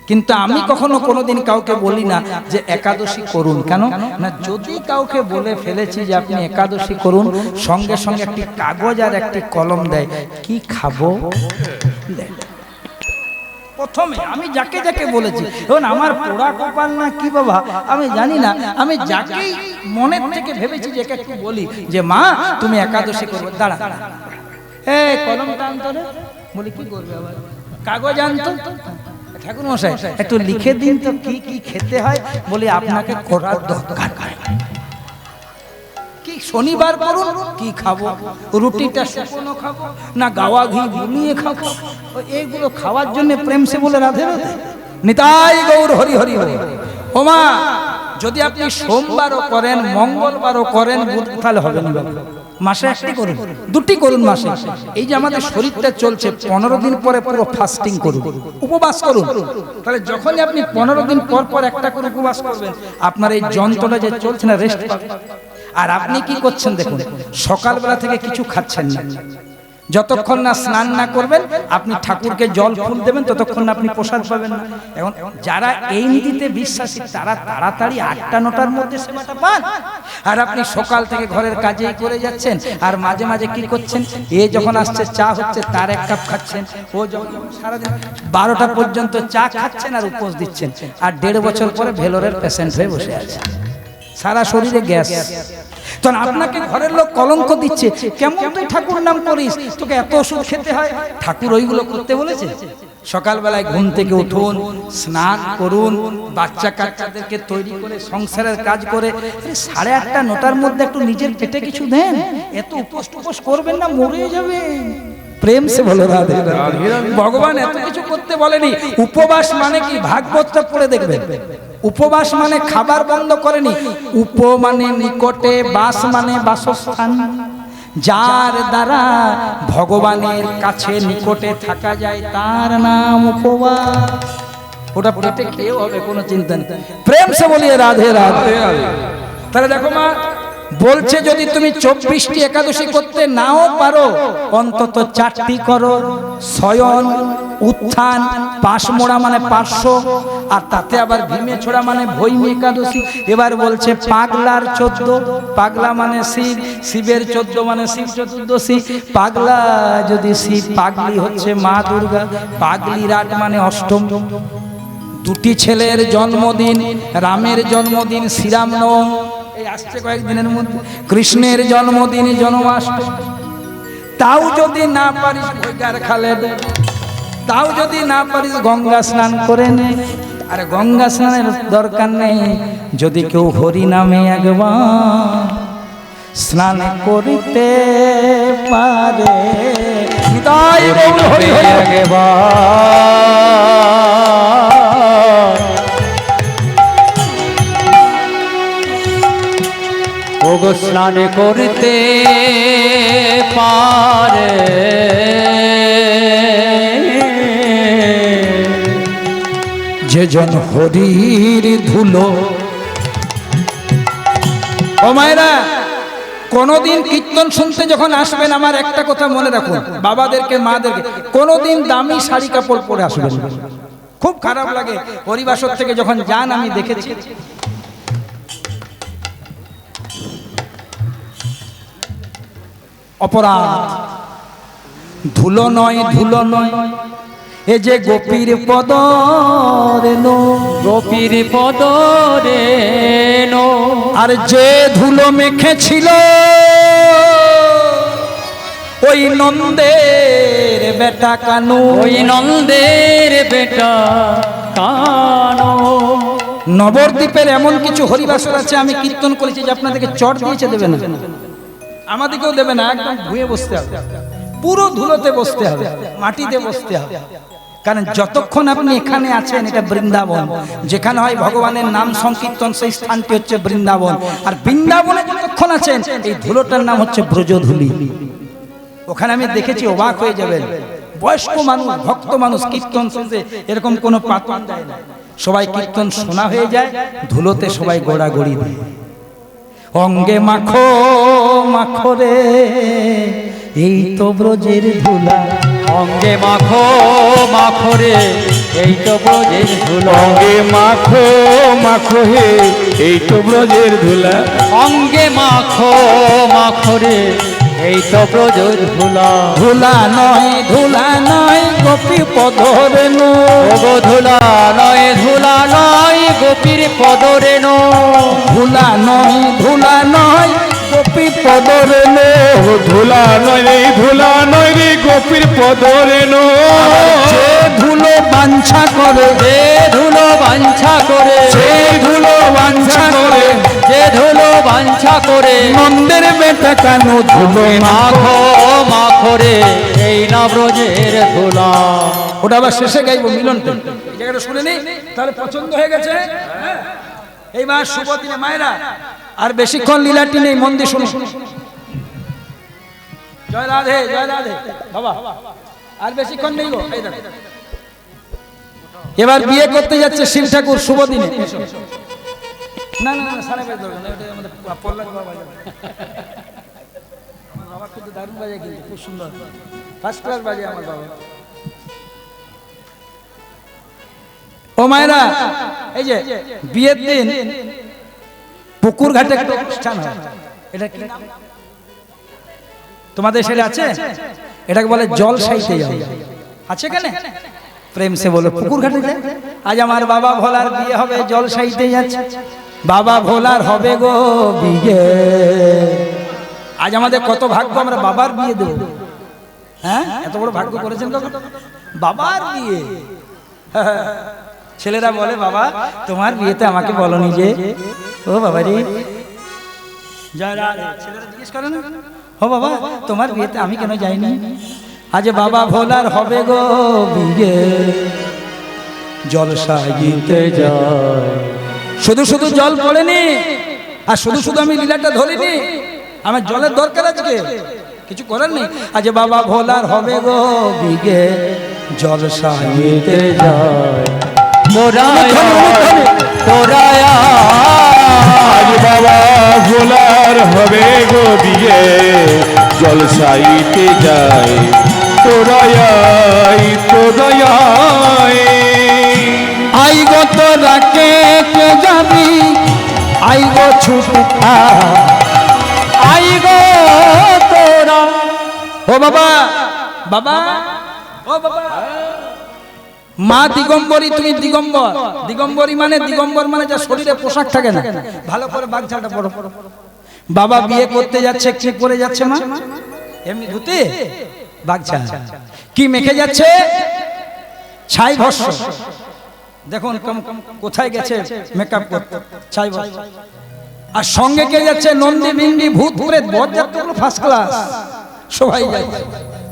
Speaker 1: কিন্তু আমি কখনো কোনোদিন কাউকে বলি না যে একাদশী করুন। কেন না, যদি কাউকে বলে ফেলেছি যে আপনি একাদশী করুন, সঙ্গে সঙ্গে একটি কাগজ আর একটি কলম দেয়, কি খাবো প্রথমে আমি যাকে যাকে বলেছি। এখন আমার পোড়া কপাল না কি বাবা আমি জানি না, আমি যাকেই মনের থেকে ভেবেছি যে একটু বলি যে মা তুমি একাদশী করবে, দাঁড়া কলমটা আনতো রে, বলি কি করবে আবার, কাগজ আনতো, ঠাকুর মশাই একটু লিখে দিন তো কি কি খেতে হয়। বলি আপনাকে করার দরকার কি, শনিবার করুন, কি খাবো, রুটিটা শুকনো খাবো না গাওয়া ঘি ঘুমিয়ে খাবো, এইগুলো খাওয়ার জন্য প্রেম সে বলে রাধে রাধে নিতাই গৌর হরি হরি হরি। ওমা যদি আপনি সোমবারও করেন, মঙ্গলবারও করেন, তাহলে হবে না বাবা, মাসে একটি করুন, দুটি করুন মাসে। এই যে আমাদের শরীরটা চলছে 15 দিন পরে পুরো ফাস্টিং করুন, উপবাস করুন। তাহলে যখনই আপনি 15 দিন পর পর একটা করে উপবাস করবেন, আপনার এই যন্ত্রণা যে চলছে না রেস্ট পাবে। আর আপনি কি করছেন দেখুন, সকালবেলা থেকে কিছু খাচ্ছেন না, যতক্ষণ না স্নান না করবেন আপনি ঠাকুরকে জল ফুল দেবেন ততক্ষণ না আপনি প্রসাদ পাবেন না। এখন যারা এই নীতিতে বিশ্বাসী তারা তাড়াতাড়ি 8টা-9টার মধ্যে সেবাটা পান, আর আপনি সকাল থেকে ঘরের কাজেই করে যাচ্ছেন, আর মাঝে মাঝে কি করছেন, এ যখন আসছে চা হচ্ছে তার 1 কাপ খাচ্ছেন, ও যখন সারাদিন 12টা পর্যন্ত চা খাচ্ছেন আর উপোস দিচ্ছেন, আর 1.5 বছর পরে ভেলোরের পেশেন্ট হয়ে বসে আছে, সারা শরীরে গ্যাস। তখন আপনাকে ঘরের লোক কলঙ্ক দিচ্ছে, কেমন তুই ঠাকুর নাম করিস, তোকে এত ওষুধ খেতে হয়। ঠাকুর ওইগুলো করতে বলেছে? সকালবেলায় ঘুম থেকে উঠুন, স্নান করুন, বাচ্চা কাচ্চাদেরকে তৈরি করে সংসারের কাজ করে 8:30-9টার মধ্যে একটু নিজের পেটে কিছু দেন। এত উপোস টুপোস করবেন না, মরে যাবে। প্রেম সে বলে রাধে রাধে। ভগবান এত কিছু করতে বলেনি। উপবাস মানে কি, ভাগবতটা পড়ে দেখবেন। উপবাস মানে খাবার বন্ধ করেনি, উপ মানে নিকটে, বাস মানে বাসস্থান, যার দ্বারা ভগবানের কাছে নিকটে থাকা যায় তার নাম উপবাস। ওটা পেটে খেয়েও হবে, কোনো চিন্তা নেই। প্রেম সে বলিয়ে রাধে রাধে। তাহলে দেখো মা বলছে যদি তুমি 24টি একাদশী করতে নাও পারো, অন্তত 4টি করো। শয়ন, উত্থান, পাশমোড়া মানে 500, আর তাতে আবার ভীমে ছোড়া মানে ভৈমী একাদশী। এবার বলছে পাগলার 14, পাগলা মানে শিব, শিবের 14 মানে শিব চতুর্দশী। পাগলা যদি শিব, পাগলি হচ্ছে মা দুর্গা, পাগলি রাত মানে অষ্টম। 2টি ছেলের জন্মদিন, রামের জন্মদিন শ্রীরাম নবমী, এই আসছে কয়েকদিনের মধ্যে। কৃষ্ণের জন্মদিন জন্মাষ্টমী। তাও যদি না পারিস ভৈগার খালে, তাও যদি না পারিস গঙ্গা স্নান করে নে। আর গঙ্গা স্নানের দরকার নেই, যদি কেউ হরি নামে একবার স্নান করিতে পারে, তাই হরি হরি
Speaker 2: ওগো স্নান করতে পারে,
Speaker 1: যে জন হরির ধুলো। ও মায়েরা, কোনদিন কীর্তন শুনতে যখন আসবেন আমার একটা কথা মনে রাখুন, বাবাদেরকে মাদেরকে, কোনদিন দামি শাড়ি কাপড় পরে আসবেন। খুব খারাপ লাগে, হরিবাসর থেকে যখন যান আমি দেখেছি, অপরাধ। ধুলো নয়, ধুলো নয়, এ যে গোপীর পদ রেনো,
Speaker 2: গোপীর পদ রেনো।
Speaker 1: আর যে ধুলো মেখেছিল ওই নন্দের বেটা কানু,
Speaker 2: ওই নন্দের বেটা কানো।
Speaker 1: নবদ্বীপের এমন কিছু হরিবাসর আছে আমি কীর্তন করেছি যে আপনাদেরকে চট দিয়েছে দেবে না, আমাদেরকেও দেবে না, একদম ধুয়ে বসতে হবে, পুরো ধুলোতে বসতে হবে, মাটিতে বসতে হবে। কারণ যতক্ষণ আপনি এখানে আছেন এটা বৃন্দাবন, যেখানে হয় ভগবানের নাম সংকীর্তন, সেই স্থানটি হচ্ছে বৃন্দাবন। আর বৃন্দাবনে যতক্ষণ আছেন এই ধুলোটার নাম হচ্ছে ব্রজধূলি। ওখানে আমি দেখেছি, অবাক হয়ে যাবেন। বয়স্ক মানুষ, ভক্ত মানুষ কীর্তন শুনতে এরকম কোনো পাতন দেয় না। সবাই কীর্তন শোনা হয়ে যায়, ধুলোতে সবাই গোড়াগড়ি দেয়। অঙ্গে মাখো মাখো রে এই তো ব্রজের ধুলা,
Speaker 2: অঙ্গে মাখো মাখো রে এই তো ব্রজের ধুলা,
Speaker 3: অঙ্গে মাখো মাখো হে এই তো ব্রজের ধুলা,
Speaker 2: অঙ্গে মাখো মাখো রে এই তো ব্রজের ধুলা।
Speaker 1: ধুলা নয় গোপী পদরে নো,
Speaker 2: ওগো ধুলা নয় গোপীর পদরে নো,
Speaker 1: ধুলা নয় গোপী পদরে নো,
Speaker 3: ধুলা নয় রে গোপীর পদরে নো,
Speaker 1: যে ধুলো বাঞ্ছা করে,
Speaker 2: যে ধুলো বাঞ্ছা করে,
Speaker 1: যে ধুলো বাঞ্ছা করে,
Speaker 2: যে ধুলো বাঞ্ছা করে,
Speaker 1: নন্দের বেটা কেন ধুলো
Speaker 2: মাখো মাখো রে এই না ব্রজের ধুলা।
Speaker 1: ওটা আবার শেষে গাইবো মিলনটা, এই জায়গাটা শুনে নেই তাহলে পছন্দ হয়ে গেছে। হ্যাঁ? এইবার শুভ দিনে মায়েরা আর বেশিক্ষণ লীলাটি নেই, মন দিয়ে শুনুন। জয় রাধে বাবা, আর বেশিক্ষণ নেই গো। এই দেখো, এবার বিয়ে করতে যাচ্ছে শিব ঠাকুর শুভ দিনে। না সাড়ে পাঁচ দরকার না, এটা আমাদের পল্লাক বাবা বাজাবে। আমার বাবা কিন্তু দারুণ বাজে, কিন্তু খুব সুন্দর, ফার্স্ট ক্লাস বাজে আমার বাবা। ও মায়েরা, এই যে বিয়ের দিন পুকুর ঘাটে একটা অনুষ্ঠান হয়, এটা কি নাম? তোমাদের সেটা আছে? এটাকে বলে জল সাইতে যাও, আছে কেন? প্রেম সে বলো পুকুর ঘাটে যায়। আজ আমার বাবা ভোলার বিয়ে হবে, জল সাইতে যাচ্ছে। বাবা ভোলার হবে গো বিয়ে। আজ আমাদের কত ভাগ্য, আমরা বাবার বিয়ে দেব। হ্যাঁ, এত বড় ভাগ্য করেছেন তো, বাবার বিয়ে। ছেলেরা বলে বাবা তোমার বিয়েতে আমাকে বলনি যে। ও বাবা রে, ছেলেরা জিজ্ঞেস করে না, ও বাবা তোমার বিয়েতে আমি কেন যাইনি? আজ বাবা ভোলার হবে গো বিয়ে, জলসা গীতে যায়। শুধু শুধু জল পড়েনি, আর শুধু শুধু আমি লীলাটা ধরিনি, আমার জলের দরকার আজকে, কিছু করার নেই। আজ বাবা ভোলার হবে গো বিয়ে, জলসা গীতে যায়।
Speaker 3: আজ বাবা ভোলার হবে গো বিয়ে, জলসাইতে যায়। তোরাই
Speaker 1: আই গো তোরা কে যাবি, আই গো ছুটা,
Speaker 2: আই গো তোরা।
Speaker 1: ও বাবা বাবা, ও বাবা, মা দিগম্বরী, তুমি দিগম্বর। দিগম্বরী মানে, দিগম্বর মানে যা শরীরে পোশাক থাকে না। ভালো করে বাগঝালটা পড়ো। বাবা বিয়ে করতে যাচ্ছে, কি পরে যাচ্ছে মা? এমনি ধুতে বাগঝাল। কি মেখে যাচ্ছে? ছাই ভস্ম। দেখুন কোথায় গেছে মেকআপ করতে, ছাই ভস্ম। আর সঙ্গে কে যাচ্ছে? নন্দী বিন্দি ভূত প্রেত বরযাত্রীগুলো ফার্স্ট ক্লাস, সবাই যাচ্ছে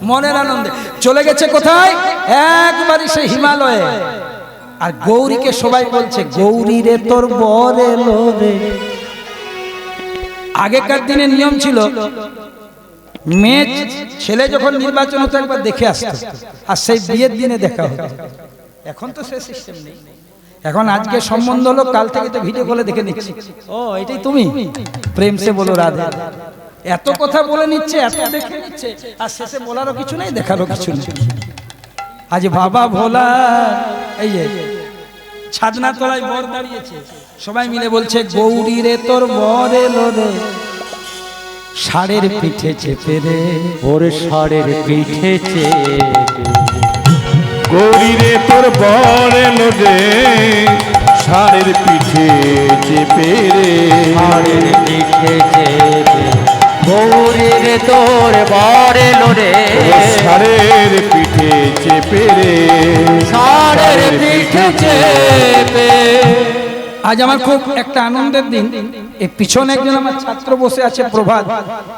Speaker 1: মনের আনন্দে। চলে গেছে কোথায়? একবারই সে হিমালয়ে। আর গৌরীকে সবাই বলছে গৌরী রে তোর বর এলো রে। আগেকার দিনে নিয়ম ছিল, মেয়ে ছেলে যখন নির্বাচন হতো একবার দেখে আসতো, আর সেই বিয়ের দিনে দেখা হতো। এখন তো সে সিস্টেম নেই। এখন আজকে সম্বন্ধ হলো, কাল থেকে তো ভিডিও কলে দেখে নিচ্ছি, ও এটাই তুমি, প্রেম সে বলো রাধে। এত কথা বলে নিচ্ছে, এত দেখে নিচ্ছে, আর শেষে বলারও কিছু নেই, দেখারও কিছু নেই। আজ বাবা ভোলা, এই যে ছাদনা তলায় বর দাঁড়িয়েছে, সবাই মিলে বলছে গৌরী রে তোর বর এলো রে, ষাঁড়ের পিঠে চেপে রে,
Speaker 2: ওর ষাঁড়ের পিঠে চেপে।
Speaker 3: গৌরী রে তোর বর এলো রে, ষাঁড়ের পিঠে চেপে রে,
Speaker 2: ষাঁড়ের পিঠে চেপে। গৌরী রে তোর বর এলো রে,
Speaker 3: ষাঁড়ের পিঠে চেপে রে,
Speaker 2: ষাঁড়ের পিঠে চেপে।
Speaker 1: আজ আমার খুব একটা আনন্দের দিন। এই পিছনে একজন আমার ছাত্র বসে আছে প্রভাত,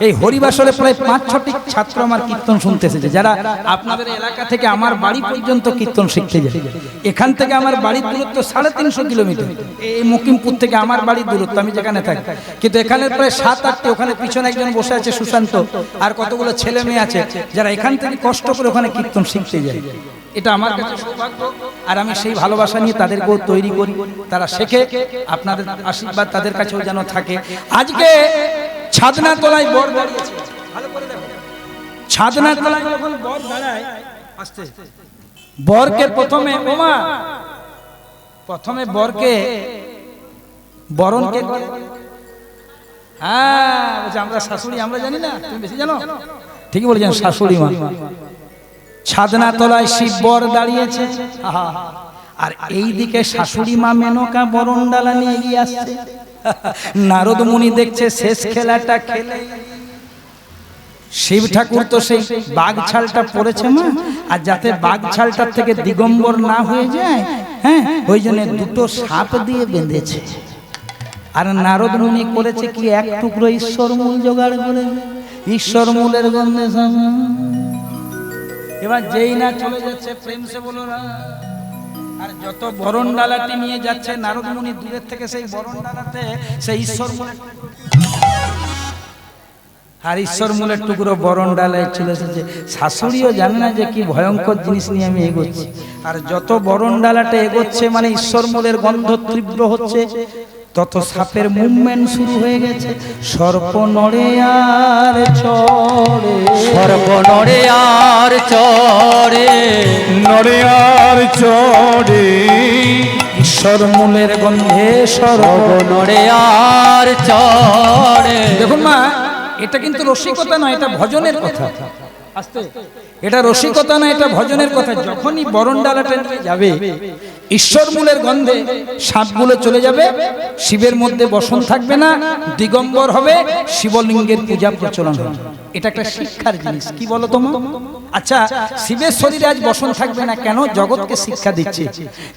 Speaker 1: এই হরিবাসরে প্রায় 5-6টি ছাত্র আমার কীর্তন শুনতে এসেছে, যারা আপনাদের এলাকা থেকে আমার বাড়ি পর্যন্ত কীর্তন শিখতে যায়। এখান থেকে আমার বাড়ির দূরত্ব 350 কিলোমিটার, এই মকিমপুর থেকে আমার বাড়ির দূরত্ব, আমি যেখানে থাকি। কিন্তু এখানে প্রায় 7-8টি, ওখানে পিছনে একজন বসে আছে সুশান্ত, আর কতগুলো ছেলে মেয়ে আছে যারা এখান থেকে কষ্ট করে ওখানে কীর্তন শিখতে যায়। এটা আমার কাছে সৌভাগ্য, আর আমি সেই ভালোবাসা নিয়ে তাদেরকেও তৈরি করি, তারা শেখে। আপনাদের আশীর্বাদ তাদের কাছেও যেন থাকে। আজকে ছাদনা তলায় বর দাঁড়িয়েছে, ভালো করে দেখো। ছাদনা তলায় যখন বর দাঁড়ায়, আস্তে বরকে প্রথমে বরকে বরণ কে করে? হ্যাঁ, আমরা শাশুড়ি, আমরা জানি না, তুমি বেশি জানো। ঠিকই বলেছেন, শাশুড়ি মা। ছাদনা তলায় শিব বর দাঁড়িয়েছে, আর এই দিকে শাশুড়ি মা মেনকা বরণ ডালা নিয়ে এগিয়ে আসছে। নারদ মুনি দেখছে শেষ খেলাটা খেলে শিব ঠাকুর তো সেই বাঘ ছালটা পরেছে মা, আর যাতে বাঘ ছালটার থেকে দিগম্বর না হয়ে যায়, হ্যাঁ, ওই জন্য দুটো সাপ দিয়ে বেঁধেছে। আর নারদ মুনি করেছে কি, এক টুকরো ঈশ্বর মূল জোগাড় করে, ঈশ্বর মূলের গন্ধে। এবার যেই না চলে যাচ্ছে, প্রেম সে বলো না, আর যত বরণ ডালাটি নিয়ে যাচ্ছে নারদ মুনি দূরের থেকে সেই বরণ ডালাতে সেই ঈশ্বর মূলের, আর ঈশ্বর মূলের টুকরো বরণ ডালায় চলে এসেছে। শাশুড়িও জানে না যে কি ভয়ঙ্কর জিনিস নিয়ে আমি এগোচ্ছি, আর যত বরণ ডালাটা এগোচ্ছে মানে ঈশ্বর মূলের গন্ধ তীব্র হচ্ছে, তত সাপের মুভমেন্ট শুরু হয়ে গেছে। সর্প নড়ে আর চড়ে,
Speaker 2: সর্প নড়ে আর চড়ে,
Speaker 3: নড়ে আর চড়ে,
Speaker 1: ঈশ্বর মূলের গন্ধে সর্প
Speaker 2: নড়ে আর চড়ে।
Speaker 1: দেখুন মা, এটা কিন্তু রসিকতা নয়, এটা ভজনের কথা। আস্তে, এটা রসিকতা নয়, এটা ভজনের কথা। যখনই বরণ ডালাটা নিয়ে যাবে, ঈশ্বর মূলের গন্ধে সাপগুলো চলে যাবে, শিবের মধ্যে বসন থাকবে না, দিগম্বর হবে, শিবলিঙ্গের পূজা প্রচলন হবে। এটা একটা শিক্ষার জিনিস, কি বলো তোমরা? আচ্ছা, শিবের শরীরে আজ বসন থাকবে না কেন? জগৎকে শিক্ষা দিচ্ছে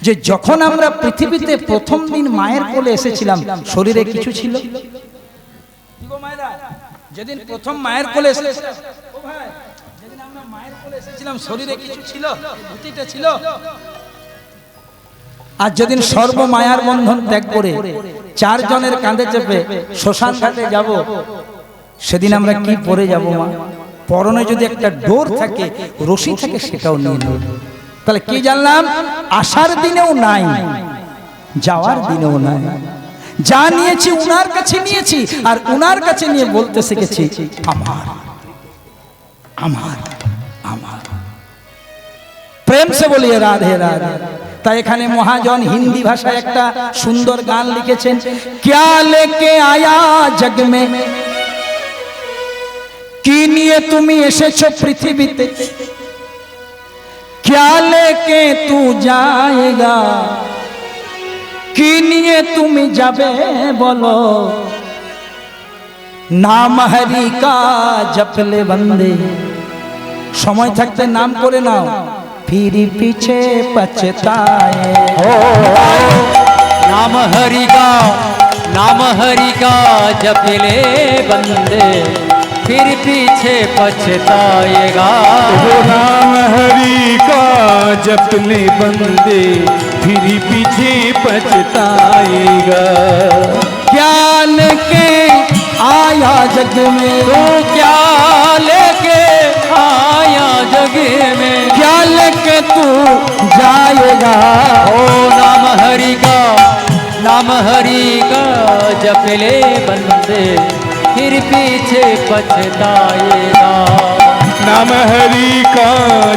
Speaker 1: যে যখন আমরা পৃথিবীতে প্রথম দিন মায়ের কোলে এসেছিলাম, শরীরে কিছু ছিল? যেদিন প্রথম মায়ের কোলে এসেছিলাম, ও ভাই, যেদিন আমরা মায়ের কোলে এসেছিলাম, শরীরে কিছু ছিল? ধুতিটা ছিল? আর যেদিন সর্ব মায়ার বন্ধন ত্যাগ করে 4 জনের কাঁধে চেপে শ্মশান ঘাটে যাব, সেদিন আমরা কি পরে যাব মা? পরনে যদি একটা ডোর থাকে, রশি থাকে, সেটাও নিয়ে নেব। তাহলে কি জানলাম? আসার দিনেও নাই, যাওয়ার দিনেও নাই। যা নিয়েছি উনার কাছে নিয়েছি, আর উনার কাছে নিয়ে বলতে শিখেছি আমার আমার আমার। প্রেম সে বলিয়ে রাধে রাধে। তাই এখানে মহাজন হিন্দি ভাষায় একটা সুন্দর গান লিখেছেন, ক্যা লেকে আয়া জগ মে, কি নিয়ে তুমি এসেছো পৃথিবীতে, ক্যা লেকে তু যায়েগা, কি নিয়ে তুমি যাবে বলো, নাম হরি কা জপলে বন্দে, সময় থাকতে নাম করে নাও, फिर पीछे पछताए।
Speaker 2: नाम हरि का जप ले बंदे, फिर पीछे पछताएगा।
Speaker 3: नाम हरि का जप ले बंदे, फिर पीछे पछताएगा।
Speaker 1: क्या लेके आया जग में,
Speaker 2: तो क्या लेके आया जग में,
Speaker 1: क्या लेके तू जाएगा।
Speaker 2: ओ नाम हरि का जप ले बंदे, फिर पीछे पछताएगा।
Speaker 3: नाम हरि का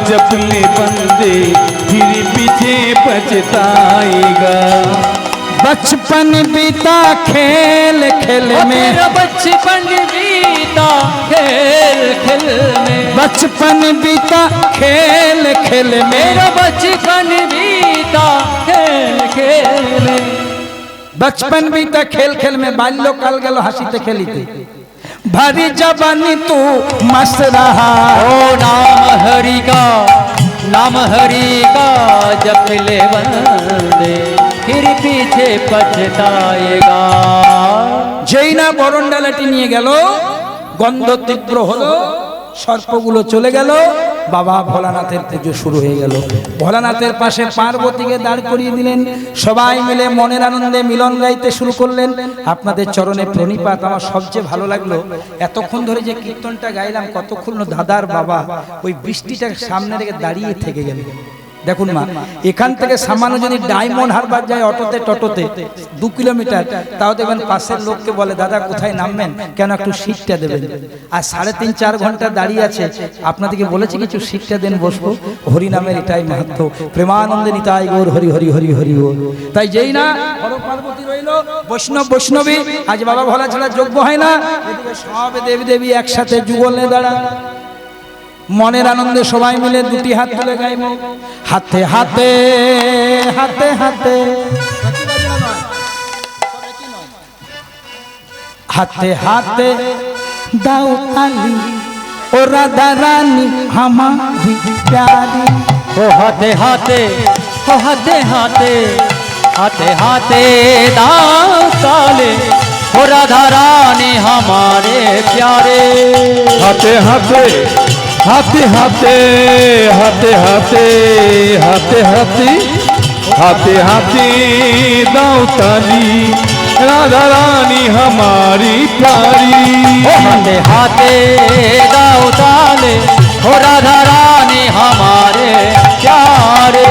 Speaker 3: जप ले बंदे, फिर पीछे पछताएगा।
Speaker 1: बचपन बीता खेल खेल में,
Speaker 2: बचपन बीता खेल खेल में,
Speaker 1: बचपन बीता खेल खेल में,
Speaker 2: मेरा बचपन बीता खेल खेल में,
Speaker 1: बचपन बीता खेल खेल में, बाल्यकाल गल हासिते खेलिते, भरी जवानी तू मस्त रहा।
Speaker 2: ओ नाम हरि का जप ले बंदे, फिर पीछे पछताएगा।
Speaker 1: যেই না বরণডালাটি নিয়ে গেল, গন্ধ তীব্র হলো, সর্পগুলো চলে গেল, বাবা ভোলানাথের পুজো শুরু হয়ে গেল। ভোলানাথের পাশে পার্বতীকে দাঁড় করিয়ে দিলেন, সবাই মিলে মনের আনন্দে মিলন গাইতে শুরু করলেন। আপনাদের চরণে প্রণিপাত। আমার সবচেয়ে ভালো লাগলো এতক্ষণ ধরে যে কীর্তনটা গাইলাম, কতক্ষণ দাদার বাবা ওই বৃষ্টিটা সামনে রেখে দাঁড়িয়ে থেকে গেল। দেখুন মা, এখান থেকে সামান্য যদি ডায়মন্ড হারবার যায় অটোতে টটোতে 2 কিলোমিটার, তাও দেখবেন পাশের লোককে বলে দাদা কোথায় নামবেন, কেন একটু সিটটা দেবেন। আর 3.5-4 ঘন্টা দাঁড়িয়ে আছে, আপনাদেরকে বলেছি কিছু সিটটা দেন বসবো। হরি নামের এটাই মাহাত্ম্য, প্রেমানন্দে নিতাই গৌর হরি হরি হরি হরি গৌর। তাই যেই না হর পার্বতী রইল, বৈষ্ণব বৈষ্ণবী, আজ বাবা ভোলা ছাড়া যোগ্য হয় না, এদিকে সব দেবী দেবী একসাথে যুগলে দাঁড়া। মনের আনন্দে সবাই মিলে দুটি হাত তুলে গাইব, হাতে হাতে হাতে হাতে হাতে হাতে দাও তালি ও রাধা রানী हमारी प्यारी।
Speaker 2: ও হাতে হাতে, ও হাতে হাতে, হাতে হাতে দাও তালে, ও রাধা রানী हमारे प्यारे।
Speaker 3: হাতে হাতে হাতে হাতে হাতে হাতে হাতে হাতে হাতে হাতে দাও তালি, রাধা রানী हमारी प्यारी।
Speaker 2: ও হাতে হাতে দাও তালে, ও রাধা রানী हमारे प्यारे।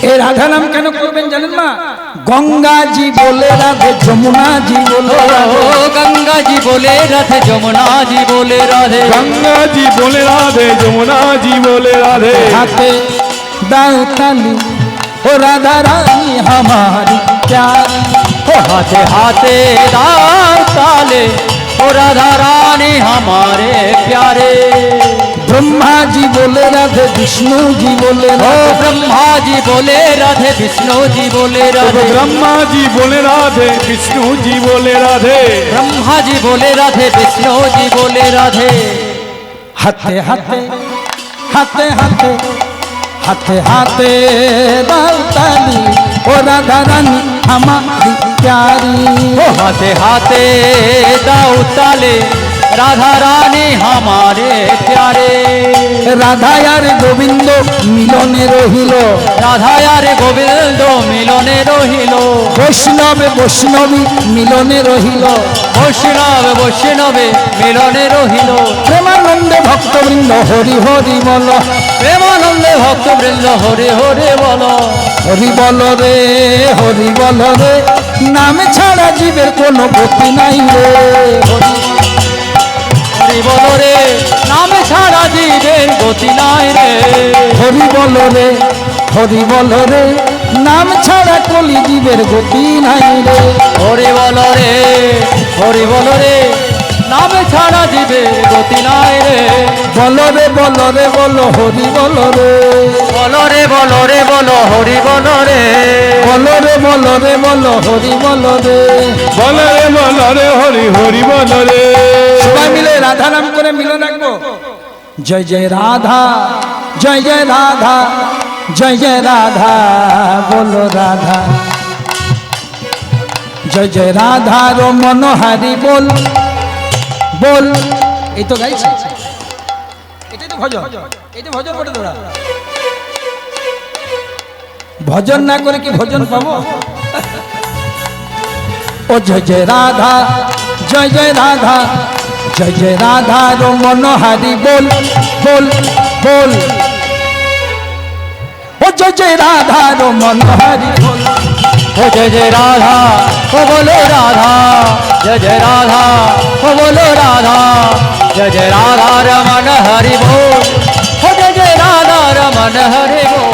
Speaker 1: এ রাধা নাম কেন করবেন জানেন না? গঙ্গা জি বলে রাধে, যমুনা জি বলে রাধে,
Speaker 2: ও গঙ্গা জি বলে রাধে, যমুনা জি বলে রাধে।
Speaker 3: গঙ্গা জি বলে রাধে, যমুনা জি বলে রাধে।
Speaker 1: হাতে দাও তালি ও রাধা রানী हमारी प्यारी।
Speaker 2: ও হাতে হাতে দাও তালে, ও রাধা রানী हमारे प्यारे।
Speaker 1: ब्रह्मा जी बोले राधे, विष्णु जी बोले
Speaker 2: ও
Speaker 1: राधे,
Speaker 2: ব্রহ্মা জি বলে রাধে, বিষ্ণু জি বলে রাধে।
Speaker 3: ब्रह्मा जी बोले राधे, विष्णु जी बोले राधे।
Speaker 2: ব্রহ্মা জি বলে রাধে, বিষ্ণু জি বলে রাধে।
Speaker 1: हाथे हाथे हाथे हाथे हाथे हाथे दाओ ताली ओ राधा रानी हमारी प्यारी।
Speaker 2: ও হাতে হাতে দাও তালে, রাধা রানী हमारे प्यारे।
Speaker 1: राधा यार गोविंद मिलने रहिल,
Speaker 2: রাধা আর গোবিন্দ মিলনে রহিল,
Speaker 1: वैष्णव वैष्णवी मिलने रहिल,
Speaker 2: বৈষ্ণব বৈষ্ণবে মিলনে রহিল।
Speaker 1: प्रेमानंदे भक्तवृंद हरि हरि बोल,
Speaker 2: প্রেমানন্দে ভক্তবৃন্দ হরে হরে বল।
Speaker 1: हरि बोल रे हरि बोल रे, नाम छाड़ा जीवेर कोनो गति নাই रे।
Speaker 2: হরি বল রে, নাম ছাড়া জীবের গতি নাই রে।
Speaker 1: হরি বল রে হরি বল রে, নাম ছাড়া কলি জীবের গতি নাই রে।
Speaker 2: হরি বল রে, হরি বল রে, নাম ছাড়া জীবের গতি নাই রে।
Speaker 1: বল রে বল রে বল হরি বল রে,
Speaker 2: বল রে বল রে বল হরি বল রে।
Speaker 1: বল রে বল রে বল হরি বল রে।
Speaker 3: বলে রে বলে রে হরি হরি বলে রে।
Speaker 1: সবাই মিলে রাধা নাম করে মিলন রাখবো। জয় জয় রাধা, জয় জয় রাধা, জয় জয় রাধা, বলো রাধা। জয় জয় রাধা রো মনোহারি বল বল। এই তো গাইছে, এটাই তো ভজন, এই তো ভজন বটে তোরা। ভজন না করে কি ভজন পাবো? ও জয় জয় রাধা, জয় জয় রাধা, জয় জয় রাধা রো মনোহারি বল বল বল। ও জয় জয় রাধা রো মনোহারি বল।
Speaker 2: ও জয় জয় রাধা, ও বলো রাধা, জয় জয় রাধা, ও বলো রাধা, জয় জয় রাধা রমন হরি বল। ও জয় জয় রাধা রমন হরি বল।